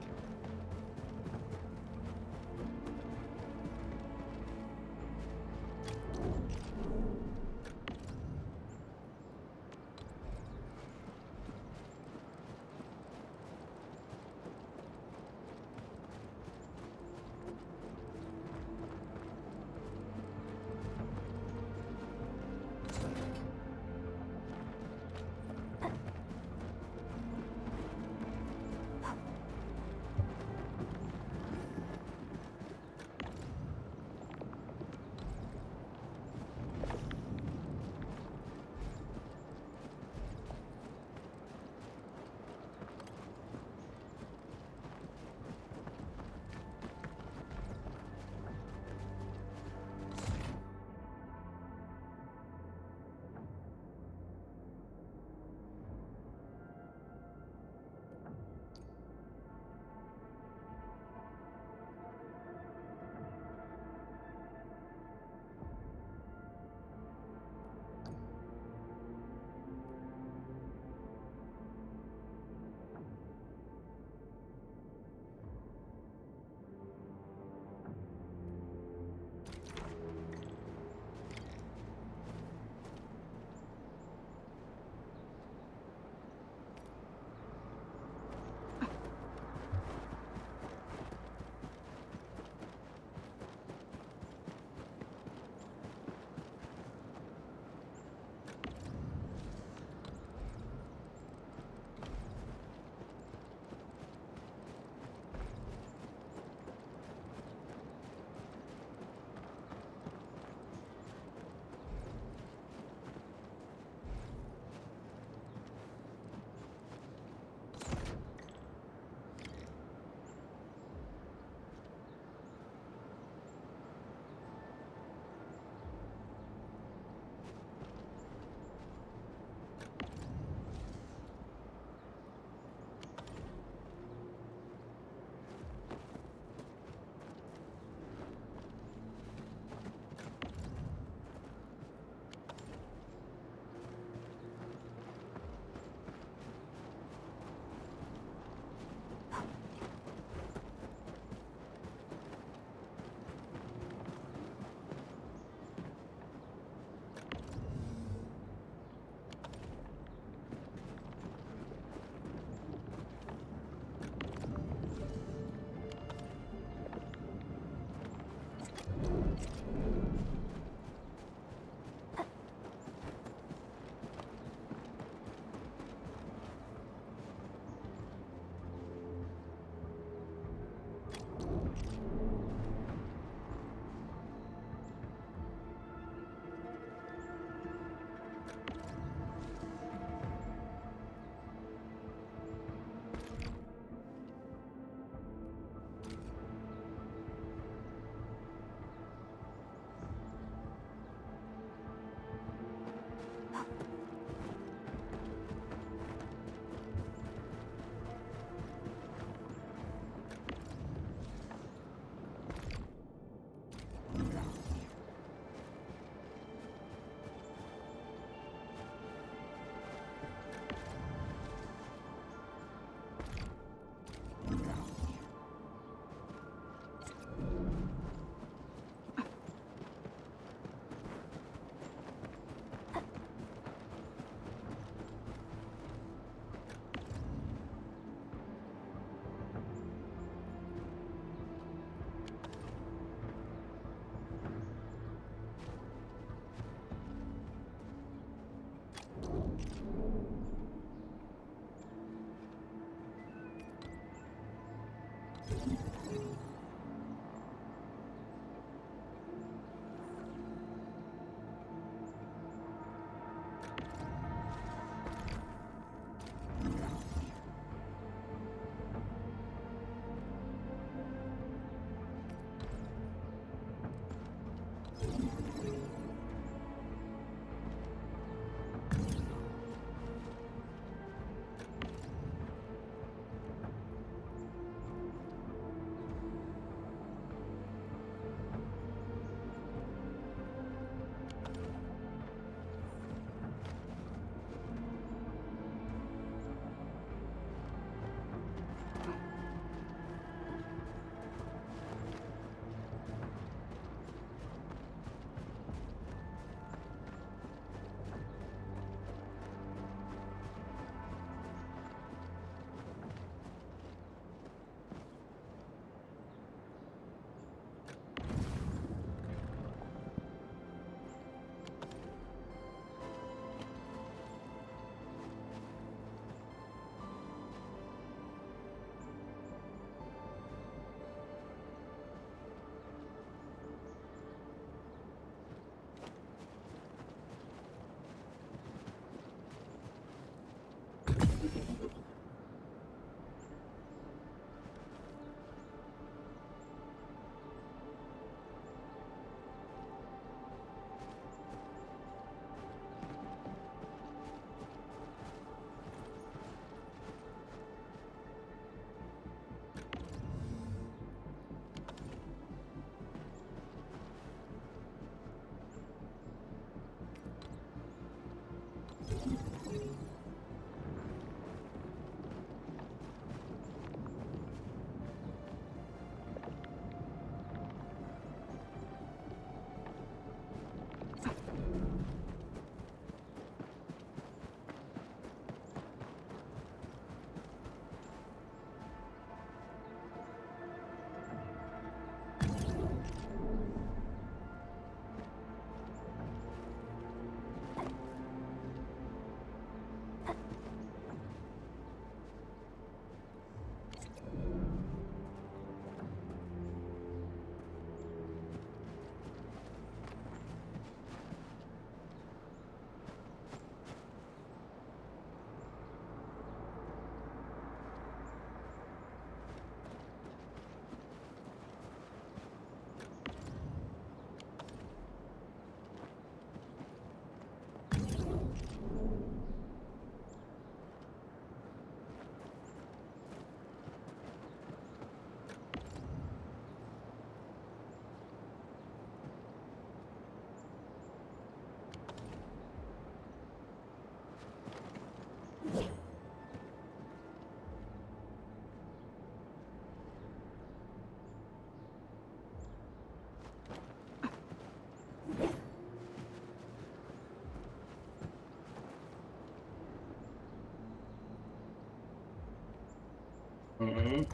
Speaker 1: Ujú.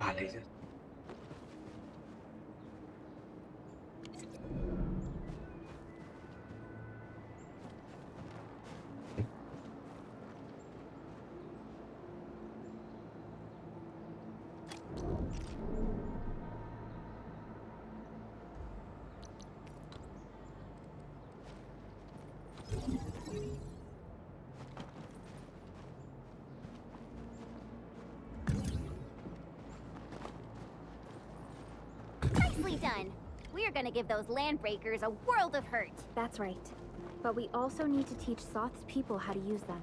Speaker 1: Vale, ya.
Speaker 18: Nicely done. We're gonna give those landbreakers a world of hurt.
Speaker 4: That's right. But we also need to teach Soth's people how to use them.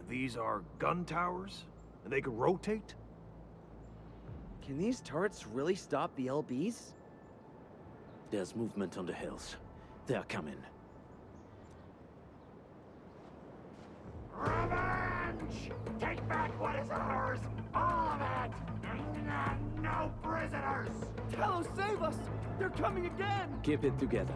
Speaker 13: These are gun towers? And they can rotate?
Speaker 16: Can these turrets really stop the LBs?
Speaker 15: There's movement on the hills. They're coming.
Speaker 14: Revenge! Take back what is ours! All of it! No prisoners!
Speaker 16: Talos, save us! They're coming again!
Speaker 15: Keep it together.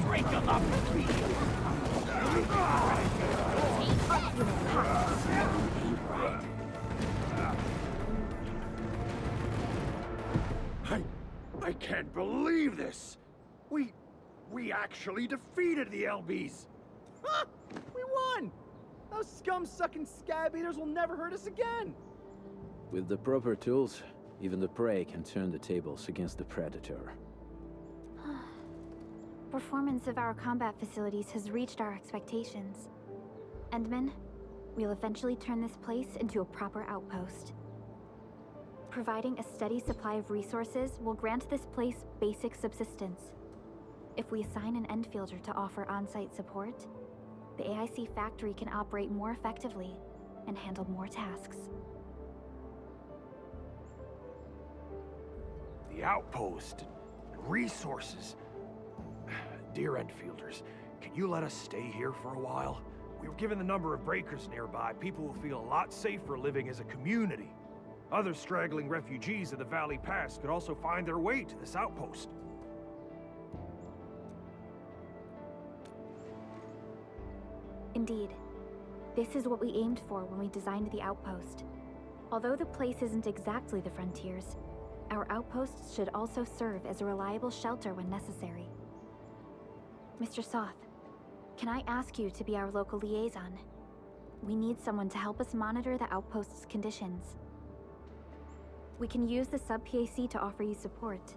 Speaker 19: Break them up!
Speaker 13: I can't believe this! We actually defeated the LBs!
Speaker 16: Huh! We won! Those scum-sucking scab eaters will never hurt us again!
Speaker 15: With the proper tools, even the prey can turn the tables against the predator.
Speaker 4: Performance of our combat facilities has reached our expectations. Endman, we'll eventually turn this place into a proper outpost. Providing a steady supply of resources will grant this place basic subsistence. If we assign an Endfielder to offer on-site support, the AIC factory can operate more effectively and handle more tasks.
Speaker 13: The outpost and resources. Dear Endfielders, can you let us stay here for a while? We were given the number of breakers nearby. People will feel a lot safer living as a community. Other straggling refugees of the Valley Pass could also find their way to this outpost.
Speaker 4: Indeed. This is what we aimed for when we designed the outpost. Although the place isn't exactly the frontiers, our outposts should also serve as a reliable shelter when necessary. Mr. Soth, can I ask you to be our local liaison? We need someone to help us monitor the outpost's conditions. We can use the sub-PAC to offer you support.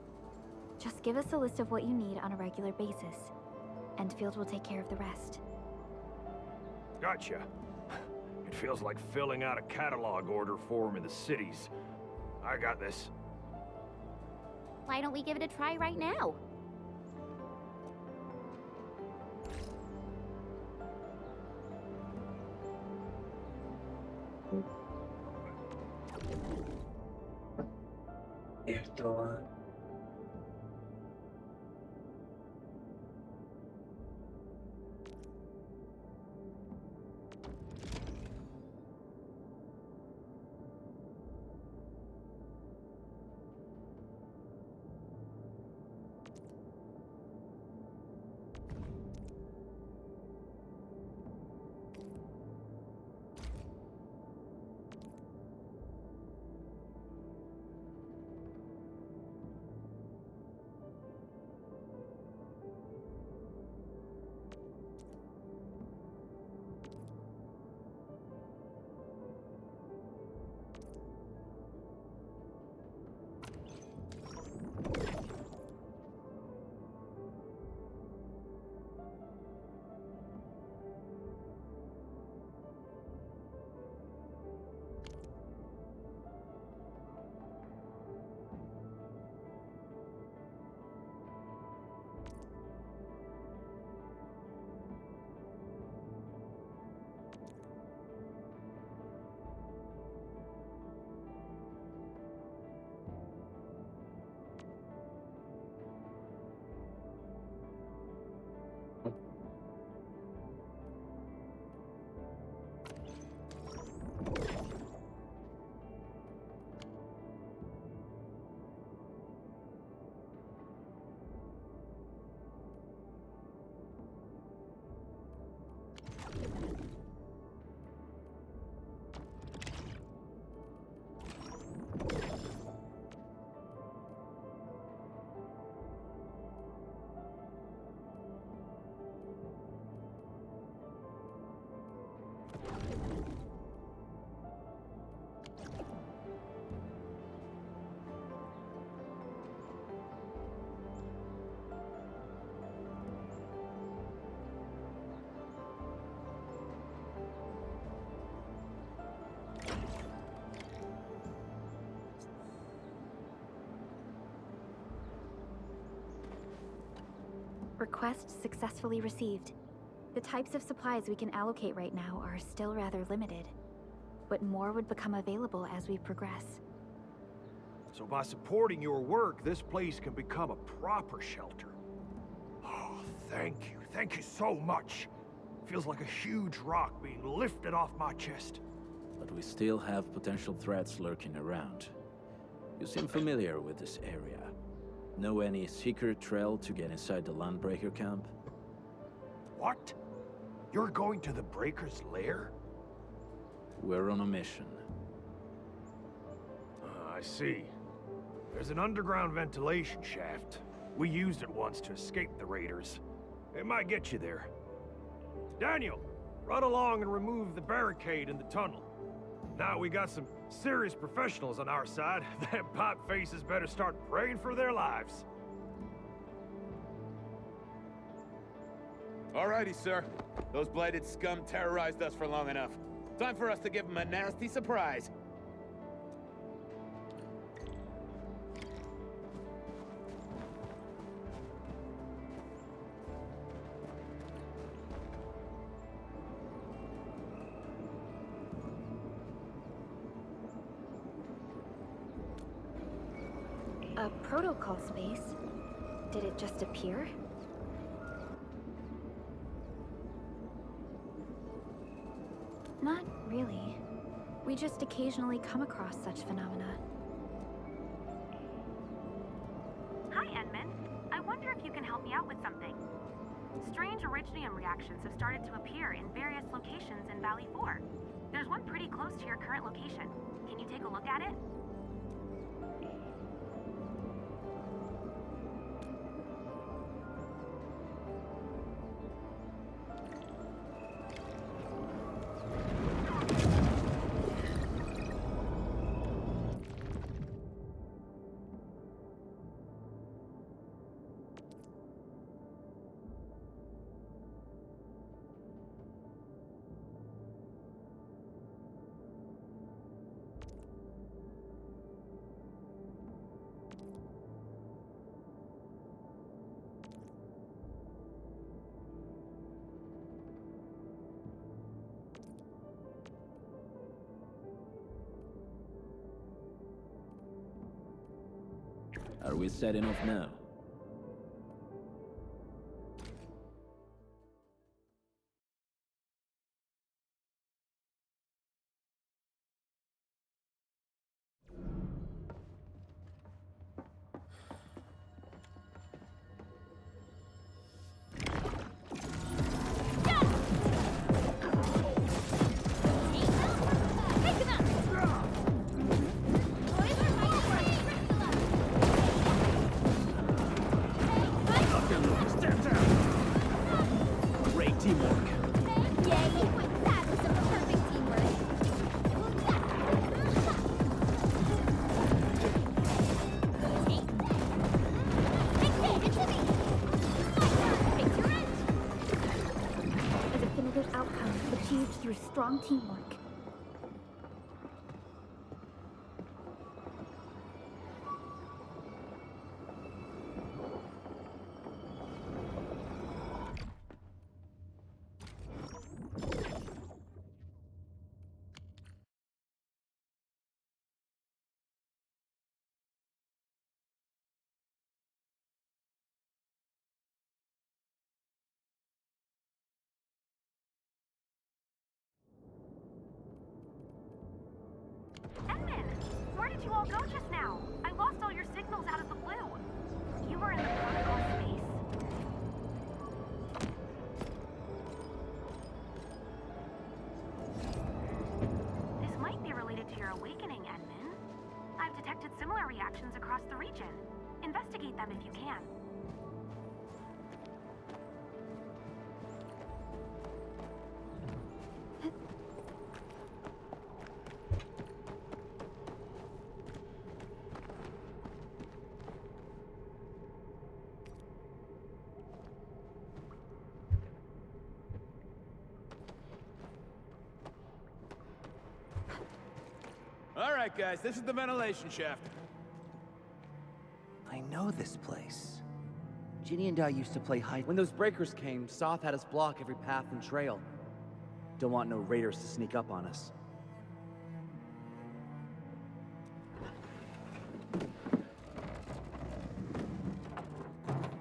Speaker 4: Just give us a list of what you need on a regular basis. Endfield will take care of the rest.
Speaker 13: Gotcha. It feels like filling out a catalog order form in the cities. I got this.
Speaker 18: Why don't we give it a try right now?
Speaker 1: Esto va.
Speaker 4: Request successfully received. The types of supplies we can allocate right now are still rather limited, but more would become available as we progress.
Speaker 13: So by supporting your work, this place can become a proper shelter. Oh, thank you. Thank you so much. Feels like a huge rock being lifted off my chest.
Speaker 15: But we still have potential threats lurking around. You seem familiar with this area. Know any secret trail to get inside the Landbreaker camp?
Speaker 13: What? You're going to the Breaker's lair?
Speaker 15: We're on a mission.
Speaker 13: I see. There's an underground ventilation shaft. We used it once to escape the raiders. It might get you there. Daniel, run along and remove the barricade in the tunnel. Now we got some serious professionals on our side. Them pipe faces better start praying for their lives.
Speaker 20: Alrighty, sir. Those blighted scum terrorized us for long enough. Time for us to give them a nasty surprise.
Speaker 4: A protocol space? Did it just appear? Not really. We just occasionally come across such phenomena.
Speaker 8: Hi, Edmund. I wonder if you can help me out with something. Strange originium reactions have started to appear in various locations in Valley 4. There's one pretty close to your current location. Can you take a look at it?
Speaker 15: Are we setting off now?
Speaker 4: Through strong teamwork.
Speaker 8: Where did you all go just now? I lost all your signals out of the blue. You were in the protocol space? This might be related to your awakening, Edmund. I've detected similar reactions across the region. Investigate them if you can.
Speaker 20: right, guys, this is the ventilation shaft.
Speaker 16: I know this place. Ginny and I used to play hide. When those breakers came, Soth had us block every path and trail. Don't want no raiders to sneak up on us.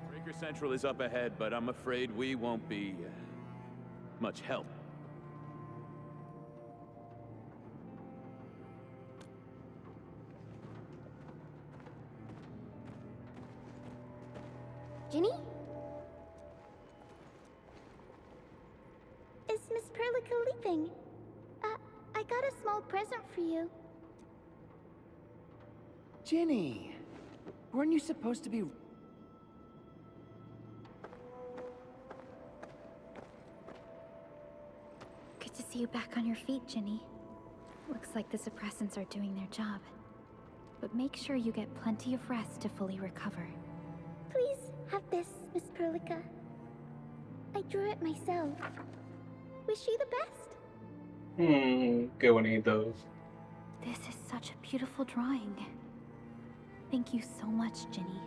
Speaker 20: Breaker Central is up ahead, but I'm afraid we won't be much help.
Speaker 18: Ginny? Is Miss Perlica leaving? I got a small present for you.
Speaker 16: Ginny! Weren't you supposed to be...
Speaker 4: Good to see you back on your feet, Ginny. Looks like the suppressants are doing their job. But make sure you get plenty of rest to fully recover.
Speaker 18: Please have this, Miss Perlica. I drew it myself. Wish you the best.
Speaker 1: Qué bonito.
Speaker 4: This is such a beautiful drawing. Thank you so much, Ginny.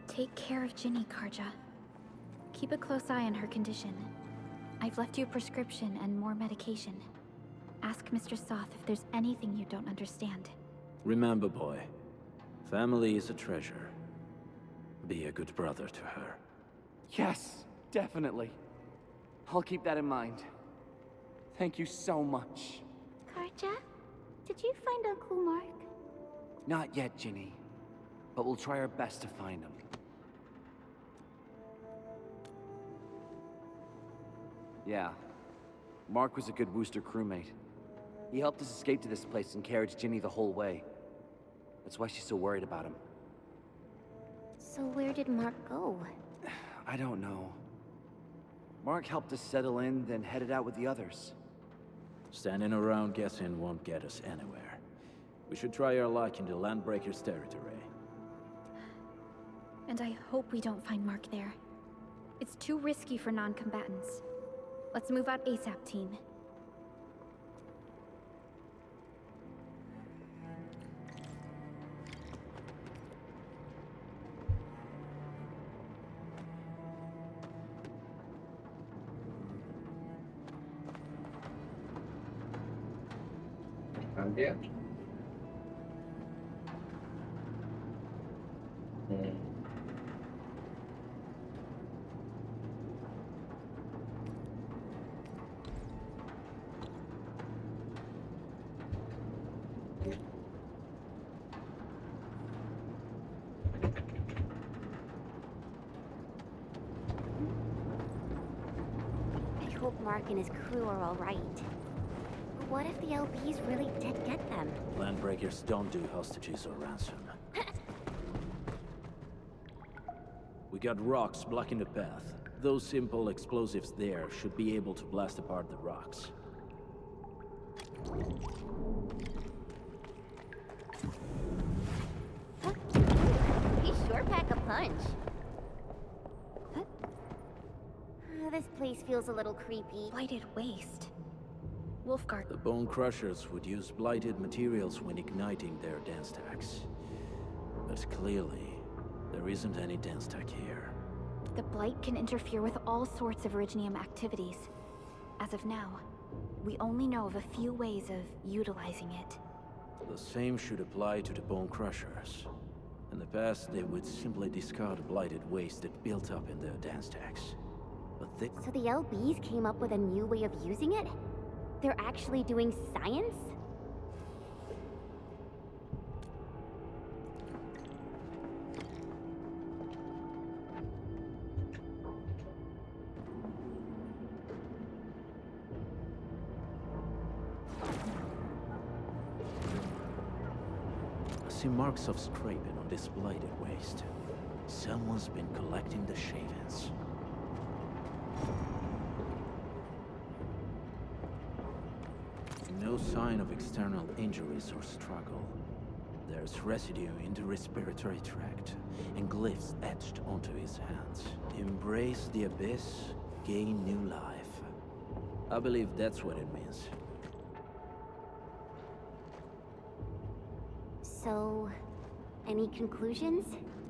Speaker 4: Take care of Ginny, Karja. Keep a close eye on her condition. I've left you a prescription and more medication. Ask Mr. Soth if there's anything you don't understand.
Speaker 15: Remember, boy, family is a treasure. Be a good brother to her.
Speaker 16: Yes, definitely. I'll keep that in mind. Thank you so much.
Speaker 18: Karja, did you find Uncle Mark?
Speaker 16: Not yet, Ginny. But we'll try our best to find him. Yeah. Mark was a good Wooster crewmate. He helped us escape to this place and carried Ginny the whole way. That's why she's so worried about him.
Speaker 18: So where did Mark go?
Speaker 16: I don't know. Mark helped us settle in, then headed out with the others.
Speaker 15: Standing around guessing won't get us anywhere. We should try our luck in the Landbreakers' territory.
Speaker 4: And I hope we don't find Mark there. It's too risky for non-combatants. Let's move out ASAP, team.
Speaker 1: Cambia.
Speaker 18: I hope Mark and his crew are all right. But what if the LBs really did get them?
Speaker 15: Landbreakers don't do hostages or ransom. We got rocks blocking the path. Those simple explosives there should be able to blast apart the rocks.
Speaker 18: He sure pack a punch. This place feels a little creepy.
Speaker 4: Blighted waste. Wolfguard.
Speaker 15: The Bone Crushers would use blighted materials when igniting their dance stacks. But clearly, there isn't any dance stack here.
Speaker 4: The Blight can interfere with all sorts of Originium activities. As of now, we only know of a few ways of utilizing it.
Speaker 15: The same should apply to the Bone Crushers. In the past, they would simply discard blighted waste that built up in their dance stacks. But they...
Speaker 18: So the LBs came up with a new way of using it? They're actually doing science?
Speaker 15: I see marks of scraping on this blighted waste. Someone's been collecting the shavings. No sign of external injuries or struggle. There's residue in the respiratory tract, and glyphs etched onto his hands. Embrace the abyss, gain new life. I believe that's what it means.
Speaker 18: So, any conclusions?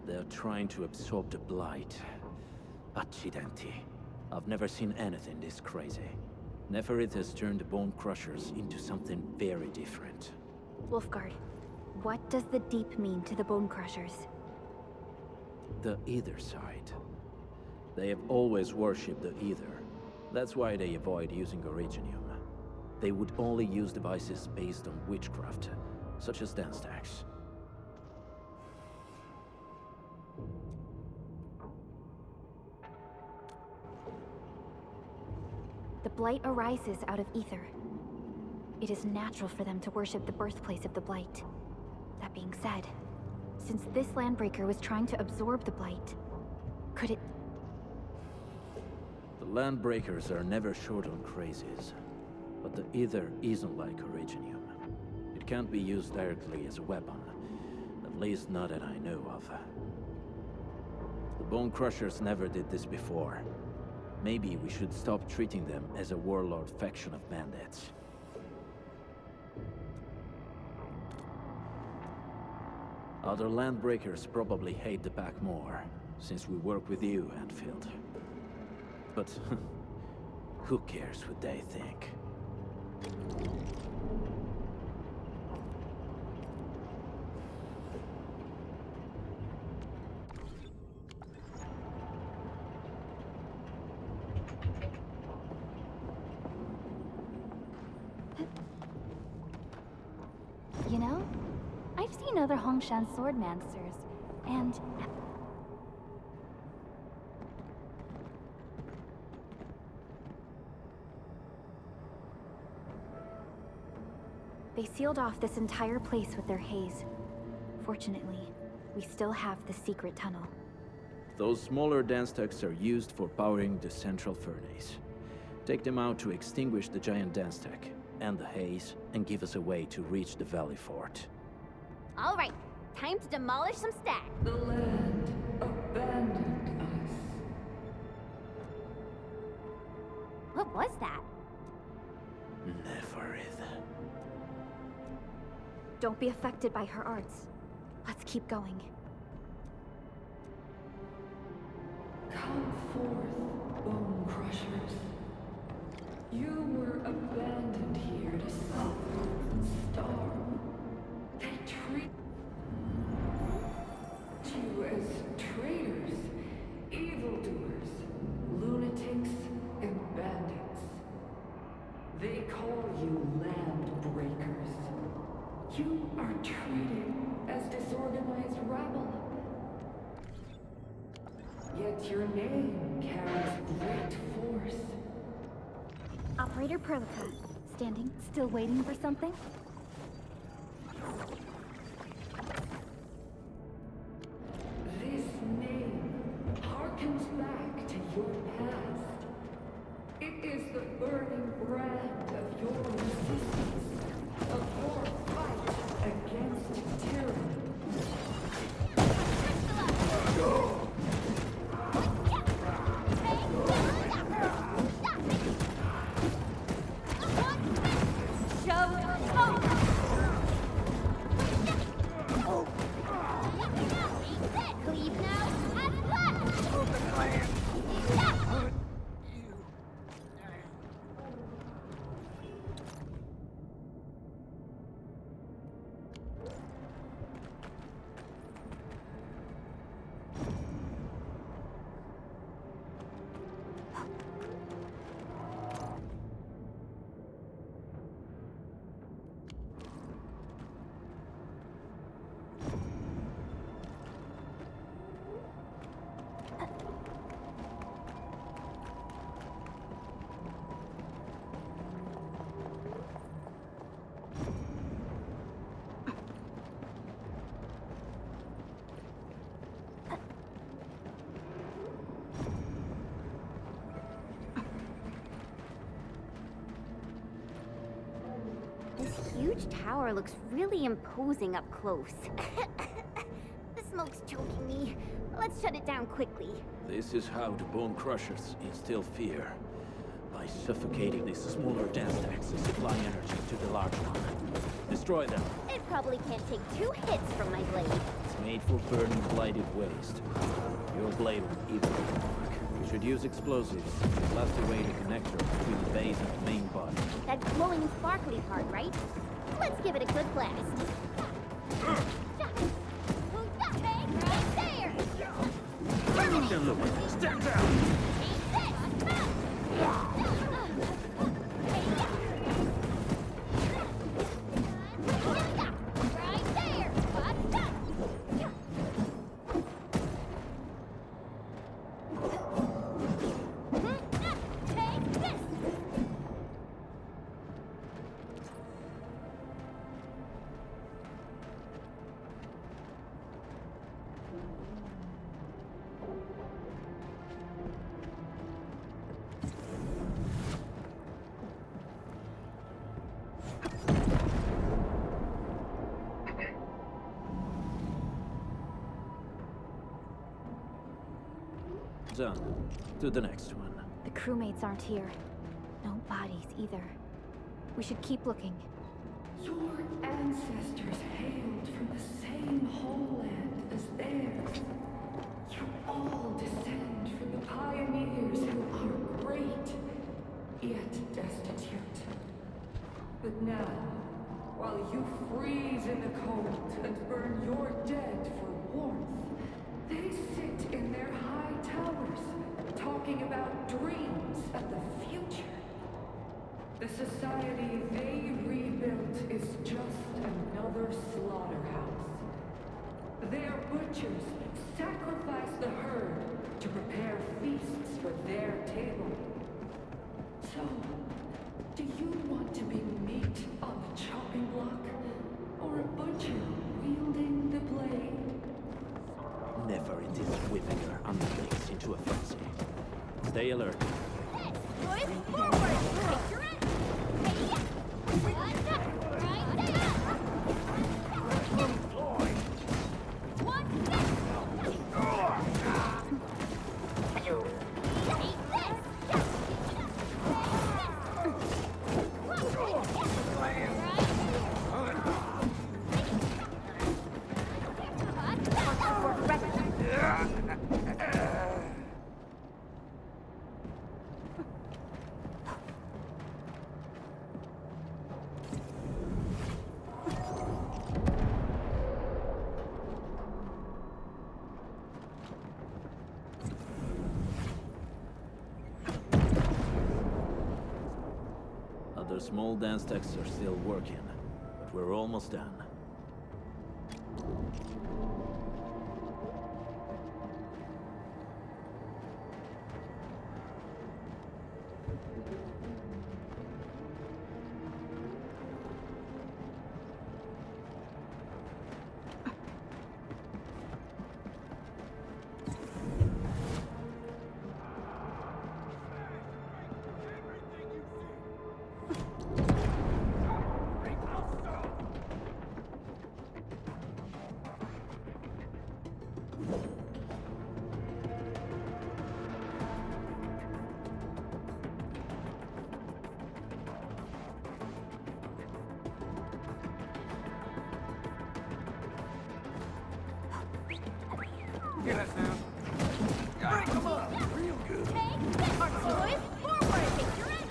Speaker 15: They're trying to absorb the blight. Accidenti. I've never seen anything this crazy. Neferith has turned the Bone Crushers into something very different.
Speaker 4: Wolfguard, what does the Deep mean to the Bone Crushers?
Speaker 15: The Either side. They have always worshipped the Either. That's why they avoid using Originium. They would only use devices based on witchcraft, such as dance stacks.
Speaker 4: The Blight arises out of ether. It is natural for them to worship the birthplace of the Blight. That being said, since this Landbreaker was trying to absorb the Blight, could it...
Speaker 15: The Landbreakers are never short on crazes, but the Ether isn't like Originium. It can't be used directly as a weapon, at least not that I know of. The Bone Crushers never did this before. Maybe we should stop treating them as a warlord faction of bandits. Other Landbreakers probably hate the pack more, since we work with you, Endfield. But who cares what they think?
Speaker 4: You know, I've seen other Hongshan swordmancers, and... they sealed off this entire place with their haze. Fortunately, we still have the secret tunnel.
Speaker 15: Those smaller dance stacks are used for powering the central furnace. Take them out to extinguish the giant dance stack, and the haze, and give us a way to reach the Valley Fort.
Speaker 9: All right, time to demolish some stacks.
Speaker 21: The land abandoned us.
Speaker 9: What was that?
Speaker 15: Neferith.
Speaker 4: Don't be affected by her arts. Let's keep going.
Speaker 21: Come forth, Bone Crushers. You were abandoned here to suffer and starve. They treat you as traitors, evildoers, lunatics, and bandits. They call you land breakers. You are treated as disorganized rabble. Yet your name carries great force.
Speaker 4: Operator Perlica, standing, still waiting for something?
Speaker 21: This name harkens back to your past. It is the burning brand of your resistance, of your fight against tyranny.
Speaker 18: Huge tower looks really imposing up close. The smoke's choking me. Let's shut it down quickly.
Speaker 15: This is how the Bone Crushers instill fear. By by suffocating these smaller dance stacks to supply energy to the large one. Destroy them.
Speaker 18: It probably can't take 2 hits from my blade.
Speaker 15: It's made for burning blighted waste. Your blade will even work. We should use explosives to blast away the connector between the base and the main body.
Speaker 18: That glowing and sparkly part, right? Let's give it a good blast.
Speaker 15: Stand down! Done. To the next one.
Speaker 4: The crewmates aren't here. No bodies either. We should keep looking.
Speaker 21: Your ancestors hailed from the same homeland as theirs. You all descend from the pioneers who are great, yet destitute. But now, while you freeze in the cold and burn your dead for warmth, they sit in their high towers, talking about dreams of the future. The society they rebuilt is just another slaughterhouse. Their butchers sacrifice the herd to prepare feasts for their table. So, do you want to be meat on the chopping block, or a butcher wielding the blade?
Speaker 15: Never it is whipping her underlings into a frenzy. Stay alert.
Speaker 9: Boys, forward! Take your end!
Speaker 15: Other small dance stacks are still working, but we're almost done.
Speaker 12: Get us now. Break them up. Real good.
Speaker 9: Take this, boys! Forward! Take your end!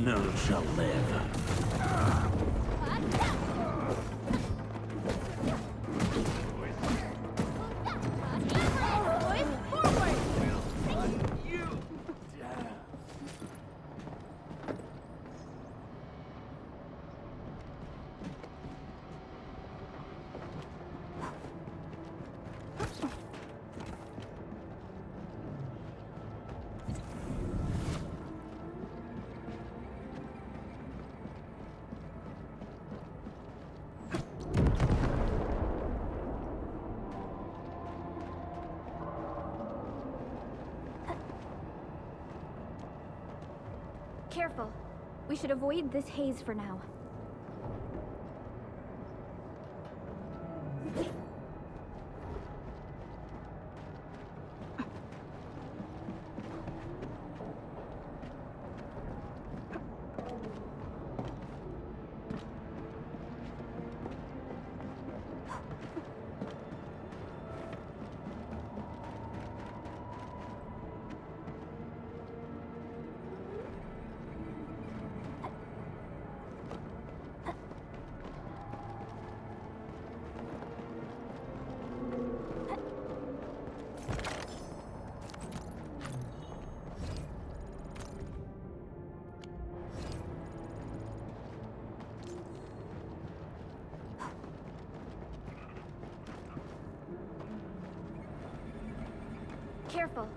Speaker 15: None shall live.
Speaker 4: Careful. We should avoid this haze for now. Careful.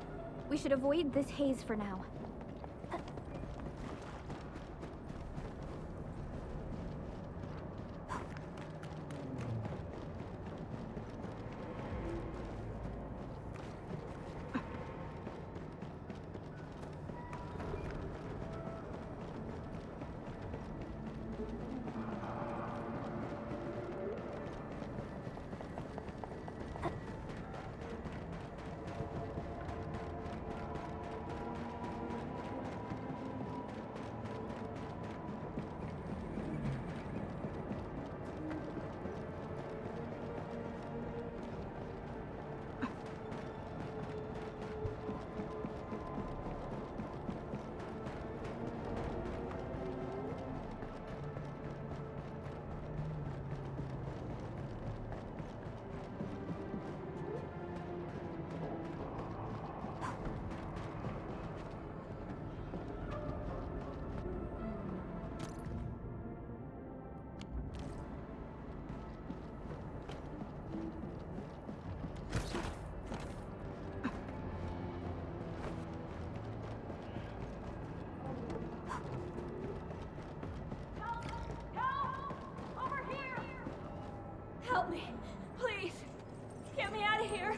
Speaker 4: We should avoid this haze for now.
Speaker 10: Help me, please. Get me out of here.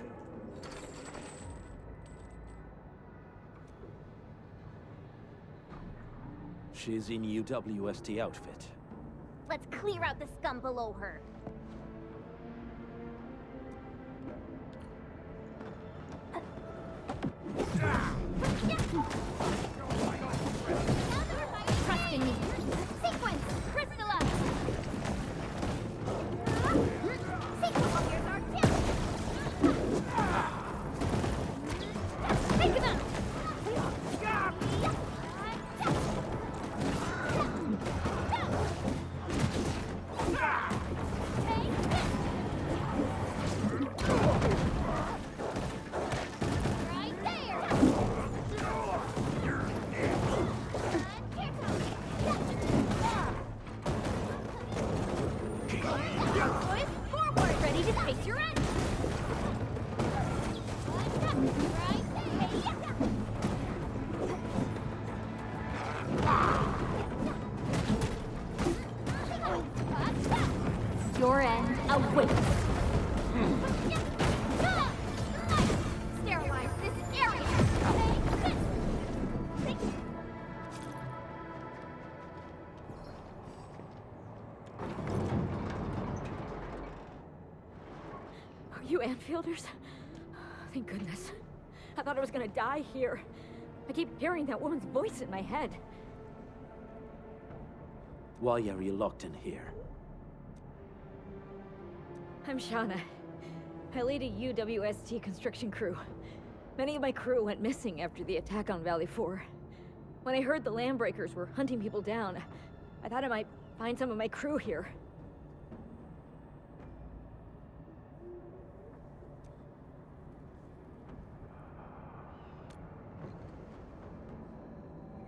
Speaker 15: She's in UWST outfit.
Speaker 18: Let's clear out the scum below her. Trust in me. Sequence! Crystalla! Sequence! Here's our kill! Take him out! Your end awaits. Sterilize this area.
Speaker 10: Are you Enfielders? Thank goodness. I thought I was gonna die here. I keep hearing that woman's voice in my head.
Speaker 15: Why are you locked in here?
Speaker 10: I'm Shauna. I lead a UWST construction crew. Many of my crew went missing after the attack on Valley 4. When I heard the Landbreakers were hunting people down, I thought I might find some of my crew here.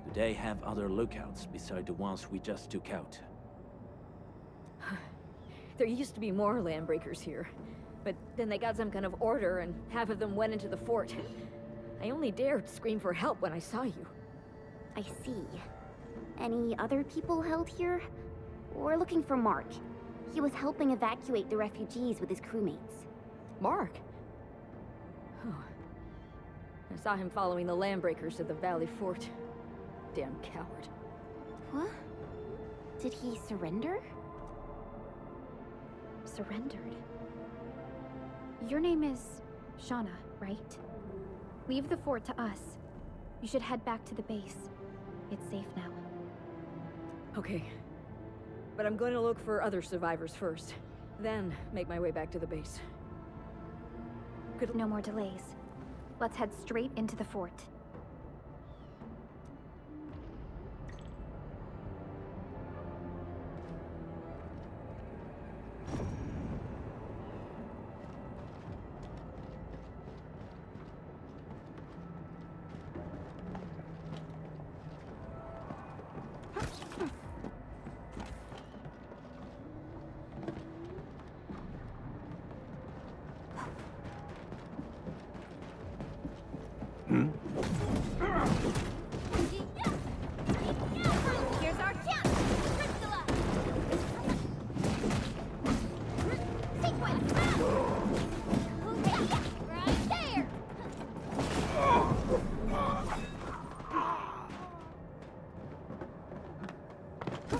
Speaker 15: Do they have other lookouts beside the ones we just took out?
Speaker 10: There used to be more Landbreakers here, but then they got some kind of order and half of them went into the fort. I only dared scream for help when I saw you.
Speaker 18: I see. Any other people held here? We're looking for Mark. He was helping evacuate the refugees with his crewmates.
Speaker 10: Mark? Oh. I saw him following the Landbreakers to the Valley Fort. Damn coward.
Speaker 18: What? Did he surrender?
Speaker 4: Surrendered. Your name is Shauna, right? Leave the fort to us. You should head back to the base. It's safe now.
Speaker 10: Okay. But I'm going to look for other survivors first. Then make my way back to the base.
Speaker 4: No more delays. Let's head straight into the fort.
Speaker 18: The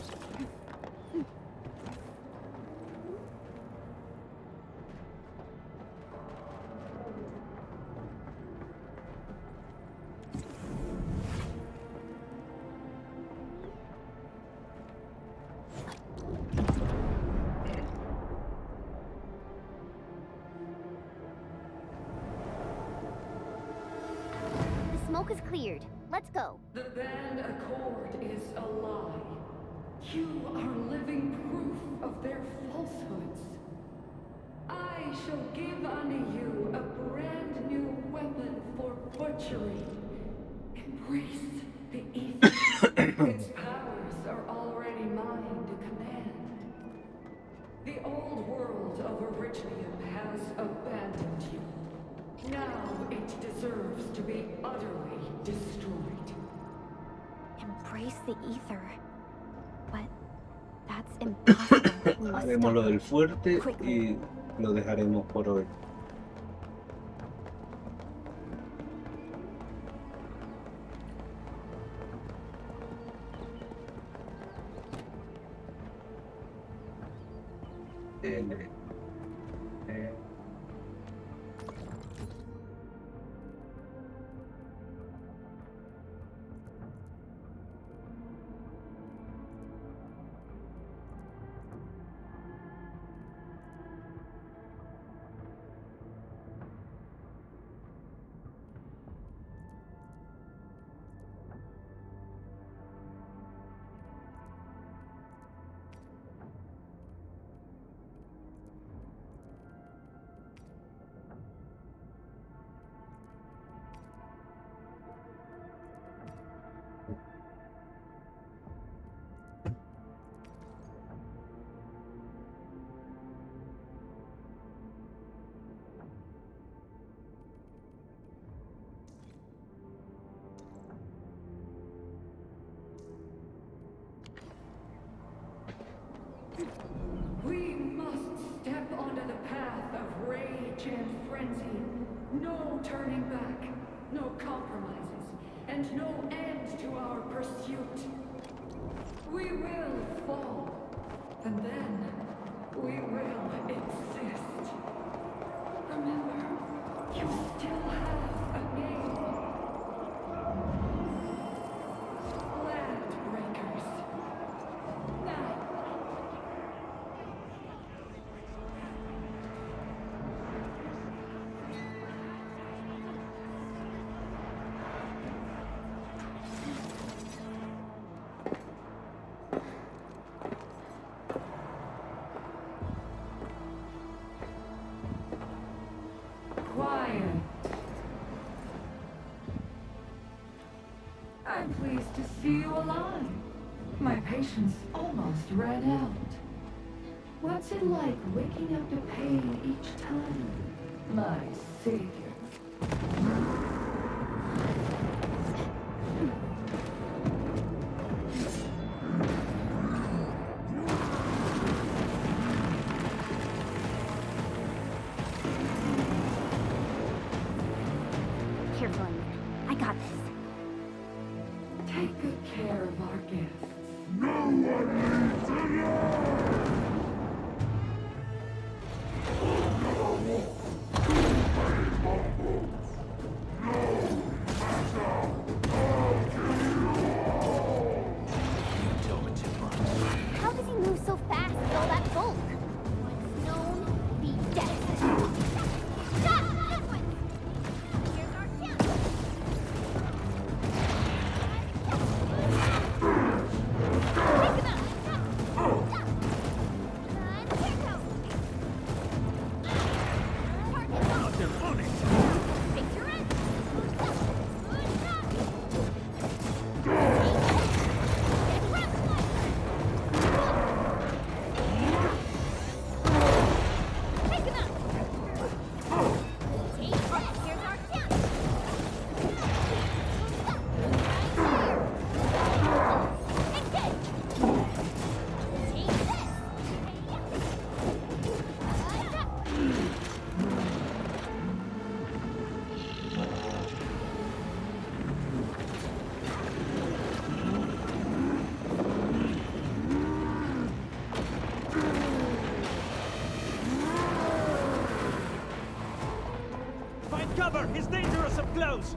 Speaker 18: smoke is cleared. Let's go.
Speaker 21: The band accord is a lie. You are living proof of their falsehoods. I shall give unto you a brand new weapon for butchery. Embrace the evil. Its powers are already mine to command. The old world of Originium has abandoned you. Now it deserves to be utterly destroyed.
Speaker 4: Embrace the ether. But that's impossible. We must
Speaker 1: Haremos
Speaker 4: stop
Speaker 1: lo
Speaker 4: it.
Speaker 1: del fuerte
Speaker 4: Quickly.
Speaker 1: y lo dejaremos por hoy.
Speaker 21: We must step onto the path of rage and frenzy. No turning back, no compromises, and no end to our pursuit. We will fall, and then we will exist. Remember, you still have a name. Land Breakers. Now. Quiet. I'm pleased to see you alive. My patience almost ran out. What's it like waking up to pain each time? My savior.
Speaker 18: Careful, I got this.
Speaker 21: Take good care of our guests.
Speaker 14: No one leaves alone!
Speaker 18: How does he move so fast with all that bulk? Once known, be dead. Stop! This way! Here's our chance! Pick him up!
Speaker 6: Cover! He's dangerous up close!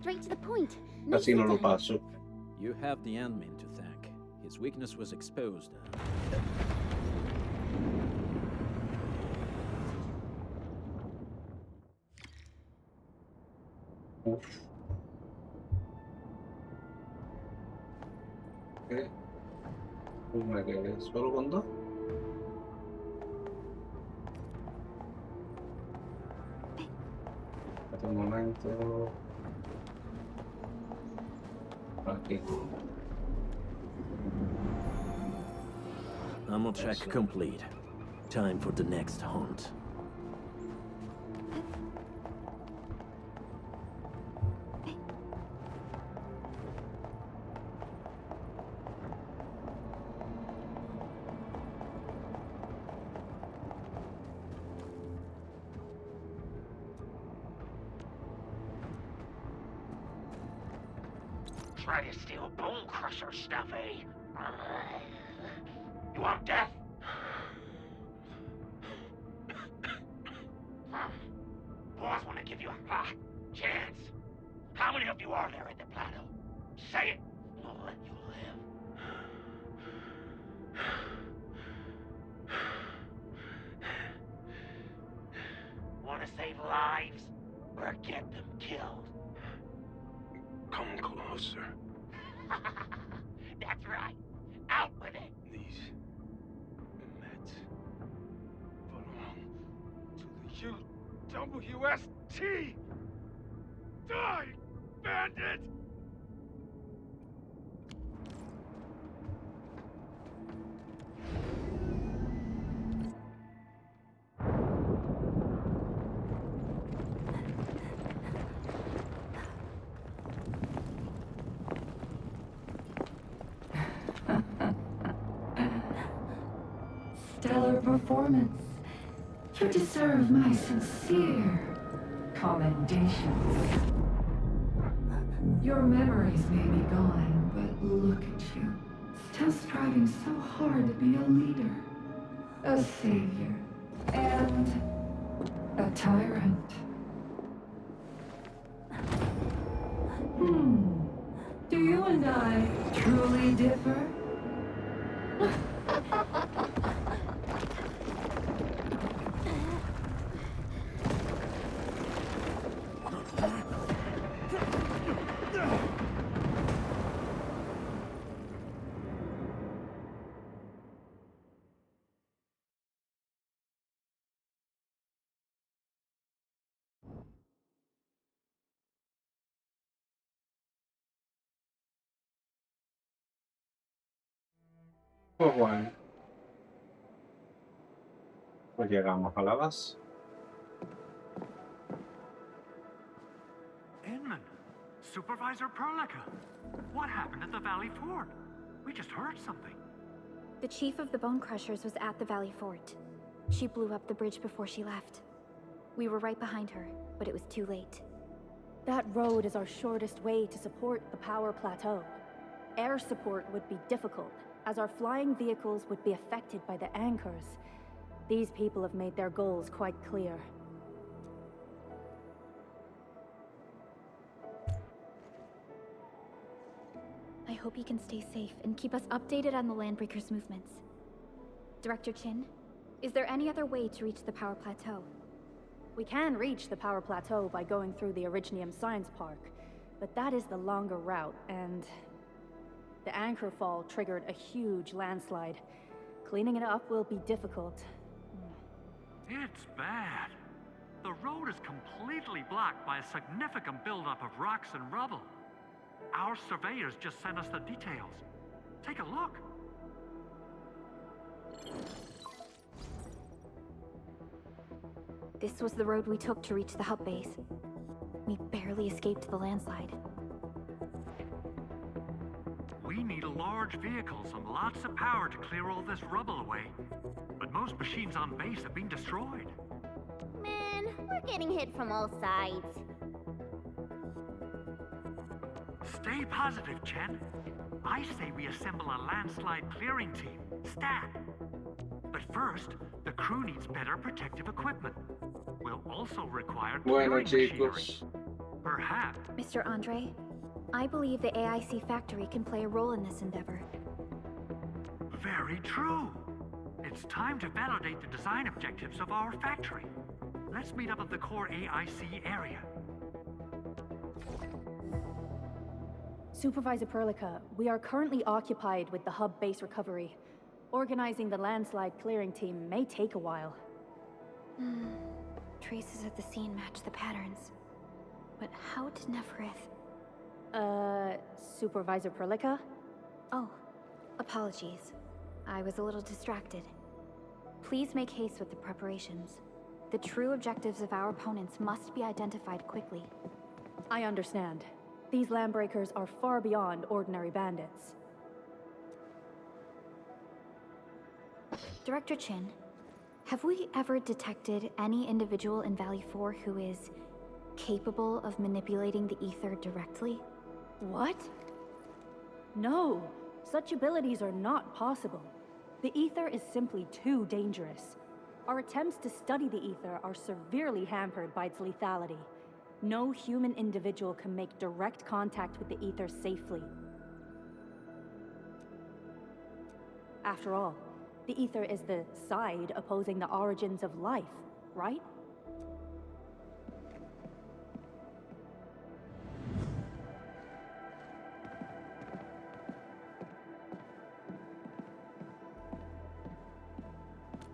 Speaker 18: Straight to the point.
Speaker 1: Casi no lo paso.
Speaker 15: You have the admin to thank. His weakness was exposed.
Speaker 1: Uf. ¿Qué? Una que solo con dos. Hasta un momento. Aquí.
Speaker 15: Ammo check complete. Time for the next hunt.
Speaker 19: Try to steal Bone Crusher stuff, eh? You want death? Boss want to give you a chance. How many of you are there in the plateau? Say it, and I'll let you live. Want to save lives, or get them killed?
Speaker 13: Come closer.
Speaker 19: That's right. Out with it.
Speaker 13: These meds belong to the UWST. Die, bandit!
Speaker 21: Stellar performance. You deserve my sincere commendations. Your memories may be gone, but look at you. Still striving so hard to be a leader, a savior, and a tyrant. Do you and I truly differ?
Speaker 1: Pues bueno. Pues llegamos a la base.
Speaker 3: Inman, Supervisor Perlica, what happened at the Valley Fort? We just heard something.
Speaker 4: The chief of the Bone Crushers was at the Valley Fort. She blew up the bridge before she left. We were right behind her, but it was too late.
Speaker 11: That road is our shortest way to support the power plateau. Air support would be difficult, as our flying vehicles would be affected by the anchors. These people have made their goals quite clear.
Speaker 4: I hope he can stay safe and keep us updated on the Landbreakers' movements. Director Chin, is there any other way to reach the power plateau?
Speaker 11: We can reach the power plateau by going through the Originium Science Park, but that is the longer route, and the anchor fall triggered a huge landslide. Cleaning it up will be difficult.
Speaker 3: It's bad. The road is completely blocked by a significant buildup of rocks and rubble. Our surveyors just sent us the details. Take a look.
Speaker 4: This was the road we took to reach the hub base. We barely escaped the landslide.
Speaker 3: We need large vehicles and lots of power to clear all this rubble away. But most machines on base have been destroyed.
Speaker 18: Man, we're getting hit from all sides.
Speaker 3: Stay positive, Chen. I say we assemble a landslide clearing team, STAT. But first, the crew needs better protective equipment. We'll also require clearing machinery. Perhaps.
Speaker 4: Mr. Andre, I believe the AIC factory can play a role in this endeavor.
Speaker 3: Very true. It's time to validate the design objectives of our factory. Let's meet up at the core AIC area.
Speaker 11: Supervisor Perlica, we are currently occupied with the hub base recovery. Organizing the landslide clearing team may take a while.
Speaker 4: Traces at the scene match the patterns. But how did Neferith...
Speaker 11: Supervisor Perlica?
Speaker 4: Oh, apologies. I was a little distracted. Please make haste with the preparations. The true objectives of our opponents must be identified quickly.
Speaker 11: I understand. These Landbreakers are far beyond ordinary bandits.
Speaker 4: Director Chin, have we ever detected any individual in Valley 4 who is capable of manipulating the ether directly?
Speaker 11: What? No, such abilities are not possible. The ether is simply too dangerous. Our attempts to study the ether are severely hampered by its lethality. No human individual can make direct contact with the ether safely. After all, the ether is the side opposing the origins of life, right?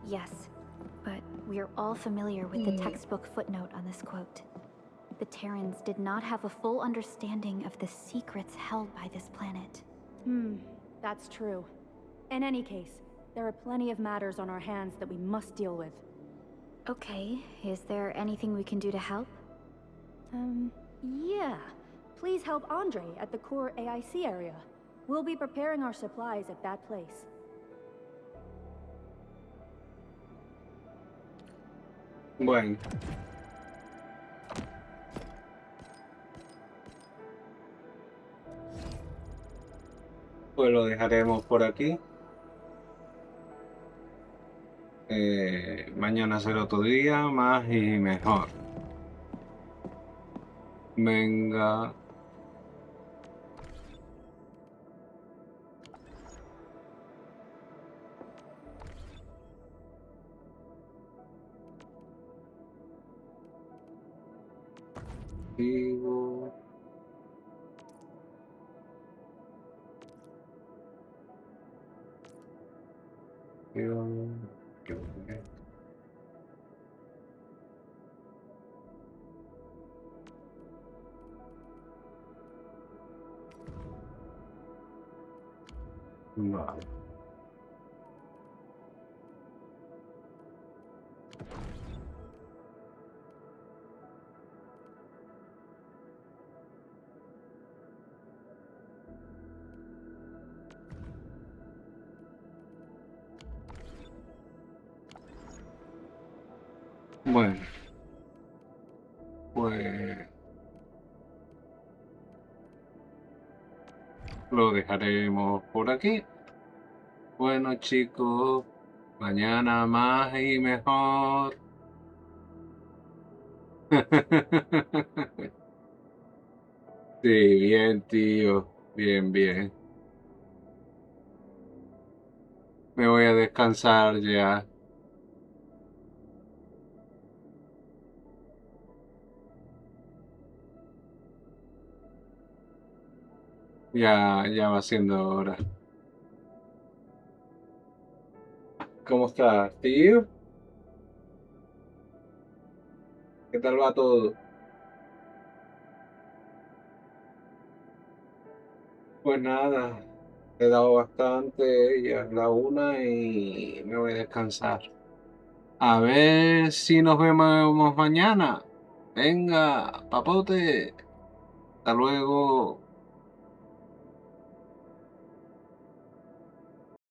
Speaker 4: Yes, but we're all familiar with the textbook footnote on this quote. The Terrans did not have a full understanding of the secrets held by this planet.
Speaker 11: That's true. In any case, there are plenty of matters on our hands that we must deal with.
Speaker 4: Okay, is there anything we can do to help?
Speaker 11: Yeah. Please help Andre at the core AIC area. We'll be preparing our supplies at that place.
Speaker 1: Bueno. Pues lo dejaremos por aquí. Mañana será otro día más y mejor. Venga. Sigo. Vale. Bueno, pues lo dejaremos por aquí. Bueno, chicos, mañana más y mejor. Sí, bien, tío. Bien, bien. Me voy a descansar ya. Ya va siendo hora. ¿Cómo estás, tío? ¿Qué tal va todo? Pues nada, he dado bastante, ya es la 1 y me voy a descansar. A ver si nos vemos mañana. Venga, papote. Hasta luego.